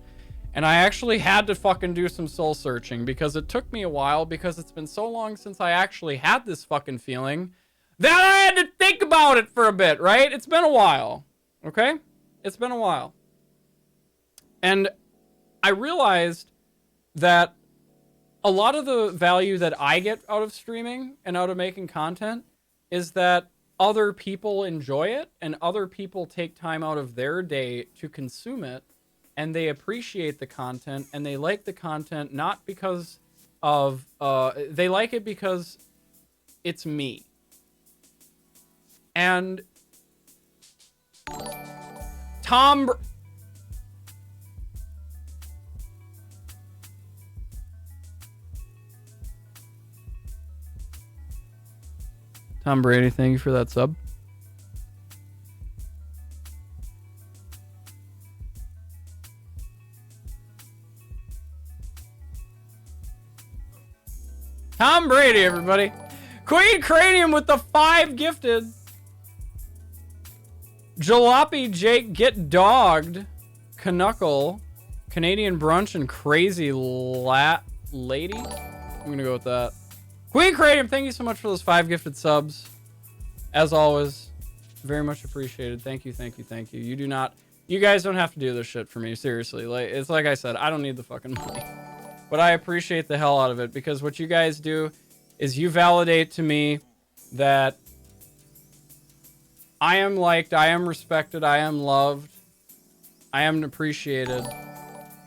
and I actually had to fucking do some soul searching, because it took me a while, because it's been so long since I actually had this fucking feeling that I had to think about it for a bit, right? It's been a while, okay? It's been a while. And I realized that a lot of the value that I get out of streaming and out of making content is that other people enjoy it, and other people take time out of their day to consume it, and they appreciate the content, and they like the content not because of they like it because it's me. And Tom Brady, thank you for that sub. Tom Brady, everybody. Queen Cranium with the 5 gifted. Jalopy Jake, Get Dogged. Canuckle. Canadian Brunch, and Crazy Lady. I'm going to go with that. Queen Cranium, thank you so much for those 5 gifted subs. As always, very much appreciated. Thank you. You guys don't have to do this shit for me, seriously. It's like I said, I don't need the fucking money. But I appreciate the hell out of it, because what you guys do is you validate to me that I am liked, I am respected, I am loved, I am appreciated.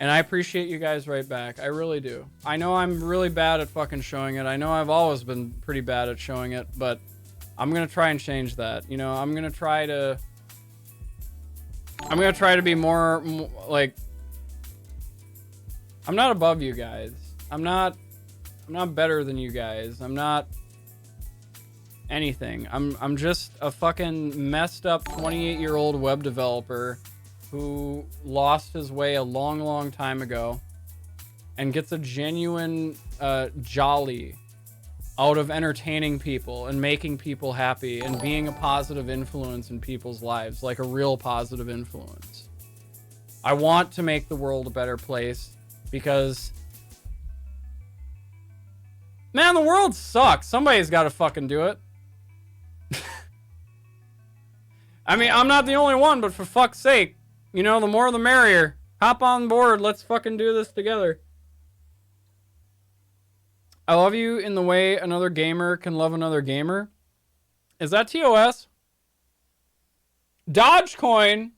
And I appreciate you guys right back. I really do. I know I'm really bad at fucking showing it. I know I've always been pretty bad at showing it, but I'm going to try and change that. You know, I'm going to try to be more like, I'm not above you guys. I'm not better than you guys. I'm not anything. I'm just a fucking messed up 28-year-old web developer who lost his way a long time ago and gets a genuine jolly out of entertaining people and making people happy and being a positive influence in people's lives, like a real positive influence. I want to make the world a better place because, man, the world sucks. Somebody's got to fucking do it. I mean, I'm not the only one, but for fuck's sake, you know, the more the merrier. Hop on board. Let's fucking do this together. I love you in the way another gamer can love another gamer. Is that TOS? Dogecoin.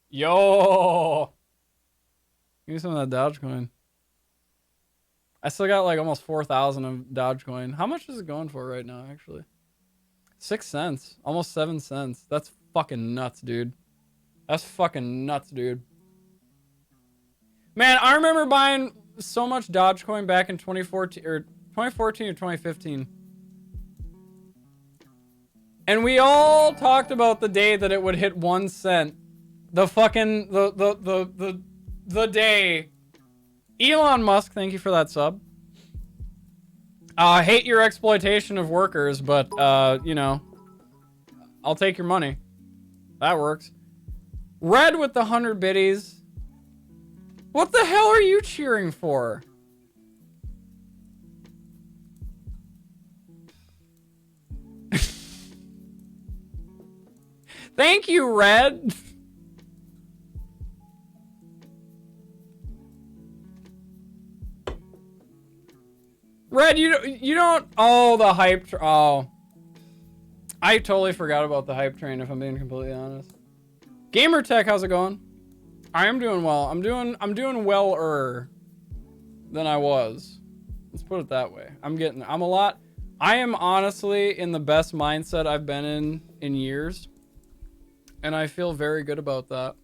Yo. Give me some of that Dogecoin. I still got like almost 4,000 of Dogecoin. How much is it going for right now, actually? 6 cents. Almost 7 cents. That's fucking nuts, dude. That's fucking nuts, dude. Man, I remember buying so much Dogecoin back in 2014 or 2015. And we all talked about the day that it would hit 1 cent. The fucking the day. Elon Musk, thank you for that sub. Hate your exploitation of workers, but you know, I'll take your money. That works. Red with the 100 biddies. What the hell are you cheering for? Thank you, Red. Red, you don't. Oh, the hype. Oh, I totally forgot about the hype train. If I'm being completely honest. Gamertech, how's it going? I am doing well. I'm doing well-er than I was. Let's put it that way. I am honestly in the best mindset I've been in years. And I feel very good about that.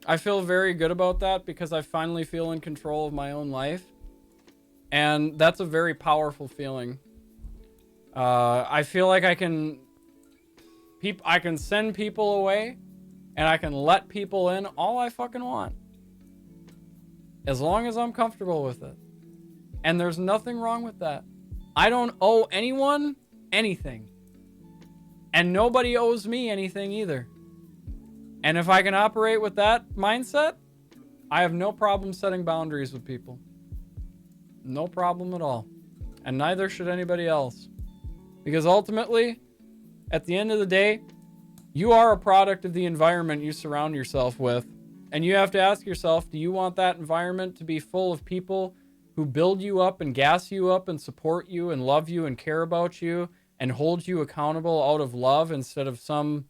I feel very good about that because I finally feel in control of my own life. And that's a very powerful feeling. I feel like I can send people away and I can let people in all I fucking want. As long as I'm comfortable with it. And there's nothing wrong with that. I don't owe anyone anything. And nobody owes me anything either. And if I can operate with that mindset, I have no problem setting boundaries with people. No problem at all. And neither should anybody else. Because ultimately, at the end of the day, you are a product of the environment you surround yourself with. And you have to ask yourself, do you want that environment to be full of people who build you up and gas you up and support you and love you and care about you and hold you accountable out of love instead of some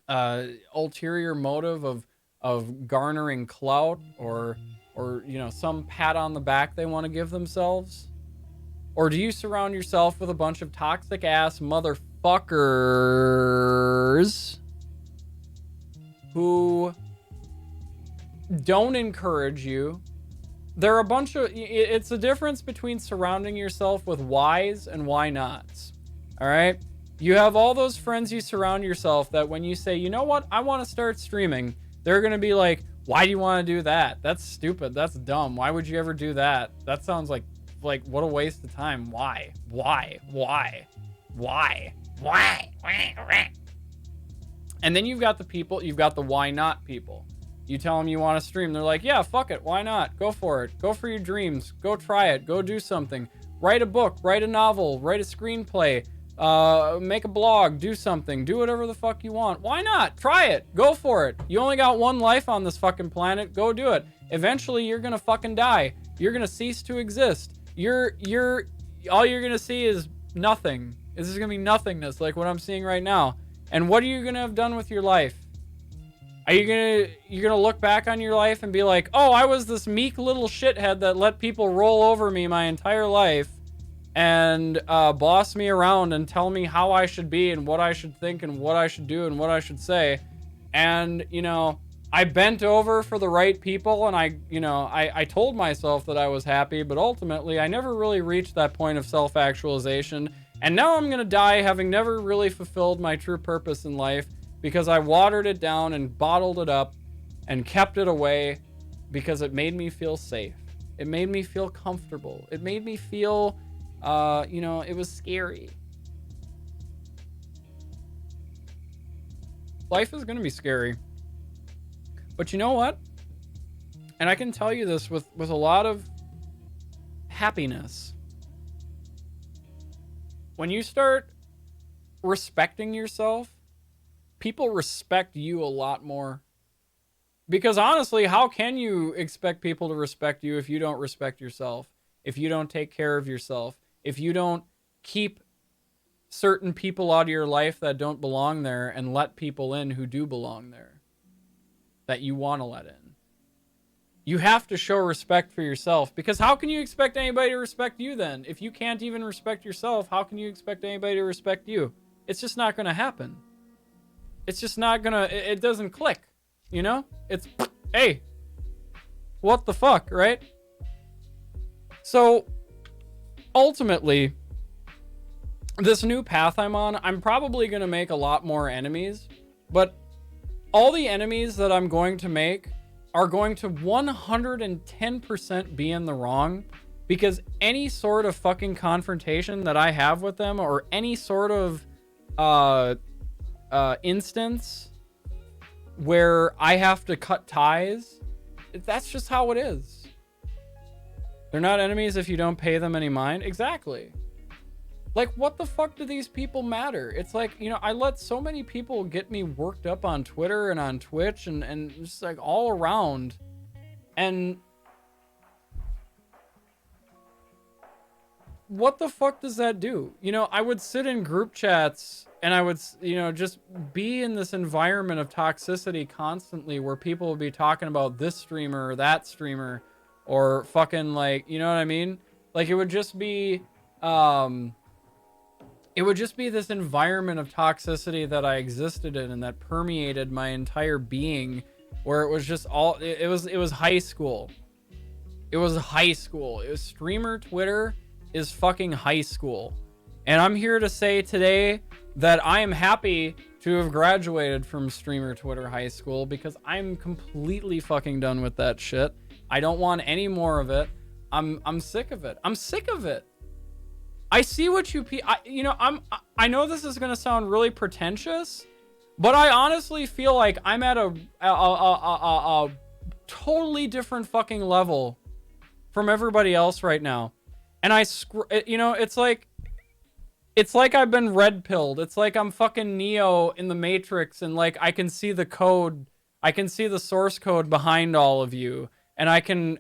ulterior motive of garnering clout or you know, some pat on the back they want to give themselves? Or do you surround yourself with a bunch of toxic ass motherfuckers who don't encourage you? There are a bunch of, it's a difference between surrounding yourself with whys and why nots. All right? You have all those friends you surround yourself that when you say, you know what, I want to start streaming, they're going to be like, why do you want to do that? That's stupid. That's dumb. Why would you ever do that? That sounds like what a waste of time. Why? And then you've got the why not people. You tell them you want to stream. They're like, yeah, fuck it. Why not? Go for it. Go for your dreams. Go try it. Go do something. Write a book. Write a novel. Write a screenplay. Make a blog. Do something. Do whatever the fuck you want. Why not? Try it. Go for it. You only got one life on this fucking planet. Go do it. Eventually, you're gonna fucking die. You're gonna cease to exist. All you're gonna see is nothing. This is gonna be nothingness, like what I'm seeing right now. And what are you gonna have done with your life? Are you're gonna look back on your life and be like, oh, I was this meek little shithead that let people roll over me my entire life and boss me around and tell me how I should be and what I should think and what I should do and what I should say. And, you know, I bent over for the right people and I told myself that I was happy, but ultimately I never really reached that point of self-actualization. And now I'm gonna die having never really fulfilled my true purpose in life, because I watered it down and bottled it up and kept it away because it made me feel safe. It made me feel comfortable. It made me feel you know, it was scary. Life is going to be scary. But you know what? And I can tell you this with a lot of happiness. When you start respecting yourself, people respect you a lot more. Because honestly, how can you expect people to respect you if you don't respect yourself? If you don't take care of yourself? If you don't keep certain people out of your life that don't belong there and let people in who do belong there, that you want to let in? You have to show respect for yourself, because how can you expect anybody to respect you then? If you can't even respect yourself, how can you expect anybody to respect you? It's just not going to happen. It's just not going to, it doesn't click, you know? It's, hey, what the fuck, right? So, ultimately, this new path I'm on, I'm probably going to make a lot more enemies, but all the enemies that I'm going to make are going to 110% be in the wrong, because any sort of fucking confrontation that I have with them, or any sort of instance where I have to cut ties, that's just how it is. They're not enemies if you don't pay them any mind. Exactly. Like, what the fuck do these people matter? It's like, you know, I let so many people get me worked up on Twitter and on Twitch and just like all around. And what the fuck does that do? You know, I would sit in group chats and I would, you know, just be in this environment of toxicity constantly, where people would be talking about this streamer or that streamer, or fucking, like, you know what I mean? Like, it would just be, it would just be this environment of toxicity that I existed in and that permeated my entire being, where it was just all, it was high school. It was high school. It was streamer Twitter is fucking high school. And I'm here to say today that I am happy to have graduated from streamer Twitter high school, because I'm completely fucking done with that shit. I don't want any more of it. I'm sick of it. I'm sick of it. I see what you I know this is gonna sound really pretentious, but I honestly feel like I'm at a totally different fucking level from everybody else right now. And you know, it's like I've been red pilled. It's like I'm fucking Neo in the Matrix, and like I can see the code, I can see the source code behind all of you, and I can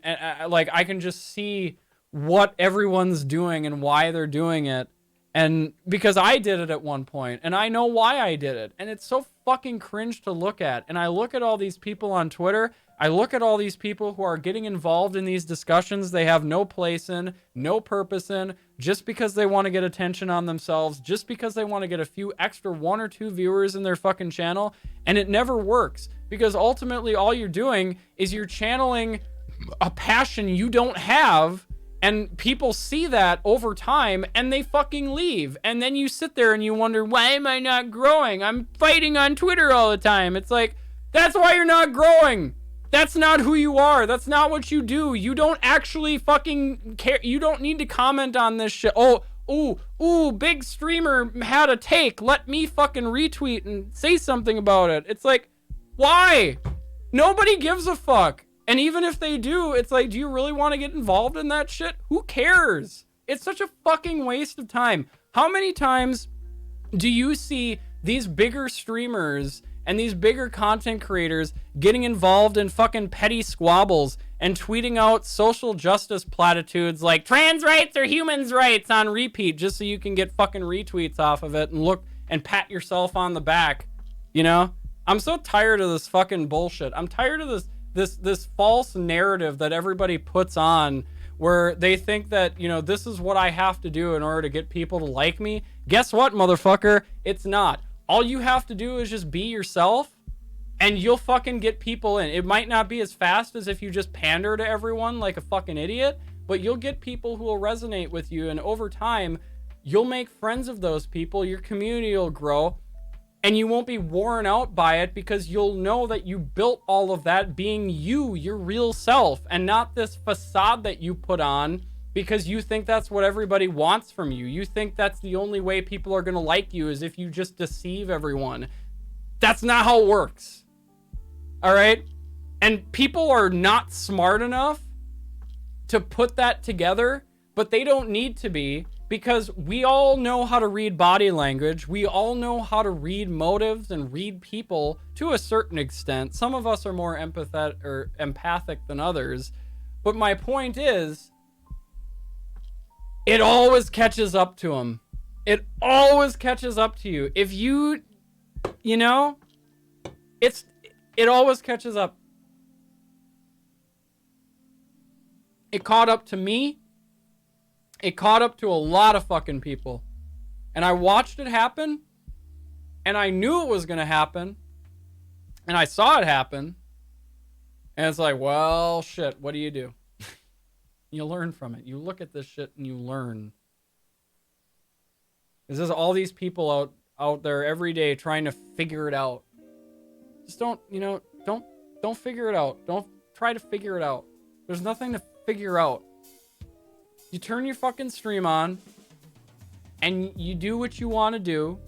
just see what everyone's doing and why they're doing it. And because I did it at one point, and I know why I did it, and it's so fucking cringe to look at. And I look at all these people on Twitter, I look at all these people who are getting involved in these discussions they have no place in, no purpose in, just because they want to get attention on themselves, just because they want to get a few extra 1 or 2 viewers in their fucking channel. And it never works, because ultimately all you're doing is you're channeling a passion you don't have. And people see that over time and they fucking leave. And then you sit there and you wonder, why am I not growing? I'm fighting on Twitter all the time. It's like, that's why you're not growing. That's not who you are. That's not what you do. You don't actually fucking care. You don't need to comment on this shit. Ooh, big streamer had a take. Let me fucking retweet and say something about it. It's like, why? Nobody gives a fuck. And even if they do, it's like, do you really want to get involved in that shit? Who cares? It's such a fucking waste of time. How many times do you see these bigger streamers and these bigger content creators getting involved in fucking petty squabbles and tweeting out social justice platitudes like trans rights or humans rights on repeat, just so you can get fucking retweets off of it and look and pat yourself on the back? You know? I'm so tired of this fucking bullshit. I'm tired of this false narrative that everybody puts on, where they think that, you know, this is what I have to do in order to get people to like me. Guess what, motherfucker? It's not. All you have to do is just be yourself, and you'll fucking get people in. It might not be as fast as if you just pander to everyone like a fucking idiot, but you'll get people who will resonate with you, and over time, you'll make friends of those people, your community will grow, and you won't be worn out by it, because you'll know that you built all of that being you, your real self, and not this facade that you put on because you think that's what everybody wants from you. You think that's the only way people are going to like you is if you just deceive everyone. That's not how it works. All right? And people are not smart enough to put that together, but they don't need to be, because we all know how to read body language. We all know how to read motives and read people to a certain extent. Some of us are more empathetic or empathic than others. But my point is, it always catches up to them. It always catches up to you. If you know, it always catches up. It caught up to me. It caught up to a lot of fucking people. And I watched it happen. And I knew it was going to happen. And I saw it happen. And it's like, well, shit, what do? You learn from it. You look at this shit and you learn. There's all these people out there every day trying to figure it out. Just don't figure it out. Don't try to figure it out. There's nothing to figure out. You turn your fucking stream on and you do what you want to do.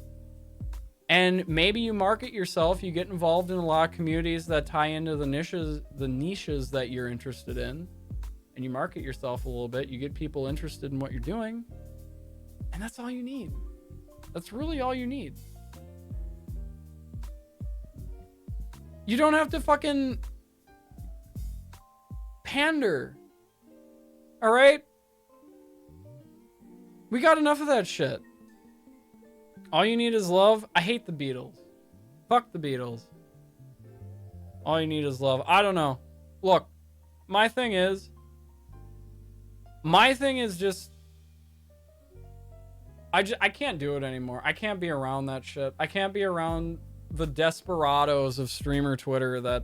And maybe you market yourself. You get involved in a lot of communities that tie into the niches that you're interested in. And you market yourself a little bit. You get people interested in what you're doing. And that's all you need. That's really all you need. You don't have to fucking pander. All right? We got enough of that shit. All you need is love. I hate the Beatles. Fuck the Beatles. All you need is love. I don't know. Look, my thing is just, I can't do it anymore. I can't be around that shit. I can't be around the desperados of streamer Twitter that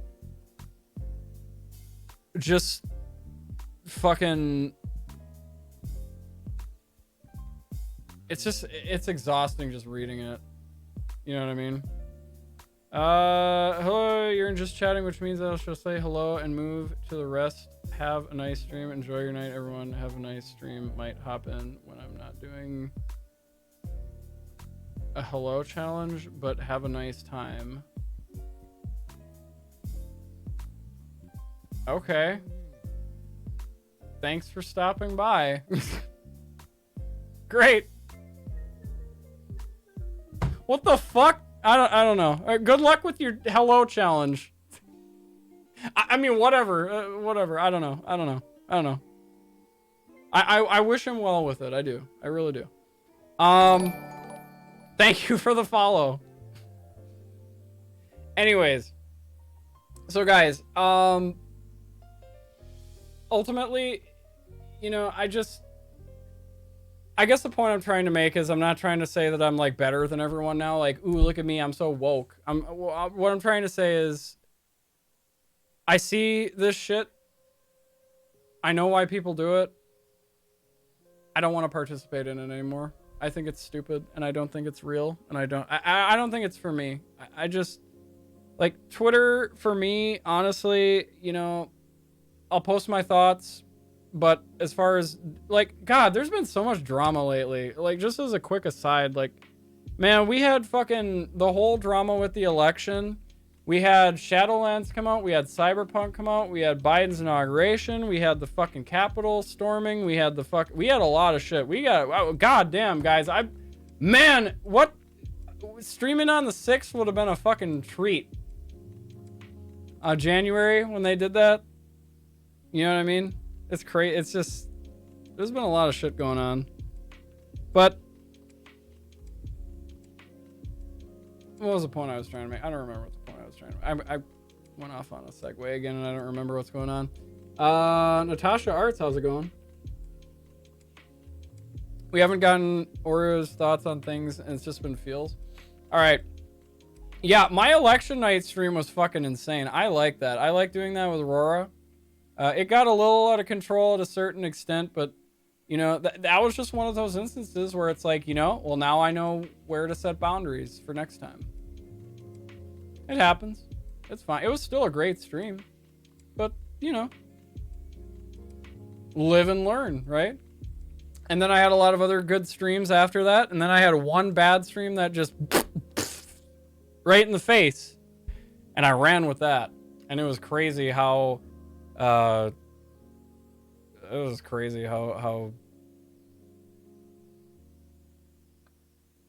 just fucking... It's exhausting just reading it. You know what I mean? Hello, you're in just chatting, which means I shall say hello and move to the rest. Have a nice stream. Enjoy your night, everyone. Have a nice stream. Might hop in when I'm not doing a hello challenge, but have a nice time. Okay. Thanks for stopping by. Great. What the fuck? I don't know. Good luck with your hello challenge. I mean, whatever. Whatever. I don't know. I wish him well with it. I do. I really do. Thank you for the follow. Anyways. So guys, ultimately, you know, I guess the point I'm trying to make is I'm not trying to say that I'm like better than everyone now. Like, ooh, look at me, I'm so woke. What I'm trying to say is I see this shit. I know why people do it. I don't want to participate in it anymore. I think it's stupid and I don't think it's real and I don't think it's for me. I just like Twitter for me, honestly, you know, I'll post my thoughts. But as far as, like, God, there's been so much drama lately. Like, just as a quick aside, like, man, we had fucking the whole drama with the election. We had Shadowlands come out. We had Cyberpunk come out. We had Biden's inauguration. We had the fucking Capitol storming. We had we had a lot of shit. We got, goddamn, guys. What? Streaming on the 6th would have been a fucking treat. January, when they did that. You know what I mean? It's crazy. It's just, there's been a lot of shit going on. But what was the point I was trying to make? I don't remember what the point I was trying to make. I went off on a segue again and I don't remember what's going on. Natasha Arts, how's it going? We haven't gotten Oreo's thoughts on things and it's just been feels. All right. Yeah, my election night stream was fucking insane. I like that. I like doing that with Aurora. It got a little out of control at a certain extent, but, you know, that was just one of those instances where it's like, you know, well, now I know where to set boundaries for next time. It happens. It's fine. It was still a great stream, but, you know, live and learn, right? And then I had a lot of other good streams after that. And then I had one bad stream that just right in the face. And I ran with that. And it was crazy how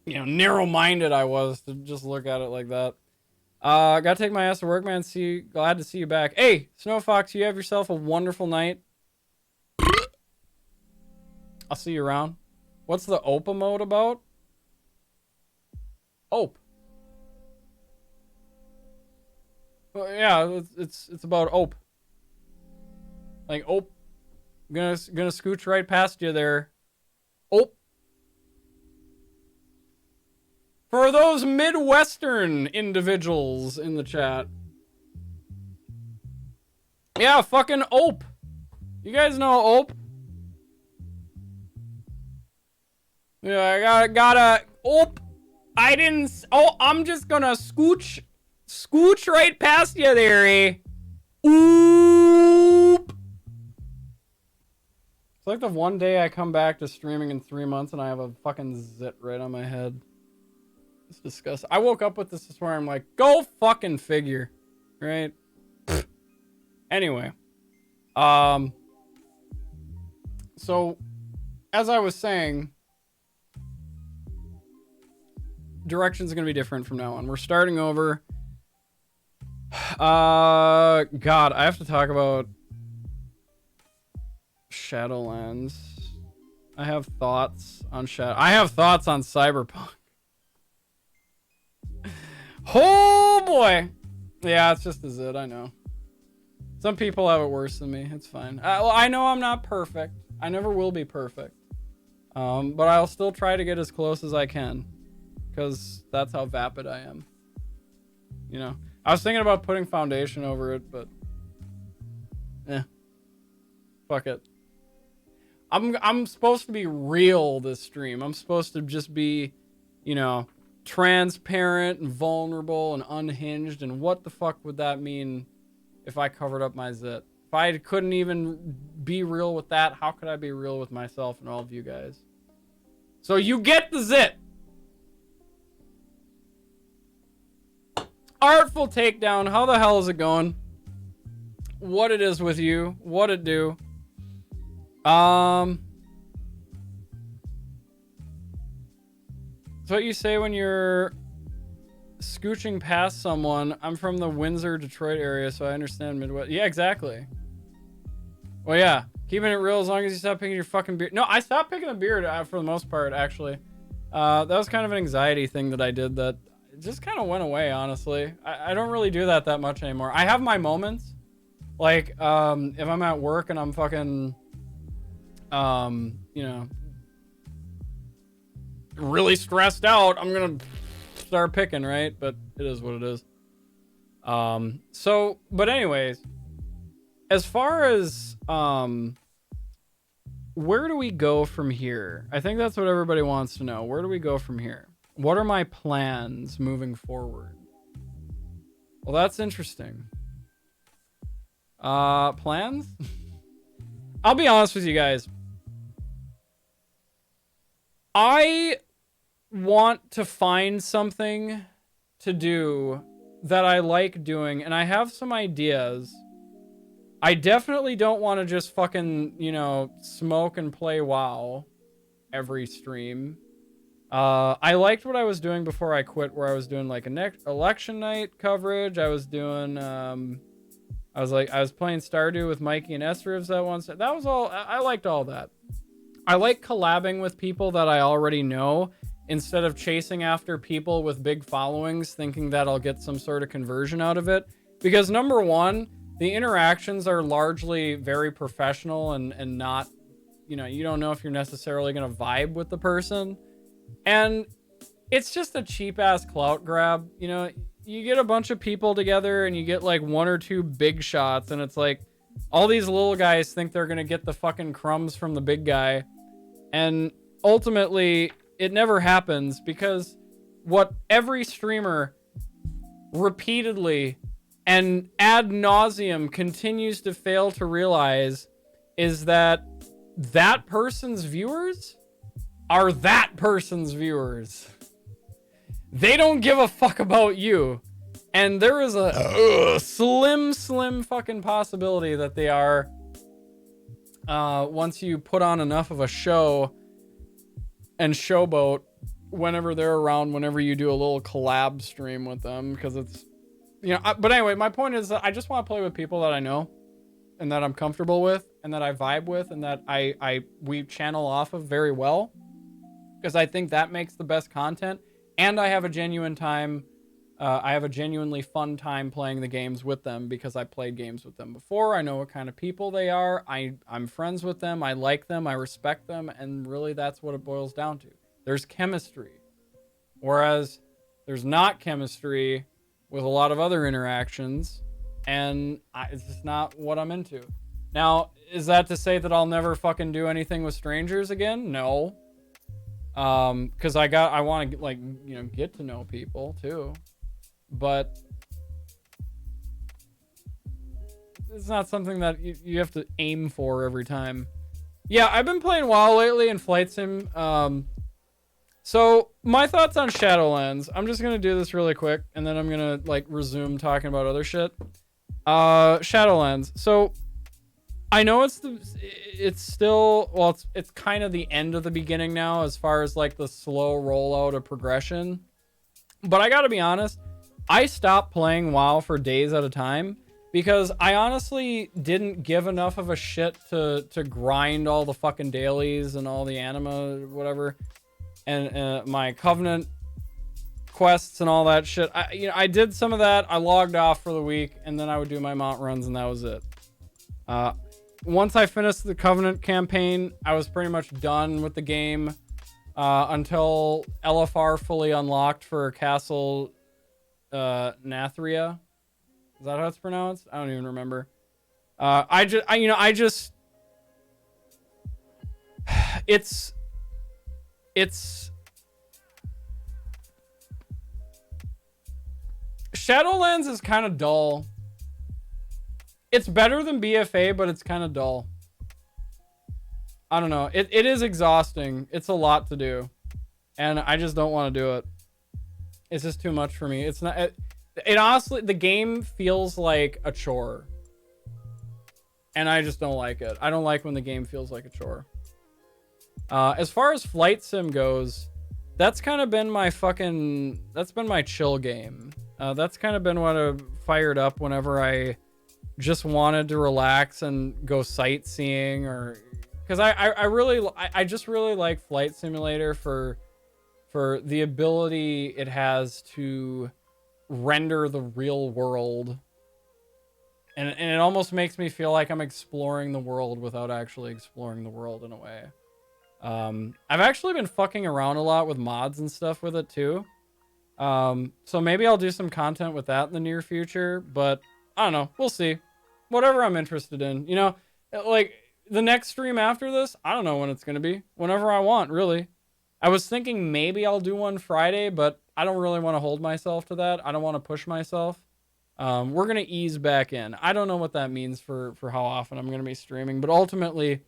narrow-minded I was to just look at it like that. Gotta take my ass to work, man. Glad to see you back. Hey, Snow Fox, you have yourself a wonderful night. I'll see you around. What's the OPA mode about? Ope. Well, yeah, it's about Ope. Like Ope. Gonna scooch right past you there. Ope. For those Midwestern individuals in the chat. Yeah, fucking Ope. You guys know Ope? Yeah, I gotta Ope. I'm just gonna scooch right past you there, eh? Oop. It's like the one day I come back to streaming in 3 months and I have a fucking zit right on my head. It's disgusting. I woke up with this morning. I'm like, go fucking figure, right? Anyway, so as I was saying, directions are gonna be different from now on. We're starting over. God, I have to talk about Shadowlands. I have thoughts on Cyberpunk. Oh boy. Yeah, it's just a zit, I know. Some people have it worse than me. It's fine. I know I'm not perfect. I never will be perfect. But I'll still try to get as close as I can. Because that's how vapid I am. You know? I was thinking about putting foundation over it, but... Fuck it. I'm supposed to be real this stream. I'm supposed to just be, you know, transparent and vulnerable and unhinged. And what the fuck would that mean if I covered up my zit? If I couldn't even be real with that, how could I be real with myself and all of you guys? So you get the zit. Artful Takedown, how the hell is it going? What it is with you? What it do? It's what you say when you're scooching past someone. I'm from the Windsor, Detroit area, so I understand Midwest. Yeah, exactly. Well, yeah. Keeping it real as long as you stop picking your fucking beard. No, I stopped picking the beard for the most part, actually. That was kind of an anxiety thing that I did that just kind of went away, honestly. I don't really do that much anymore. I have my moments. Like, if I'm at work and I'm fucking, you know, really stressed out, I'm gonna start picking, right? But it is what it is. But anyways, as far as, where do we go from here? I think that's what everybody wants to know. Where do we go from here? What are my plans moving forward? Well, that's interesting. Plans? I'll be honest with you guys. I want to find something to do that I like doing, and I have some ideas. I definitely don't want to just fucking, you know, smoke and play WoW every stream. I liked what I was doing before I quit, where I was doing like a election night coverage. I was doing, I was playing Stardew with Mikey and Esrivs that once. That was all. I liked all that. I like collabing with people that I already know instead of chasing after people with big followings, thinking that I'll get some sort of conversion out of it. Because number one, the interactions are largely very professional and not, you know, you don't know if you're necessarily going to vibe with the person. And it's just a cheap ass clout grab. You know, you get a bunch of people together and you get like one or two big shots, and it's like all these little guys think they're going to get the fucking crumbs from the big guy. And ultimately, it never happens, because what every streamer repeatedly and ad nauseum continues to fail to realize is that that person's viewers are that person's viewers. They don't give a fuck about you. And there is a slim fucking possibility that they are, once you put on enough of a show and showboat whenever they're around, whenever you do a little collab stream with them, because it's, you know, but anyway, my point is that I just want to play with people that I know and that I'm comfortable with and that I vibe with and that we channel off of very well, because I think that makes the best content. And I have a genuine time. I have a genuinely fun time playing the games with them because I played games with them before. I know what kind of people they are. I'm friends with them. I like them. I respect them. And really, that's what it boils down to. There's chemistry. Whereas there's not chemistry with a lot of other interactions. And it's just not what I'm into. Now, is that to say that I'll never fucking do anything with strangers again? No. Because I want to, like, you know, get to know people too. But it's not something that you have to aim for every time. Yeah, I've been playing WoW lately and Flight Sim. So my thoughts on Shadowlands. I'm just gonna do this really quick, and then I'm gonna like resume talking about other shit. Shadowlands. So I know it's still, well, it's kind of the end of the beginning now as far as like the slow rollout of progression. But I gotta be honest, I stopped playing WoW for days at a time because I honestly didn't give enough of a shit to grind all the fucking dailies and all the anima, whatever, and my Covenant quests and all that shit. I did some of that. I logged off for the week, and then I would do my mount runs, and that was it. Once I finished the Covenant campaign, I was pretty much done with the game until LFR fully unlocked for Castle Nathria. Is that how it's pronounced? I don't even remember. It's Shadowlands is kind of dull. It's better than BFA, but it's kind of dull. I don't know. It is exhausting. It's a lot to do, and I just don't want to do it. It's just too much for me. It's not. It honestly, the game feels like a chore, and I just don't like it. I don't like when the game feels like a chore. As far as Flight Sim goes, that's kind of been my that's been my chill game. That's kind of been what I've fired up whenever I just wanted to relax and go sightseeing, or because I just really like Flight Simulator for the ability it has to render the real world. And it almost makes me feel like I'm exploring the world without actually exploring the world in a way. I've actually been fucking around a lot with mods and stuff with it too. So maybe I'll do some content with that in the near future, but I don't know. We'll see. Whatever I'm interested in. You know, like the next stream after this, I don't know when it's going to be. Whenever I want, really. I was thinking maybe I'll do one Friday, but I don't really want to hold myself to that. I don't want to push myself. We're going to ease back in. I don't know what that means for how often I'm going to be streaming, but ultimately,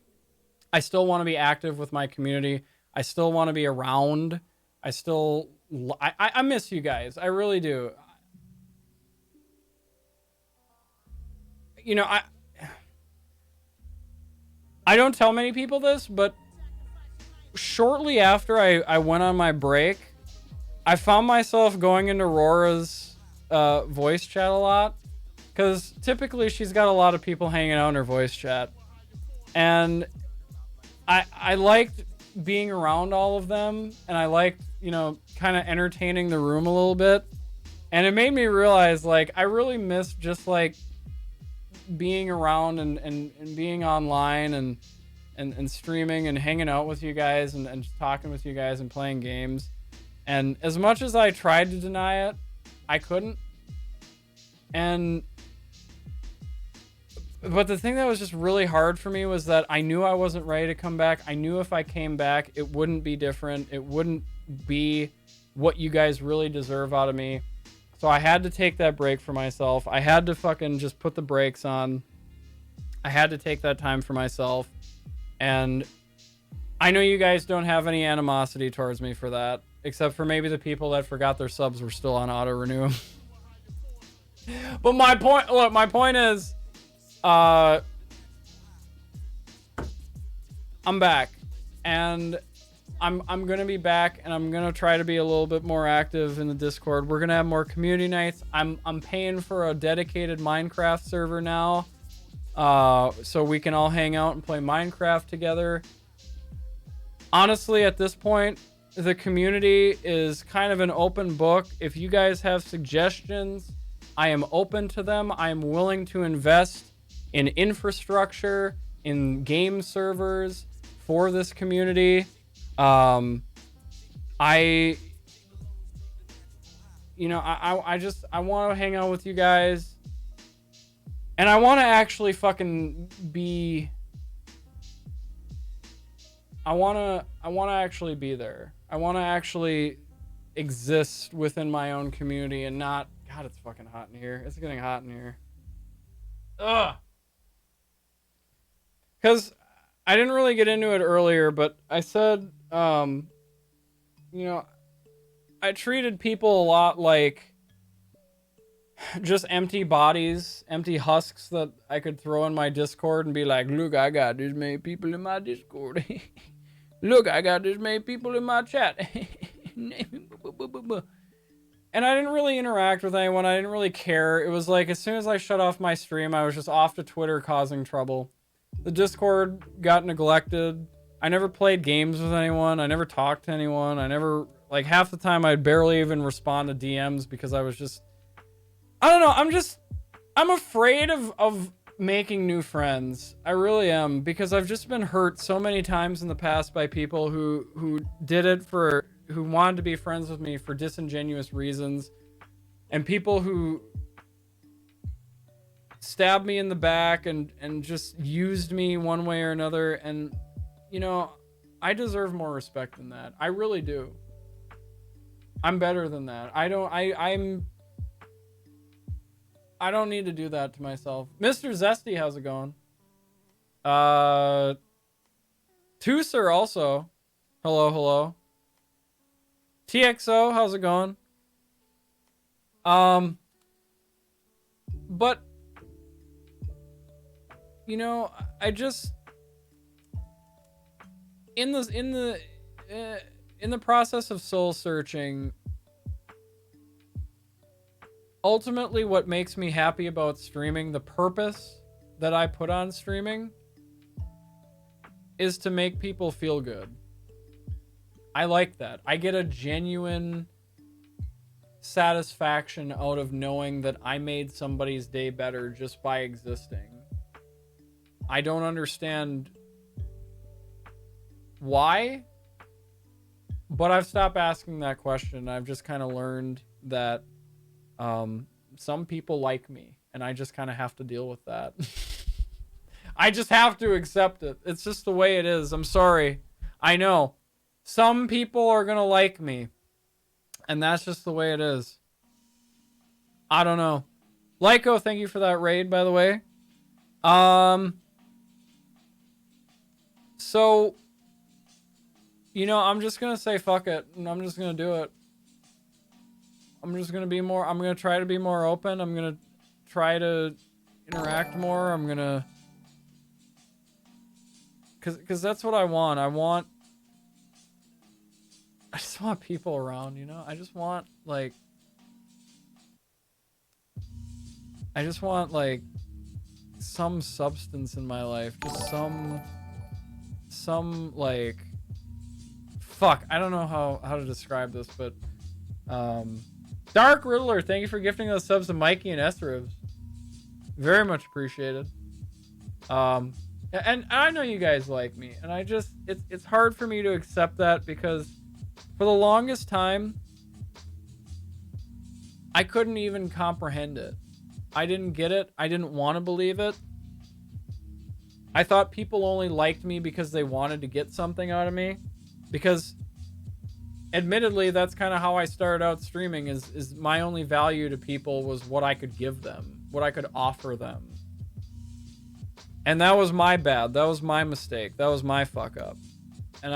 I still want to be active with my community. I still want to be around. I miss you guys. I really do. You know, I don't tell many people this, but shortly after I went on my break, I found myself going into Rora's voice chat a lot, because typically she's got a lot of people hanging out in her voice chat, and I liked being around all of them, and I liked, you know, kind of entertaining the room a little bit, and it made me realize, like, I really miss just like being around and being online and streaming and hanging out with you guys and just talking with you guys and playing games. And as much as I tried to deny it, I couldn't. But the thing that was just really hard for me was that I knew I wasn't ready to come back. I knew if I came back, it wouldn't be different. It wouldn't be what you guys really deserve out of me. So I had to take that break for myself. I had to fucking just put the brakes on. I had to take that time for myself. And I know you guys don't have any animosity towards me for that, except for maybe the people that forgot their subs were still on auto renew. But my point is, I'm back, and I'm gonna be back, and I'm gonna try to be a little bit more active in the Discord. We're gonna have more community nights. I'm paying for a dedicated Minecraft server now, so we can all hang out and play Minecraft together. Honestly, at this point, the community is kind of an open book. If you guys have suggestions, I am open to them. I am willing to invest in infrastructure, in game servers for this community. I want to hang out with you guys, and I want to actually fucking be. I want to actually be there. I want to actually exist within my own community and not. God, it's fucking hot in here. It's getting hot in here. Ugh. Because I didn't really get into it earlier, but I said, you know, I treated people a lot like just empty bodies, empty husks that I could throw in my Discord and be like, look, I got this many people in my Discord. Look, I got this many people in my chat. And I didn't really interact with anyone. I didn't really care. It was like, as soon as I shut off my stream, I was just off to Twitter causing trouble. The Discord got neglected. I never played games with anyone. I never talked to anyone. I never, like, half the time I'd barely even respond to DMs because I was just, I don't know. I'm afraid of making new friends. I really am, because I've just been hurt so many times in the past by people who did it for, who wanted to be friends with me for disingenuous reasons, and people who stabbed me in the back and just used me one way or another. And, you know, I deserve more respect than that. I really do. I'm better than that. I don't need to do that to myself. Mr. Zesty, how's it going? Tooser also. Hello. TXO, how's it going? But, you know, I just, in the process of soul searching, ultimately what makes me happy about streaming, the purpose that I put on streaming, is to make people feel good. I like that. I get a genuine satisfaction out of knowing that I made somebody's day better just by existing. I don't understand why, but I've stopped asking that question. I've just kind of learned that some people like me, and I just kind of have to deal with that. I just have to accept it. It's just the way it is. I'm sorry. I know. Some people are gonna like me, and that's just the way it is. I don't know. Lyco, thank you for that raid, by the way. So, you know, I'm just gonna say fuck it, and I'm just gonna do it. I'm just gonna be more, I'm gonna try to be more open. I'm gonna try to interact more. I'm gonna, cause that's what I want. I just want people around, you know? I just want like some substance in my life. Just some like, fuck, I don't know how to describe this, but Dark Riddler, thank you for gifting those subs to Mikey and Esrivs. Very much appreciated. And I know you guys like me, and I just, it's hard for me to accept that, because for the longest time, I couldn't even comprehend it. I didn't get it. I didn't want to believe it. I thought people only liked me because they wanted to get something out of me. Because, admittedly, that's kind of how I started out streaming, is my only value to people was what I could give them, what I could offer them. And that was my bad. That was my mistake. That was my fuck up. And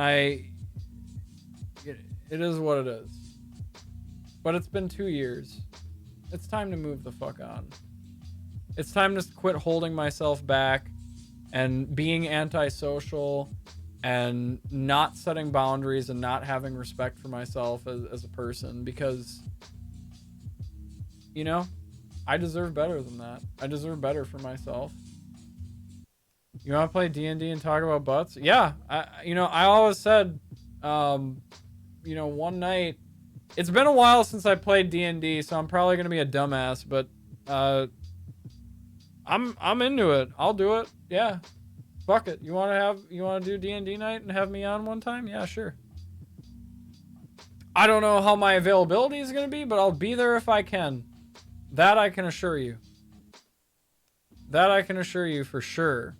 it is what it is. But it's been 2 years. It's time to move the fuck on. It's time to quit holding myself back and being antisocial and not setting boundaries and not having respect for myself as a person, because, you know, I deserve better than that. I deserve better for myself. You want to play D&D and talk about butts? Yeah. I always said, one night, it's been a while since I played D&D, so I'm probably going to be a dumbass, but I'm into it. I'll do it. Yeah. Fuck it. You want to do D&D night and have me on one time? Yeah, sure. I don't know how my availability is going to be, but I'll be there if I can. That I can assure you. That I can assure you for sure.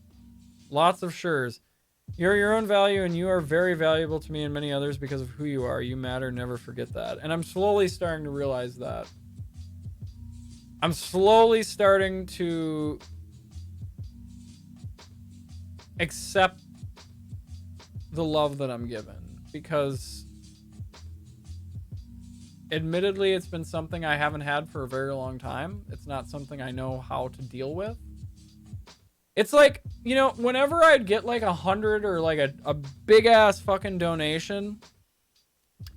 Lots of sures. You're your own value, and you are very valuable to me and many others because of who you are. You matter. Never forget that. And I'm slowly starting to realize that. I'm slowly starting to accept the love that I'm given, because admittedly it's been something I haven't had for a very long time. It's not something I know how to deal with. It's like, whenever I'd get like 100 or like a big ass fucking donation,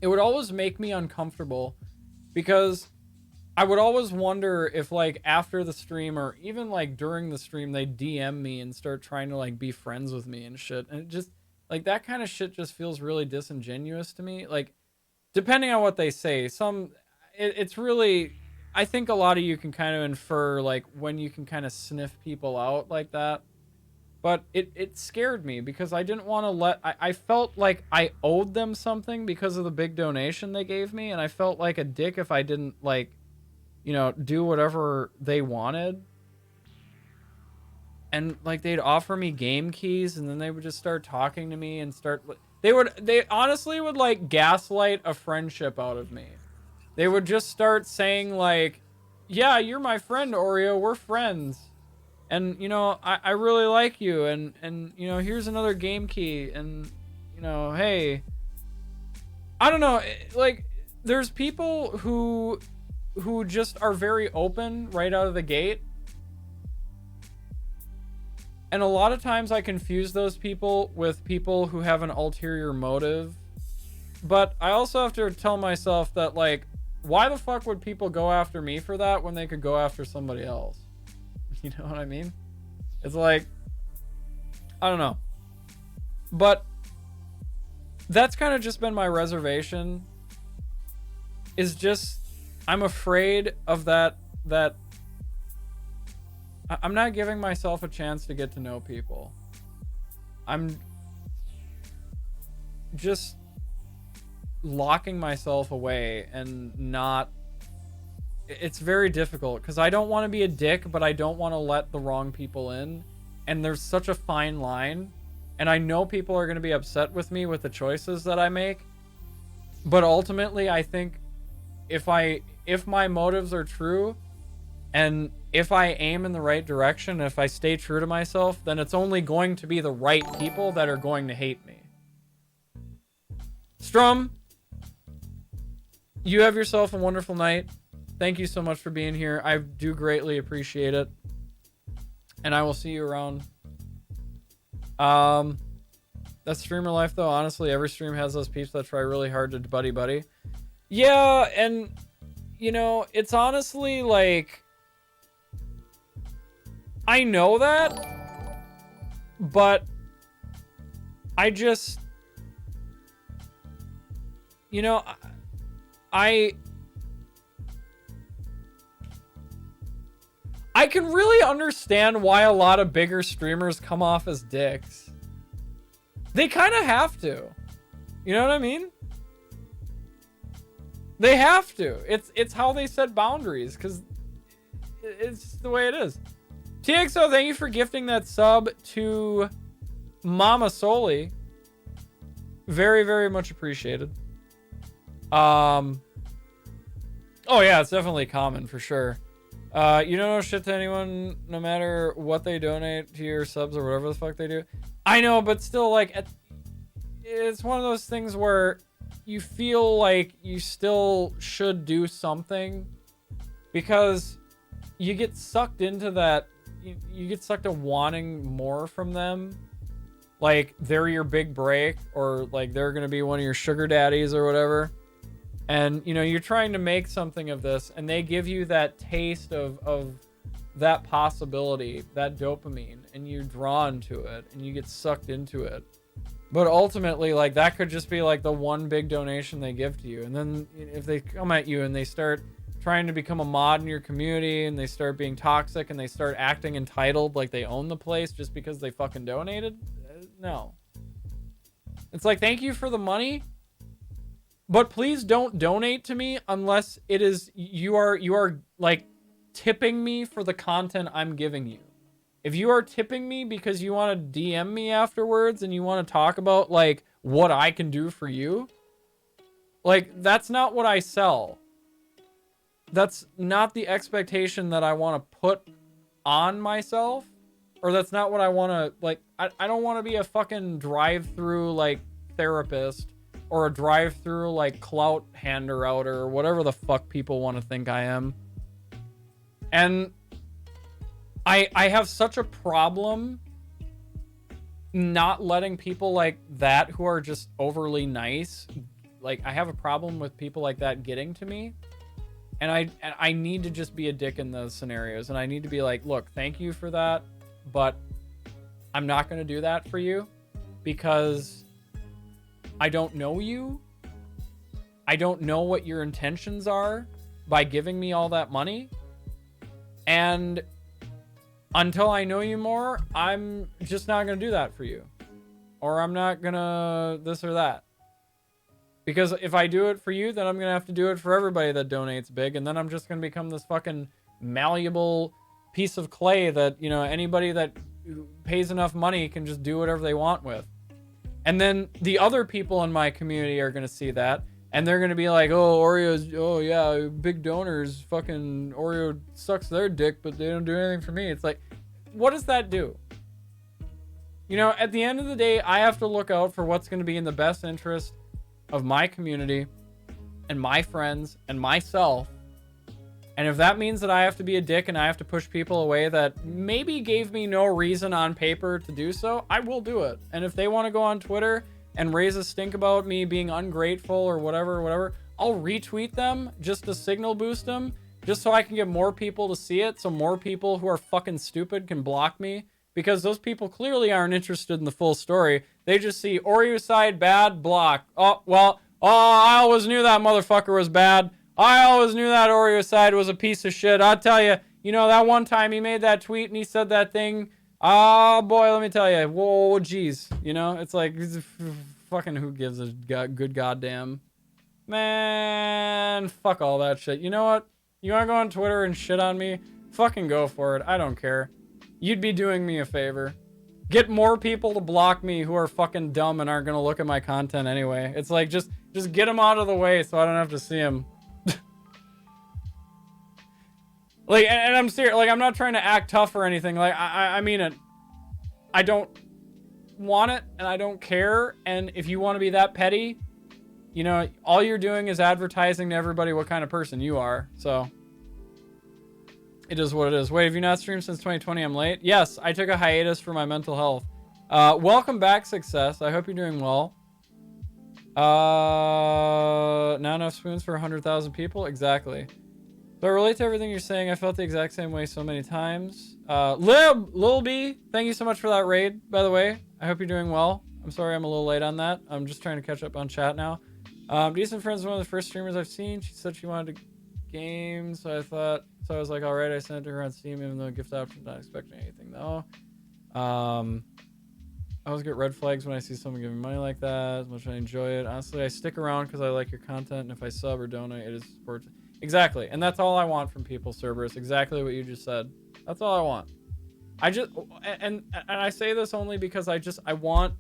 it would always make me uncomfortable, because I would always wonder if like after the stream or even like during the stream, they DM me and start trying to like be friends with me and shit. And it just like that kind of shit just feels really disingenuous to me. Like, depending on what they say, it's really, I think a lot of you can kind of infer like when you can kind of sniff people out like that. But it scared me, because I didn't want to I felt like I owed them something because of the big donation they gave me. And I felt like a dick if I didn't like, do whatever they wanted. And like they'd offer me game keys, and then they would just start talking to me and they honestly would like gaslight a friendship out of me. They would just start saying like, yeah, you're my friend, Oreo, we're friends. And, I really like you. And, here's another game key. And, hey, I don't know. Like, there's people who just are very open right out of the gate. And a lot of times I confuse those people with people who have an ulterior motive. But I also have to tell myself that, like, why the fuck would people go after me for that when they could go after somebody else? You know what I mean? It's like, I don't know. But that's kind of just been my reservation. Is just, I'm afraid of that I'm not giving myself a chance to get to know people. I'm just locking myself away and not. It's very difficult because I don't want to be a dick, but I don't want to let the wrong people in. And there's such a fine line. And I know people are going to be upset with me with the choices that I make. But ultimately, I think if my motives are true, and if I aim in the right direction, if I stay true to myself, then it's only going to be the right people that are going to hate me. Strum, you have yourself a wonderful night. Thank you so much for being here. I do greatly appreciate it. And I will see you around. That's streamer life, though. Honestly, every stream has those peeps that try really hard to buddy. Yeah, and, it's honestly like, I know that, but I just, I can really understand why a lot of bigger streamers come off as dicks. They kind of have to. You know what I mean? They have to. It's how they set boundaries, because it's the way it is. TXO, thank you for gifting that sub to Mama Soli. Very, very much appreciated. Oh yeah, it's definitely common for sure. You don't know shit to anyone, no matter what they donate to your subs or whatever the fuck they do. I know, but still, like, it's one of those things where you feel like you still should do something because you get sucked into that. You get sucked to wanting more from them. Like, they're your big break, or like they're going to be one of your sugar daddies or whatever. And, you know, you're trying to make something of this, and they give you that taste of that possibility, that dopamine, and you're drawn to it, and you get sucked into it. But ultimately, like, that could just be like the one big donation they give to you. And then if they come at you and they start trying to become a mod in your community, and they start being toxic, and they start acting entitled like they own the place just because they fucking donated, no. It's like, thank you for the money, but please don't donate to me unless it is you are like tipping me for the content I'm giving you. If you are tipping me because you want to DM me afterwards and you want to talk about like what I can do for you, like, that's not what I sell. That's not the expectation that I want to put on myself, or that's not what I want to, like, I don't want to be a fucking drive-through like therapist, or a drive-through like clout hander outer, or whatever the fuck people want to think I am. And I have such a problem not letting people like that who are just overly nice, like, I have a problem with people like that getting to me. And I need to just be a dick in those scenarios, and I need to be like, look, thank you for that, but I'm not going to do that for you because I don't know you. I don't know what your intentions are by giving me all that money. And until I know you more, I'm just not going to do that for you. Or I'm not going to this or that. Because if I do it for you, then I'm going to have to do it for everybody that donates big. And then I'm just going to become this fucking malleable piece of clay that, you know, anybody that pays enough money can just do whatever they want with. And then the other people in my community are going to see that, and they're going to be like, oh, Oreo's, oh yeah, big donors, fucking Oreo sucks their dick, but they don't do anything for me. It's like, what does that do? You know, at the end of the day, I have to look out for what's going to be in the best interest of my community and my friends and myself. And if that means that I have to be a dick and I have to push people away that maybe gave me no reason on paper to do so, I will do it. And if they want to go on Twitter and raise a stink about me being ungrateful or whatever, I'll retweet them just to signal boost them, just so I can get more people to see it, so more people who are fucking stupid can block me, because those people clearly aren't interested in the full story. They just see Oreo side bad, block. Oh, well, I always knew that motherfucker was bad. I always knew that Oreo side was a piece of shit. I'll tell you, you know, that one time he made that tweet and he said that thing. Oh, boy, let me tell you. Whoa, geez. You know, it's like, fucking who gives a good goddamn. Man, fuck all that shit. You know what? You want to go on Twitter and shit on me? Fucking go for it. I don't care. You'd be doing me a favor. Get more people to block me who are fucking dumb and aren't going to look at my content anyway. It's like, just get them out of the way so I don't have to see them. Like, and I'm serious. Like, I'm not trying to act tough or anything. Like, I mean it. I don't want it, and I don't care. And if you want to be that petty, you know, all you're doing is advertising to everybody what kind of person you are. So, it is what it is. Wait, have you not streamed since 2020? I'm late. Yes, I took a hiatus for my mental health. Welcome back, Success. I hope you're doing well. Not enough spoons for 100,000 people? Exactly. So I relate to everything you're saying. I felt the exact same way so many times. Lil B, thank you so much for that raid, by the way. I hope you're doing well. I'm sorry I'm a little late on that. I'm just trying to catch up on chat now. Decent Friends is one of the first streamers I've seen. She said she wanted to game, so I was like, all right, I sent it to her on Steam, even though gift option, not expecting anything though. I always get red flags when I see someone giving money like that. As much as I enjoy it, honestly, I stick around because I like your content, and if I sub or donate, it is support. Exactly, and that's all I want from people, Cerberus. Exactly what you just said. That's all I want. And I say this only because I want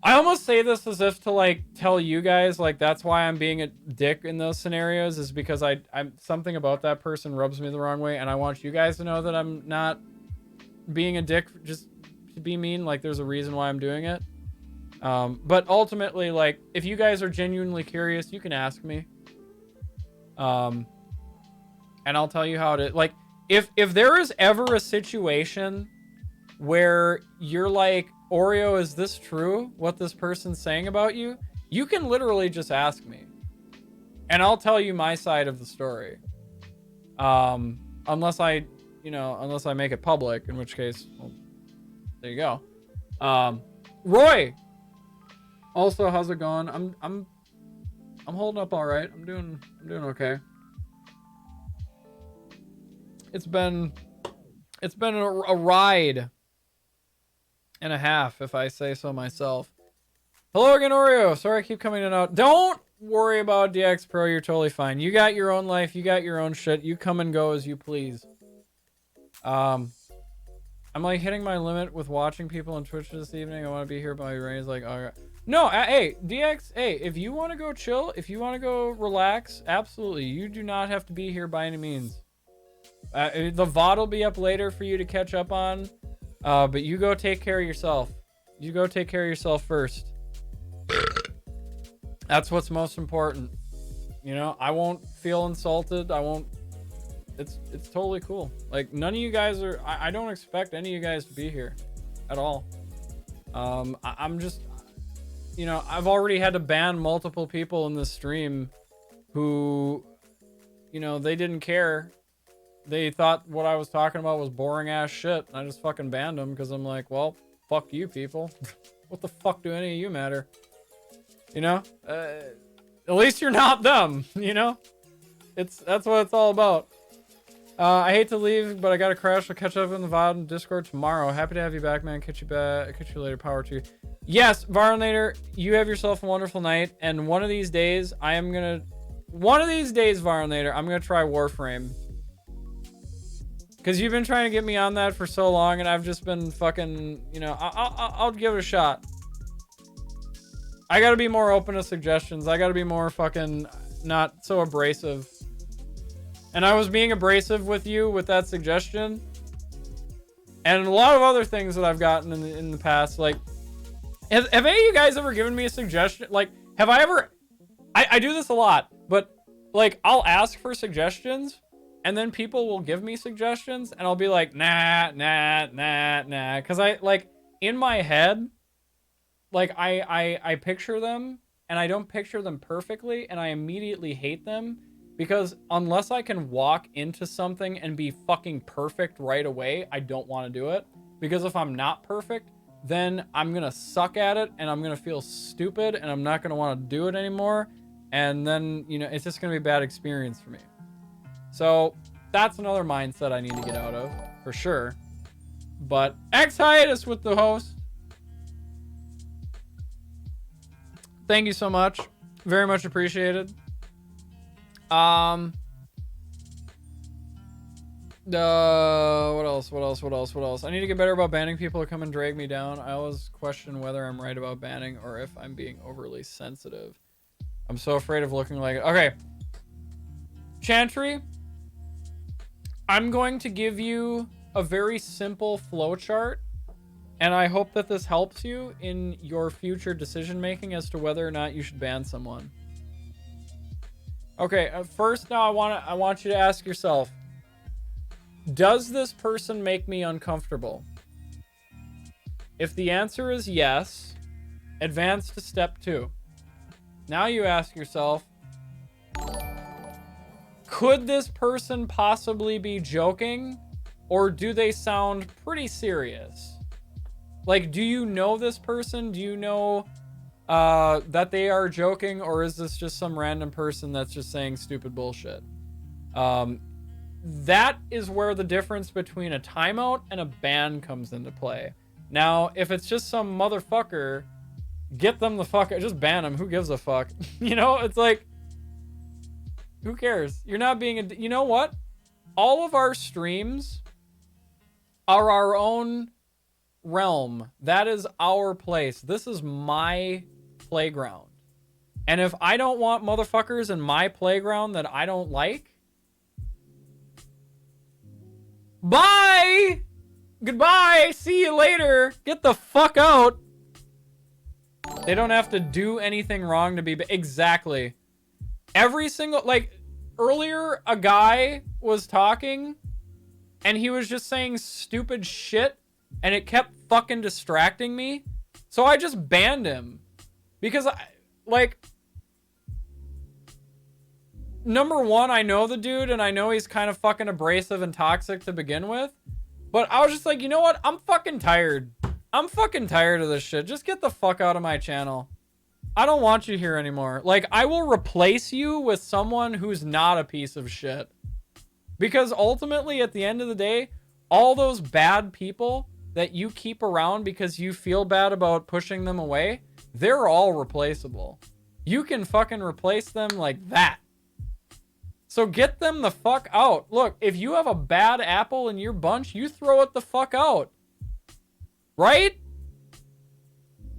I almost say this as if to like tell you guys like that's why I'm being a dick in those scenarios, is because I'm something about that person rubs me the wrong way, and I want you guys to know that I'm not being a dick just to be mean. Like there's a reason why I'm doing it. But ultimately, like if you guys are genuinely curious, you can ask me. And I'll tell you how to like if there is ever a situation where you're like, Oreo, is this true? What this person's saying about you? You can literally just ask me. And I'll tell you my side of the story. Unless I make it public, in which case, well, there you go. Roy. Also, how's it going? I'm holding up all right. I'm doing okay. It's been a ride and a half, if I say so myself. Hello again, Oreo. Sorry I keep coming in and out. Don't worry about DX Pro. You're totally fine. You got your own life. You got your own shit. You come and go as you please. I'm like hitting my limit with watching people on Twitch this evening. I want to be here, but my brain is like, all right. No, hey, DX, hey, if you want to go chill, if you want to go relax, absolutely. You do not have to be here by any means. The VOD will be up later for you to catch up on. But you go take care of yourself. You go take care of yourself first. That's what's most important. You know, I won't feel insulted. I won't. It's totally cool. Like none of you guys are. I don't expect any of you guys to be here, at all. I'm just, you know, I've already had to ban multiple people in this stream, who, you know, they didn't care. They thought what I was talking about was boring ass shit. And I just fucking banned them because I'm like, well, fuck you people. What the fuck do any of you matter? You know? At least you're not them, you know? That's what it's all about. I hate to leave, but I gotta crash. I'll catch up in the VOD and Discord tomorrow. Happy to have you back, man. Catch you later. Power to you. Yes, Varnator, you have yourself a wonderful night. And one of these days, Varnator, I'm gonna try Warframe. Because you've been trying to get me on that for so long, and I've just been fucking, you know, I'll give it a shot. I gotta be more open to suggestions. I gotta be more fucking not so abrasive. And I was being abrasive with you with that suggestion. And a lot of other things that I've gotten in the past. Like, have any of you guys ever given me a suggestion? Like, have I ever... I do this a lot, but, like, I'll ask for suggestions, and then people will give me suggestions, and I'll be like, nah. Because I, like, in my head, like, I picture them, and I don't picture them perfectly, and I immediately hate them. Because unless I can walk into something and be fucking perfect right away, I don't want to do it. Because if I'm not perfect, then I'm going to suck at it, and I'm going to feel stupid, and I'm not going to want to do it anymore. And then, you know, it's just going to be a bad experience for me. So that's another mindset I need to get out of, for sure. But X-Hiatus with the host. Thank you so much. Very much appreciated. What else? I need to get better about banning people who come and drag me down. I always question whether I'm right about banning or if I'm being overly sensitive. I'm so afraid of looking like... Okay. Chantry, I'm going to give you a very simple flowchart, and I hope that this helps you in your future decision making as to whether or not you should ban someone. Okay, first now I want you to ask yourself, does this person make me uncomfortable? If the answer is yes, advance to step 2. Now you ask yourself, could this person possibly be joking, or do they sound pretty serious? Like, do you know this person? Do you know that they are joking, or is this just some random person that's just saying stupid bullshit? That is where the difference between a timeout and a ban comes into play. Now, if it's just some motherfucker, get them the fuck, just ban them. Who gives a fuck? You know, it's like, who cares? You're not being you know what? All of our streams are our own realm. That is our place. This is my playground. And if I don't want motherfuckers in my playground that I don't like, bye! Goodbye! See you later! Get the fuck out! They don't have to do anything wrong to be... Exactly. Every single... Like, earlier, a guy was talking, and he was just saying stupid shit, and it kept fucking distracting me. So I just banned him. Because, number one, I know the dude, and I know he's kind of fucking abrasive and toxic to begin with. But I was just like, you know what? I'm fucking tired. I'm fucking tired of this shit. Just get the fuck out of my channel. I don't want you here anymore. Like, I will replace you with someone who's not a piece of shit. Because ultimately, at the end of the day, all those bad people that you keep around because you feel bad about pushing them away, they're all replaceable. You can fucking replace them like that. So get them the fuck out. Look, if you have a bad apple in your bunch, you throw it the fuck out. Right?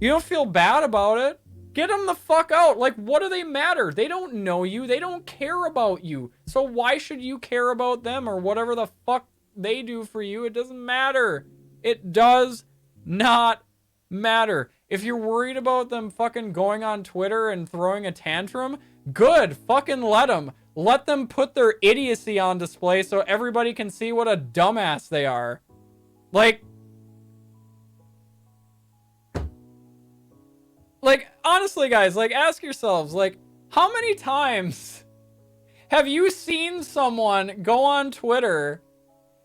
You don't feel bad about it. Get them the fuck out. Like, what do they matter? They don't know you. They don't care about you. So why should you care about them or whatever the fuck they do for you? It doesn't matter. It does not matter. If you're worried about them fucking going on Twitter and throwing a tantrum, good. Fucking let them. Let them put their idiocy on display so everybody can see what a dumbass they are. Like, honestly, guys, like, ask yourselves, like, how many times have you seen someone go on Twitter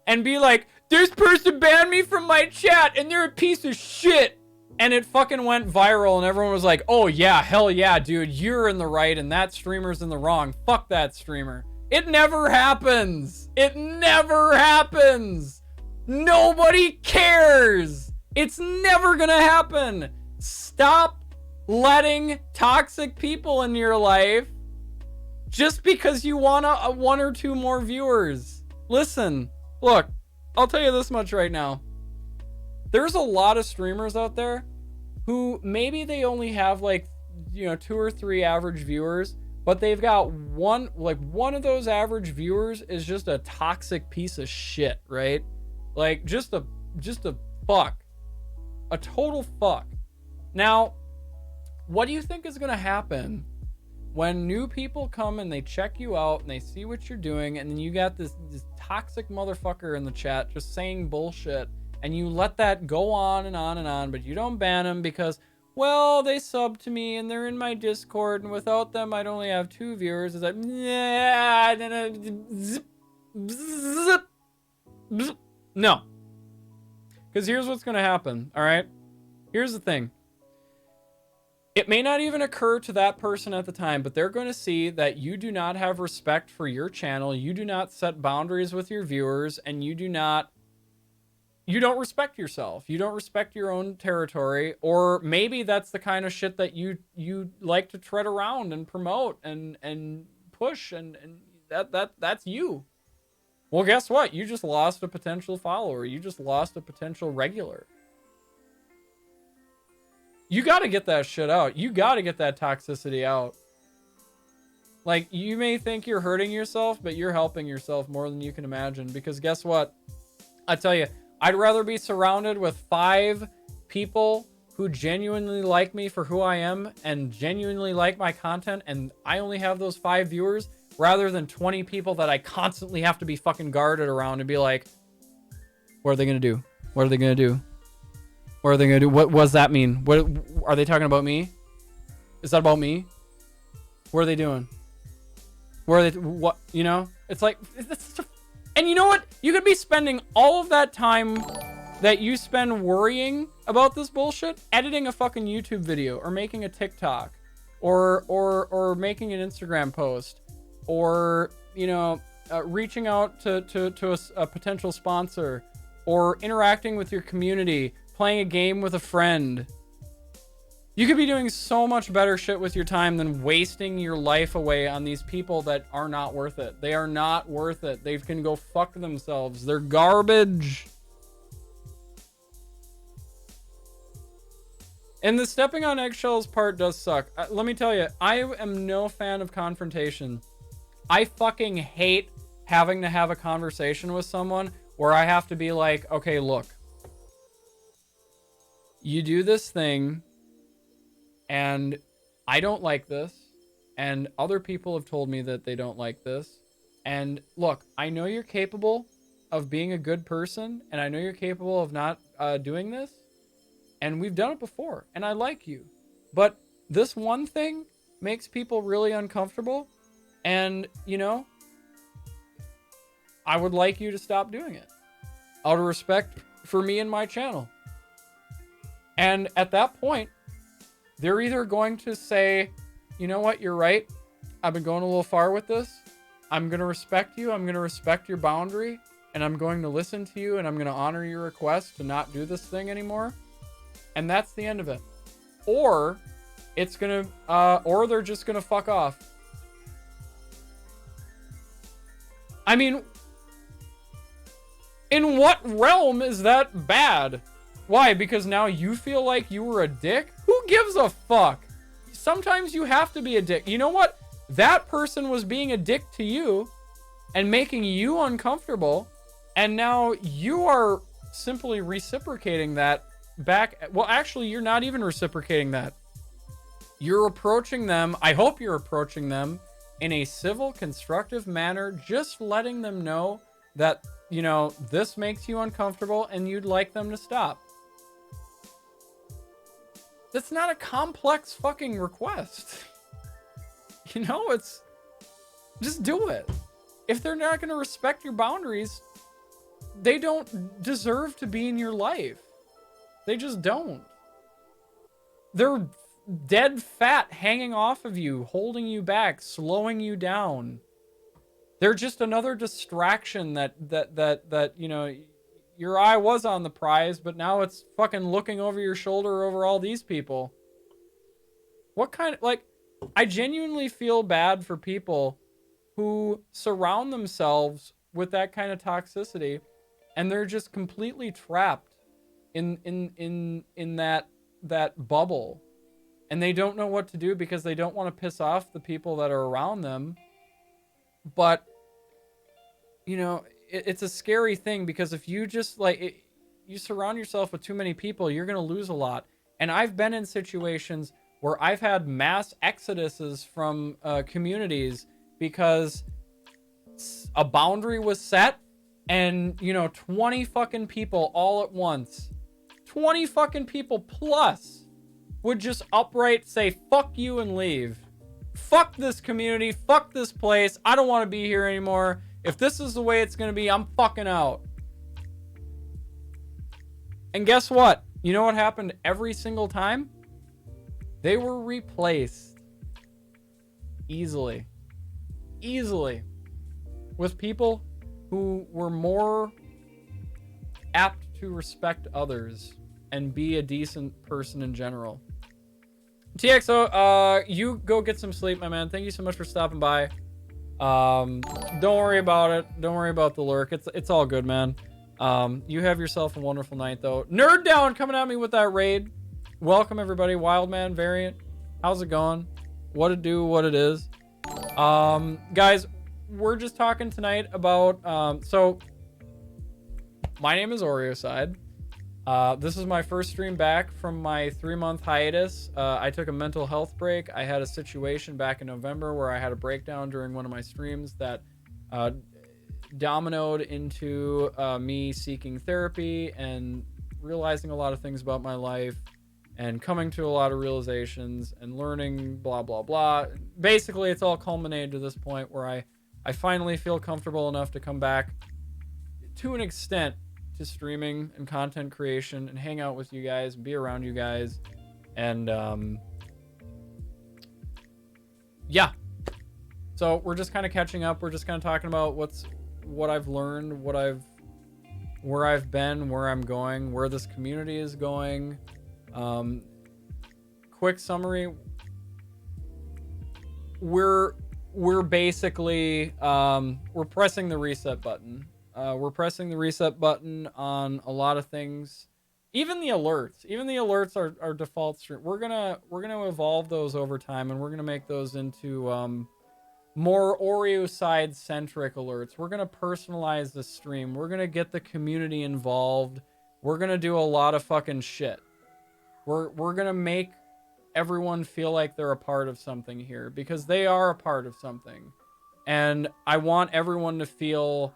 and be like, this person banned me from my chat and they're a piece of shit? And it fucking went viral and everyone was like, oh yeah, hell yeah, dude, you're in the right and that streamer's in the wrong. Fuck that streamer. It never happens. It never happens. Nobody cares. It's never gonna happen. Stop letting toxic people in your life just because you want one or two more viewers. Listen, look, I'll tell you this much right now. There's a lot of streamers out there who maybe they only have like, 2 or 3 average viewers, but they've got one of those average viewers is just a toxic piece of shit, right? Like just a fuck. A total fuck. Now, what do you think is going to happen when new people come and they check you out and they see what you're doing and then you got this toxic motherfucker in the chat just saying bullshit and you let that go on and on and on, but you don't ban them because, well, they sub to me and they're in my Discord and without them I'd only have 2 viewers. It's like, yeah, zip, zip, zip. No. Because here's what's going to happen, all right? Here's the thing. It may not even occur to that person at the time, but they're going to see that you do not have respect for your channel, you do not set boundaries with your viewers, and you don't respect yourself. You don't respect your own territory, or maybe that's the kind of shit that you like to tread around and promote and push, and that's you. Well, guess what? You just lost a potential follower. You just lost a potential regular. You got to get that shit out. You got to get that toxicity out. Like, you may think you're hurting yourself, but you're helping yourself more than you can imagine. Because guess what? I tell you, I'd rather be surrounded with 5 people who genuinely like me for who I am and genuinely like my content, and I only have those 5 viewers, rather than 20 people that I constantly have to be fucking guarded around and be like, what are they going to do? What are they going to do? What are they going to do? What does that mean? What are they talking about me? Is that about me? What are they doing? Where are they? What? You know? It's like, and you know what? You could be spending all of that time that you spend worrying about this bullshit, editing a fucking YouTube video or making a TikTok or making an Instagram post or, reaching out to a potential sponsor or interacting with your community, playing a game with a friend. You could be doing so much better shit with your time than wasting your life away on these people that are not worth it. They are not worth it. They can go fuck themselves. They're garbage. And the stepping on eggshells part does suck. Let me tell you, I am no fan of confrontation. I fucking hate having to have a conversation with someone where I have to be like, okay, look, you do this thing and I don't like this, and other people have told me that they don't like this. And look, I know you're capable of being a good person, and I know you're capable of not doing this, and we've done it before, and I like you. But this one thing makes people really uncomfortable, and, you know, I would like you to stop doing it out of respect for me and my channel. And at that point, they're either going to say, you know what, you're right. I've been going a little far with this. I'm going to respect you. I'm going to respect your boundary. And I'm going to listen to you. And I'm going to honor your request to not do this thing anymore. And that's the end of it. Or it's going to, or they're just going to fuck off. I mean, in what realm is that bad? Why? Because now you feel like you were a dick? Who gives a fuck? Sometimes you have to be a dick. You know what? That person was being a dick to you and making you uncomfortable. And now you are simply reciprocating that back. Well, actually, you're not even reciprocating that. You're approaching them. I hope you're approaching them in a civil, constructive manner, just letting them know that, you know, this makes you uncomfortable and you'd like them to stop. That's not a complex fucking request. You know, it's just do it. If they're not going to respect your boundaries, they don't deserve to be in your life. They just don't. They're dead fat hanging off of you, holding you back, slowing you down. They're just another distraction that you know, your eye was on the prize, but now it's fucking looking over your shoulder over all these people. What kind of, like, I genuinely feel bad for people who surround themselves with that kind of toxicity, and they're just completely trapped in that bubble, and they don't know what to do because they don't want to piss off the people that are around them. But, you know, it's a scary thing, because if you just you surround yourself with too many people, you're going to lose a lot. And I've been in situations where I've had mass exoduses from communities because a boundary was set, and, you know, 20 fucking people all at once, 20 fucking people plus, would just outright say fuck you and leave. Fuck this community, fuck this place, I don't want to be here anymore. If this is the way it's going to be, I'm fucking out. And guess what? You know what happened every single time? They were replaced. Easily. With people who were more apt to respect others and be a decent person in general. TXO, you go get some sleep, my man. Thank you so much for stopping by. Don't worry about it. Don't worry about the lurk. It's all good, man. You have yourself a wonderful night, though. Nerd Down coming at me with that raid. Welcome, everybody. Wildman Variant. How's it going? What it do, what it is. Guys, we're just talking tonight about, so my name is Oreoside. This is my first stream back from my 3-month hiatus. I took a mental health break. I had a situation back in November where I had a breakdown during one of my streams that dominoed into me seeking therapy and realizing a lot of things about my life and coming to a lot of realizations and learning blah, blah, blah. Basically, it's all culminated to this point where I finally feel comfortable enough to come back to an extent to streaming and content creation and hang out with you guys and be around you guys. And yeah, so we're just kind of catching up. We're just kind of talking about what I've learned, where I've been, where I'm going, where this community is going. Quick summary: we're basically we're pressing the reset button. We're pressing the reset button on a lot of things. Even the alerts are default stream. We're gonna evolve those over time, and we're gonna make those into more Oreo side centric alerts. We're gonna personalize the stream. We're gonna get the community involved. We're gonna do a lot of fucking shit. We're gonna make everyone feel like they're a part of something here, because they are a part of something. And I want everyone to feel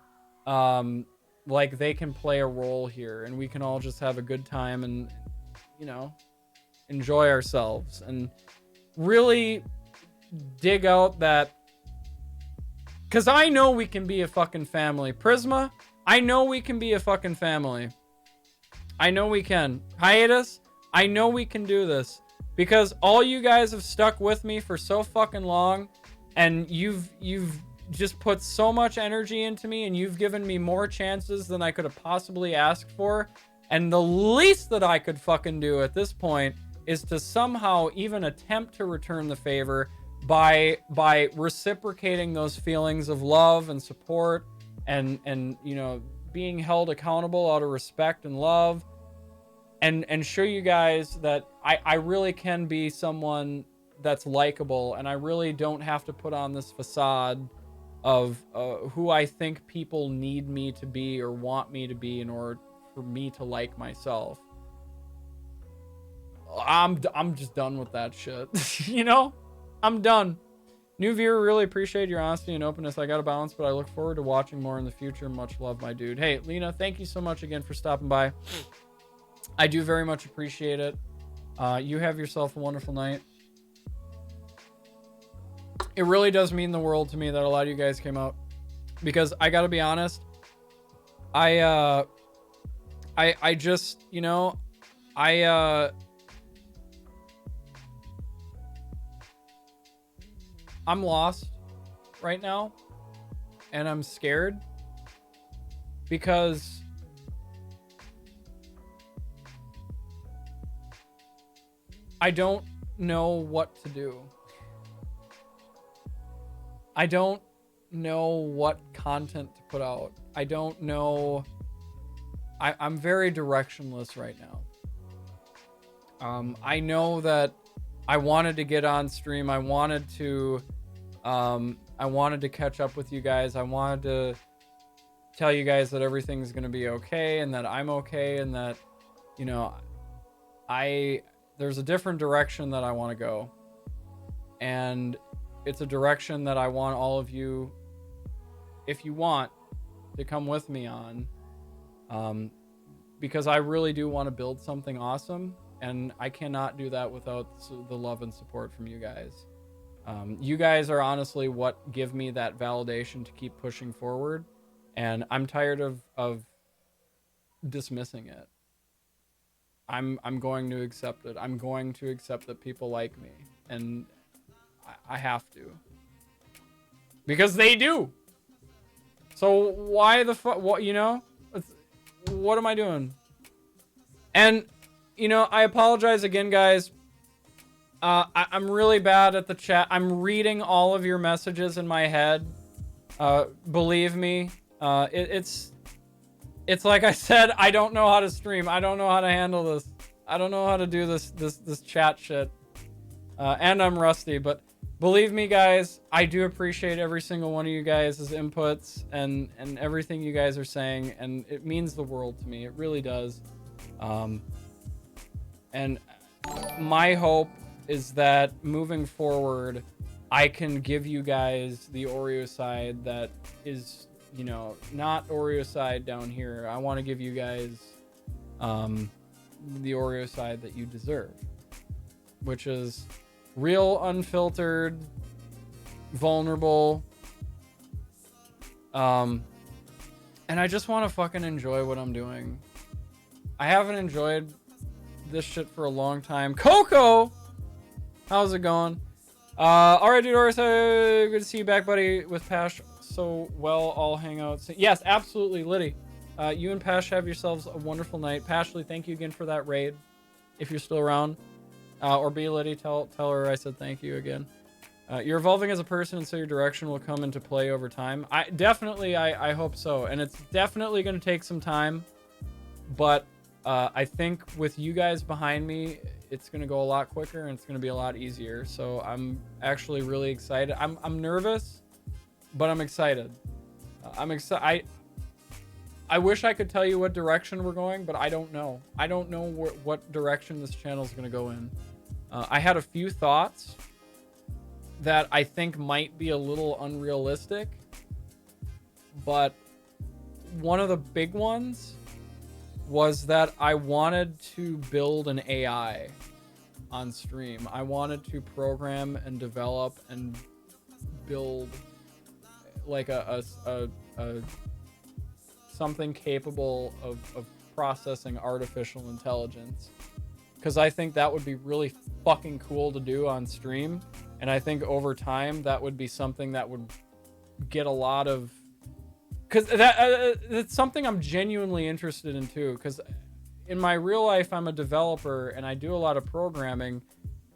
like they can play a role here, and we can all just have a good time and, you know, enjoy ourselves and really dig out that, because I know we can be a fucking family. Prisma, I know we can be a fucking family. I know we can. Hiatus, I know we can do this, because all you guys have stuck with me for so fucking long, and you've just put so much energy into me, and you've given me more chances than I could have possibly asked for. And the least that I could fucking do at this point is to somehow even attempt to return the favor by reciprocating those feelings of love and support, and you know, being held accountable out of respect and love, and show you guys that I really can be someone that's likable, and I really don't have to put on this facade of who I think people need me to be or want me to be in order for me to like myself. I'm just done with that shit. You know? I'm done. New viewer, really appreciate your honesty and openness. I gotta bounce, but I look forward to watching more in the future. Much love, my dude. Hey, Lena, thank you so much again for stopping by. I do very much appreciate it. You have yourself a wonderful night. It really does mean the world to me that a lot of you guys came out, because I gotta be honest, I just, you know, I'm lost right now, and I'm scared, because I don't know what to do. I don't know what content to put out. I don't know. I'm very directionless right now. I know that I wanted to get on stream. I wanted to catch up with you guys. I wanted to tell you guys that everything's going to be okay, and that I'm okay, and that, you know, there's a different direction that I want to go. And it's a direction that I want all of you, if you want, to come with me on. Because I really do want to build something awesome, and I cannot do that without the love and support from you guys. You guys are honestly what give me that validation to keep pushing forward, and I'm tired of dismissing it. I'm going to accept it. I'm going to accept that people like me, and I have to, because they do. So why the fuck? What, you know? What am I doing? And, you know, I apologize again, guys. I'm really bad at the chat. I'm reading all of your messages in my head. Believe me, it's like I said. I don't know how to stream. I don't know how to handle this. I don't know how to do this chat shit. And I'm rusty, but believe me, guys, I do appreciate every single one of you guys' inputs and everything you guys are saying, and it means the world to me. It really does. And my hope is that moving forward, I can give you guys the Oreo side that is, you know, not Oreo side down here. I want to give you guys the Oreo side that you deserve, which is real, unfiltered, vulnerable, and I just want to fucking enjoy what I'm doing. I haven't enjoyed this shit for a long time. Coco, how's it going? All right, dude. Good to see you back, buddy. With Pash so well, I'll hang out soon. Yes, absolutely, Liddy. You and Pash have yourselves a wonderful night. Pashley, thank you again for that raid. If you're still around. Or B Liddy, tell her I said thank you again. You're evolving as a person, and so your direction will come into play over time. I hope so, and it's definitely going to take some time, but I think with you guys behind me, it's gonna go a lot quicker and it's gonna be a lot easier. So I'm actually really excited. I'm nervous, but I'm excited. I'm excited. I wish I could tell you what direction we're going, but I don't know. I don't know what direction this channel is gonna go in. I had a few thoughts that I think might be a little unrealistic, but one of the big ones was that I wanted to build an AI on stream. I wanted to program and develop and build like a something capable of processing artificial intelligence, because I think that would be really fucking cool to do on stream. And I think over time that would be something that would get a lot of, because that's something I'm genuinely interested in too. Because in my real life, I'm a developer and I do a lot of programming,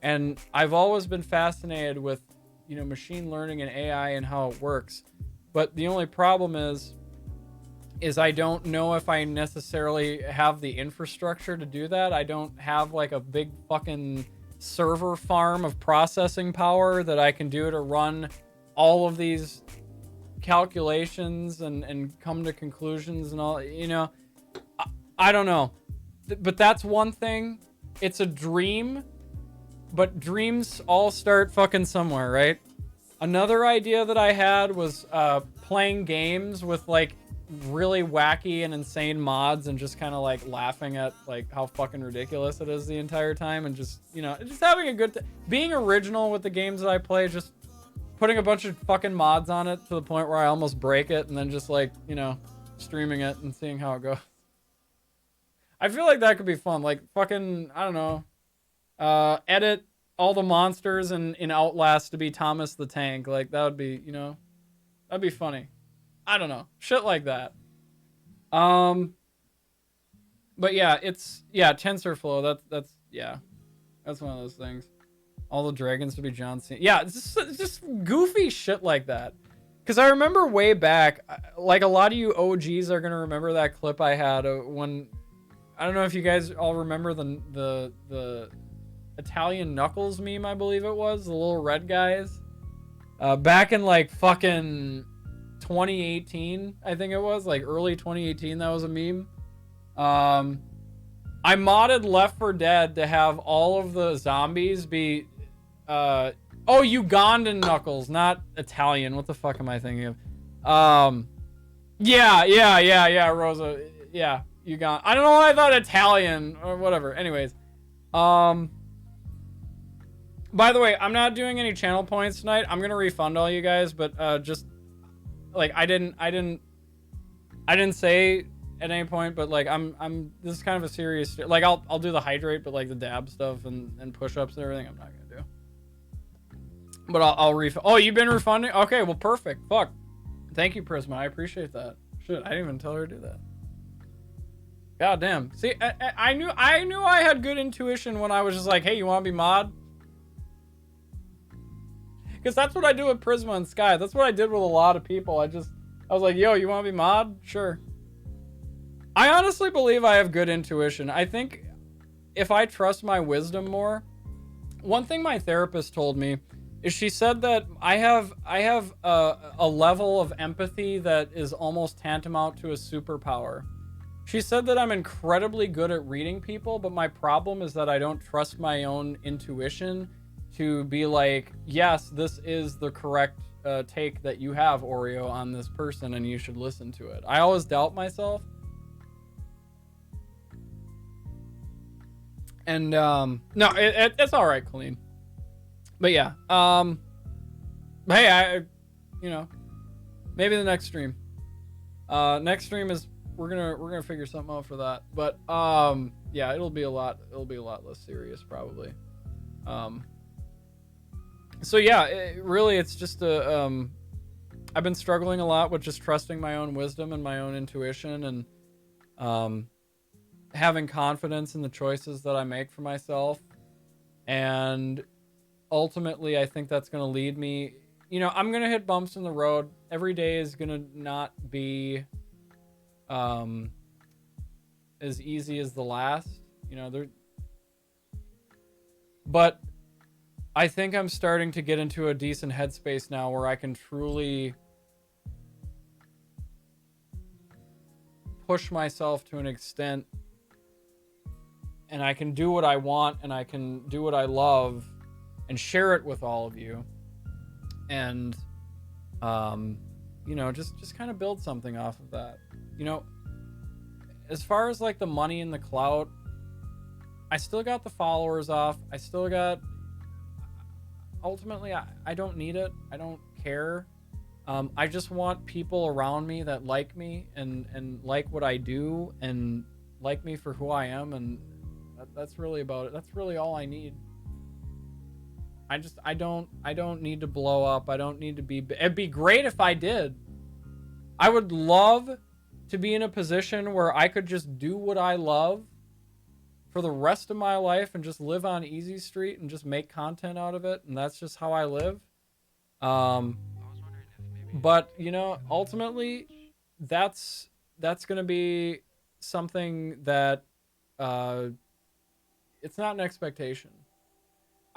and I've always been fascinated with, you know, machine learning and AI and how it works. But the only problem is I don't know if I necessarily have the infrastructure to do that. I don't have like a big fucking server farm of processing power that I can do to run all of these calculations and come to conclusions and all, you know. I don't know. But that's one thing. It's a dream, but dreams all start fucking somewhere, right? Another idea that I had was playing games with like really wacky and insane mods and just kind of like laughing at like how fucking ridiculous it is the entire time, and just, you know, just having a good being original with the games that I play, just putting a bunch of fucking mods on it to the point where I almost break it, and then just like, you know, streaming it and seeing how it goes. I feel like that could be fun. Like fucking, I don't know, edit all the monsters in Outlast to be Thomas the Tank. Like that would be, you know, that'd be funny. I don't know. Shit like that. But yeah, TensorFlow, that's yeah. That's one of those things. All the dragons to be John Cena. Yeah, it's just goofy shit like that. Because I remember way back, like a lot of you OGs are gonna remember that clip I had when, I don't know if you guys all remember the Italian Knuckles meme, I believe it was, the little red guys. Back in like fucking 2018, I think it was, like early 2018, that was a meme. I modded Left 4 Dead to have all of the zombies be Ugandan Knuckles, not Italian. What the fuck am I thinking of? Yeah, Rosa. Yeah, Ugandan. I don't know why I thought Italian or whatever. Anyways, by the way, I'm not doing any channel points tonight. I'm gonna refund all you guys, but just like I didn't say at any point, but like this is kind of a serious, like I'll do the hydrate, but like the dab stuff and push-ups and everything, I'm not gonna do. But I'll refund. Oh, you've been refunding? Okay, well, perfect. Fuck. Thank you, Prisma. I appreciate that. Shit, I didn't even tell her to do that. God damn. See, I knew I had good intuition when I was just like, hey, you want to be mod? Because that's what I do with Prisma and Sky. That's what I did with a lot of people. I was like, yo, you want to be mod? Sure. I honestly believe I have good intuition. I think if I trust my wisdom more, one thing my therapist told me is she said that I have a level of empathy that is almost tantamount to a superpower. She said that I'm incredibly good at reading people, but my problem is that I don't trust my own intuition to be like, yes, this is the correct take that you have, Oreo, on this person, and you should listen to it. I always doubt myself. And no, it's all right, Colleen. But yeah, hey, you know, maybe the next stream. Next stream is we're gonna figure something out for that. But yeah, it'll be a lot less serious probably. So yeah, it's just a I've been struggling a lot with just trusting my own wisdom and my own intuition, and having confidence in the choices that I make for myself. And ultimately, I think that's going to lead me, you know, I'm going to hit bumps in the road. Every day is going to not be as easy as the last. But I think I'm starting to get into a decent headspace now where I can truly push myself to an extent, and I can do what I want, and I can do what I love and share it with all of you. And just kind of build something off of that. As far as like the money and the clout, I still got the followers off. I still got, ultimately, I don't need it. I don't care. I just want people around me that like me and like what I do and like me for who I am. And that's really about it. That's really all I need. I don't need to blow up. I don't need to be, it'd be great if I did. I would love to be in a position where I could just do what I love for the rest of my life and just live on Easy Street and just make content out of it. And that's just how I live. But ultimately that's going to be something that, it's not an expectation.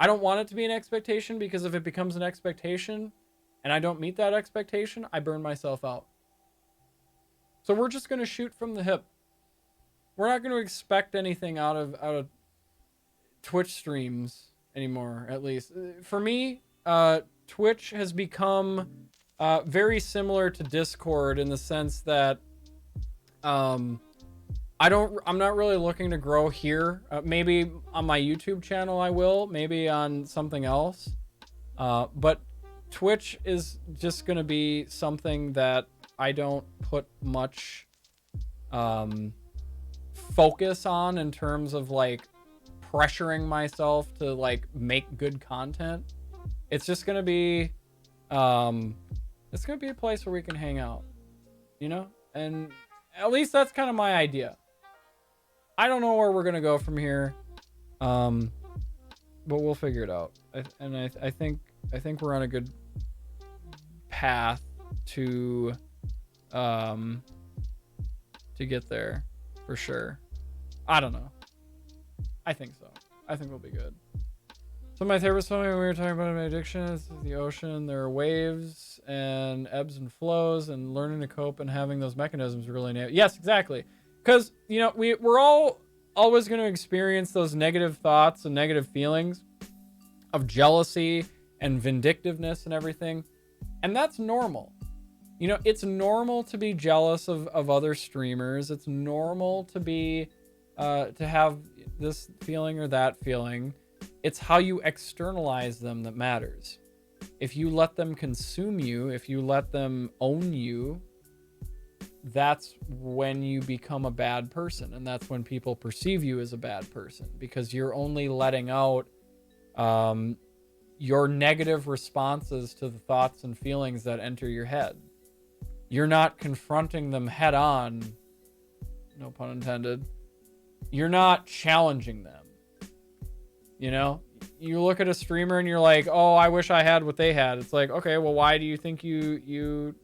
I don't want it to be an expectation, because if it becomes an expectation and I don't meet that expectation, I burn myself out. So we're just going to shoot from the hip. We're not going to expect anything out of Twitch streams anymore, at least. For me, Twitch has become very similar to Discord in the sense that I'm not really looking to grow here. Maybe on my YouTube channel I will, maybe on something else. But Twitch is just going to be something that I don't put much focus on in terms of like pressuring myself to like make good content. It's just going to be it's going to be a place where we can hang out, and at least that's kind of my idea. I don't know where we're going to go from here. But we'll figure it out. I think we're on a good path to get there for sure. I don't know. I think so. I think we'll be good. So my favorite song when we were talking about my addiction is the ocean. There are waves and ebbs and flows, and learning to cope and having those mechanisms really yes, exactly. Because we're all always going to experience those negative thoughts and negative feelings of jealousy and vindictiveness and everything, and that's normal. It's normal to be jealous of other streamers. It's normal to be to have this feeling or that feeling. It's how you externalize them that matters. If you let them consume you, if you let them own you, that's when you become a bad person, and that's when people perceive you as a bad person, because you're only letting out your negative responses to the thoughts and feelings that enter your head. You're not confronting them head on, no pun intended. You're not challenging them. You look at a streamer and you're like, oh, I wish I had what they had. It's like, okay, well, why do you think you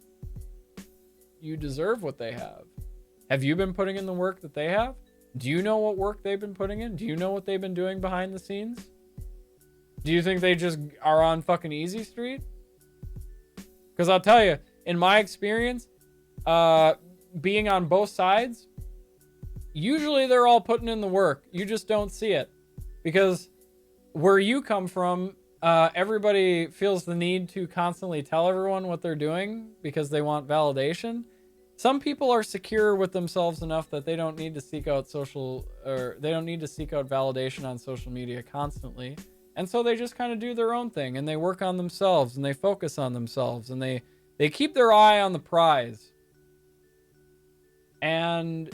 deserve what they have? Have you been putting in the work that they have? Do you know what work they've been putting in? Do you know what they've been doing behind the scenes? Do you think they just are on fucking Easy Street? Because I'll tell you, in my experience, being on both sides, usually they're all putting in the work. You just don't see it. Because where you come from, everybody feels the need to constantly tell everyone what they're doing because they want validation. Some people are secure with themselves enough that they don't need to seek out validation on social media constantly. And so they just kind of do their own thing, and they work on themselves, and they focus on themselves, and they keep their eye on the prize. And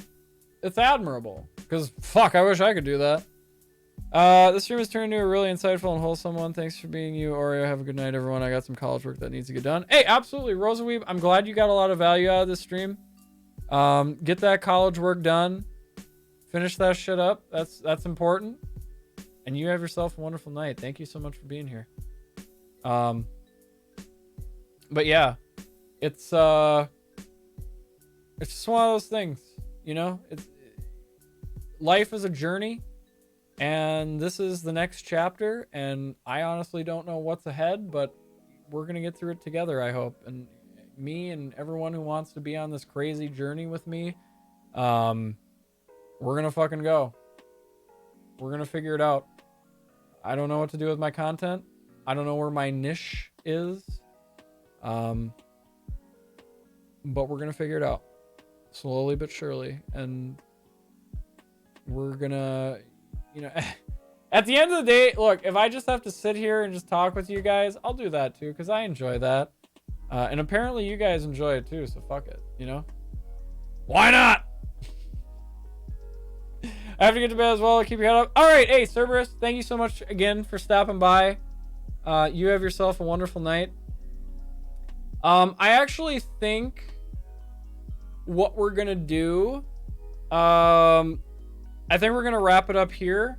it's admirable, because fuck, I wish I could do that. This stream has turned into a really insightful and wholesome one. Thanks for being you, Oreo. Have a good night, everyone. I got some college work that needs to get done. Hey, absolutely, Rosa Weeb. I'm glad you got a lot of value out of this stream. Get that college work done. Finish that shit up. That's important. And you have yourself a wonderful night. Thank you so much for being here. But yeah, it's just one of those things, life is a journey, and this is the next chapter, and I honestly don't know what's ahead, but we're gonna get through it together, I hope. And me and everyone who wants to be on this crazy journey with me, we're gonna fucking go. We're gonna figure it out. I don't know what to do with my content. I don't know where my niche is. But we're gonna figure it out slowly but surely, and we're gonna, you know, at the end of the day, look, if I just have to sit here and just talk with you guys, I'll do that too, because I enjoy that. And apparently you guys enjoy it too, so fuck it, you know? Why not? I have to get to bed as well. Keep your head up. All right, hey, Cerberus, thank you so much again for stopping by. You have yourself a wonderful night. I actually think what we're gonna do, I think we're gonna wrap it up here.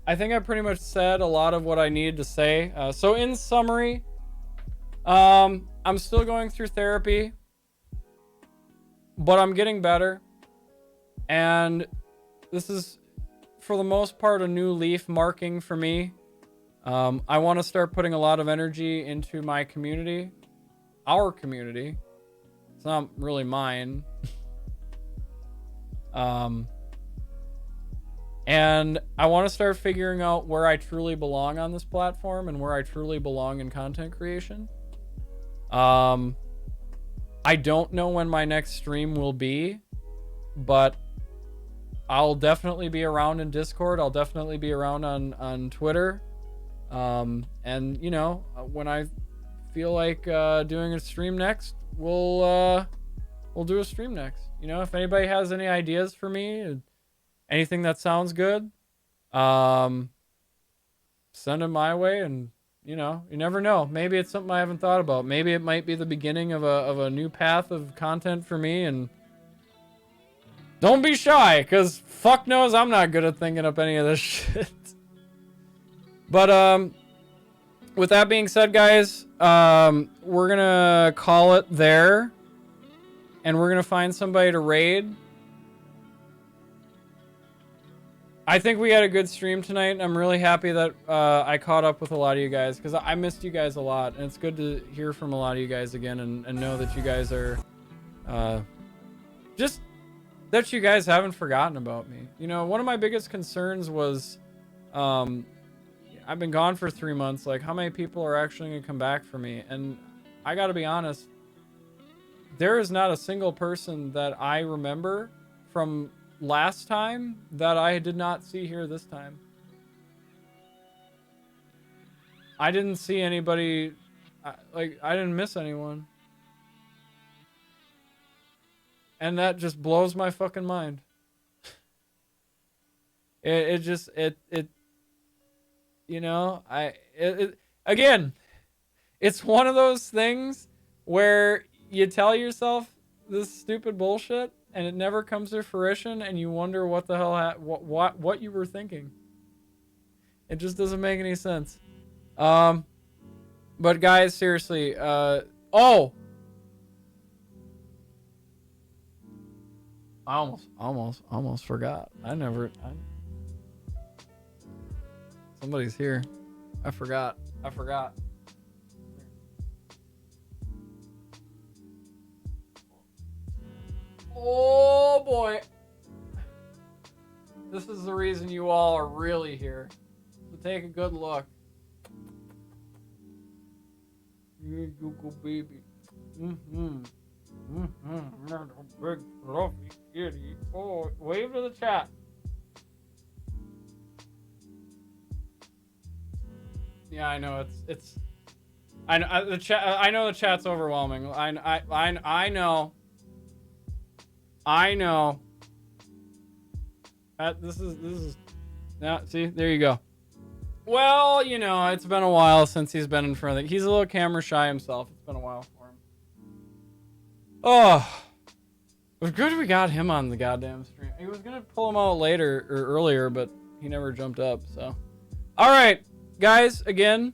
I think I pretty much said a lot of what I needed to say. So in summary, I'm still going through therapy, but I'm getting better. And this is, for the most part, a new leaf marking for me. I want to start putting a lot of energy into my community, our community. It's not really mine. And I want to start figuring out where I truly belong on this platform and where I truly belong in content creation. I don't know when my next stream will be, but I'll definitely be around in Discord. I'll definitely be around on Twitter. And you know, when I feel like doing a stream next, we'll do a stream next. You know, if anybody has any ideas for me, anything that sounds good, send them my way. And you know, you never know, maybe it's something I haven't thought about. Maybe it might be the beginning of a new path of content for me. And don't be shy, because fuck knows I'm not good at thinking up any of this shit. But with that being said, guys, we're gonna call it there, and we're gonna find somebody to raid. I think we had a good stream tonight, and I'm really happy that I caught up with a lot of you guys, because I missed you guys a lot, and it's good to hear from a lot of you guys again, and know that you guys are just that you guys haven't forgotten about me. You know, one of my biggest concerns was I've been gone for 3 months. Like, how many people are actually gonna come back for me? And I gotta be honest, there is not a single person that I remember from last time that I did not see here this time. I didn't see anybody, like, I didn't miss anyone. And that just blows my fucking mind. It you know, again, it's one of those things where you tell yourself this stupid bullshit and it never comes to fruition, and you wonder what the hell what you were thinking. It just doesn't make any sense. But guys, seriously, oh, I almost forgot. Somebody's here. I forgot. Oh boy. This is the reason you all are really here. So take a good look. You Google baby. Big fluffy kitty. Oh, wave to the chat. Yeah, I know it's. I know the chat. I know the chat's overwhelming. I know. I know. This is. Now, see, there you go. Well, you know, it's been a while since he's been in front of it. He's a little camera shy himself. It's been a while for him. Oh, it was good we got him on the goddamn stream. He was gonna pull him out later or earlier, but he never jumped up. So, all right, guys. Again,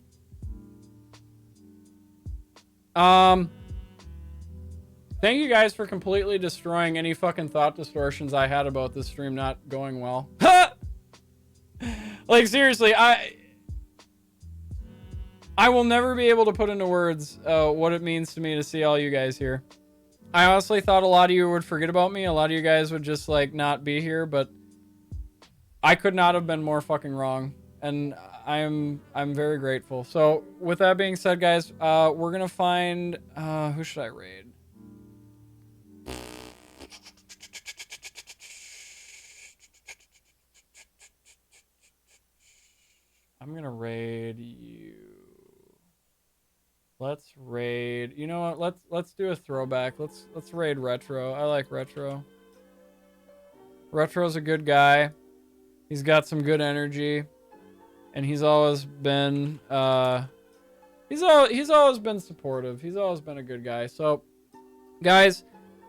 Thank you guys for completely destroying any fucking thought distortions I had about this stream not going well. Like, seriously, I will never be able to put into words what it means to me to see all you guys here. I honestly thought a lot of you would forget about me. A lot of you guys would just, like, not be here, but I could not have been more fucking wrong. And I'm very grateful. So, with that being said, guys, we're gonna find... who should I raid? I'm gonna raid you. Let's raid. You know what? Let's do a throwback. Let's raid Retro. I like Retro. Retro's a good guy. He's got some good energy, and he's always been he's always been supportive. He's always been a good guy. So, guys,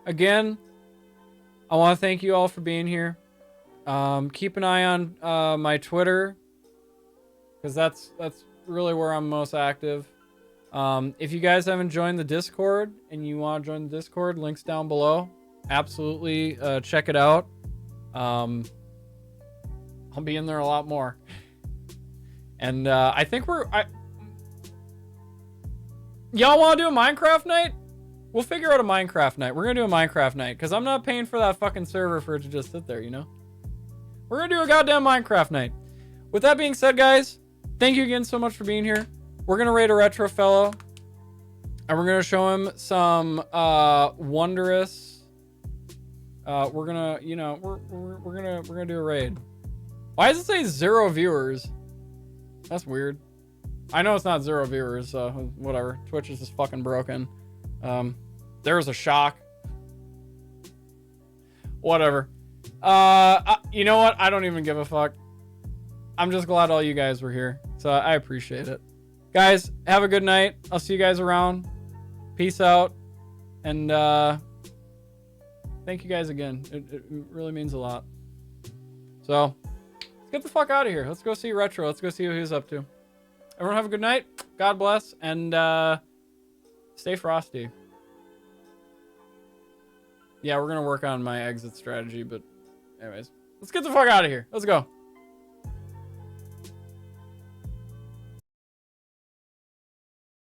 again, I want to thank you all for being here. Keep an eye on my Twitter, because that's really where I'm most active. If you guys haven't joined the Discord and you want to join the Discord, links down below. Absolutely check it out. I'll be in there a lot more. And I think y'all want to do a Minecraft night? We'll figure out a Minecraft night. We're going to do a Minecraft night because I'm not paying for that fucking server for it to just sit there, you know? We're going to do a goddamn Minecraft night. With that being said, guys, thank you again so much for being here. We're going to raid a Retro fellow, and we're going to show him some wondrous... we're going to, you know, we're going to do a raid. Why does it say 0 viewers? That's weird. I know it's not 0 viewers, so whatever. Twitch is just fucking broken. There was a shock. Whatever. You know what? I don't even give a fuck. I'm just glad all you guys were here. So I appreciate it. Guys, have a good night. I'll see you guys around. Peace out. And thank you guys again. It really means a lot. So, let's get the fuck out of here. Let's go see Retro. Let's go see what he's up to. Everyone have a good night. God bless. And stay frosty. Yeah, we're going to work on my exit strategy. But anyways, let's get the fuck out of here. Let's go.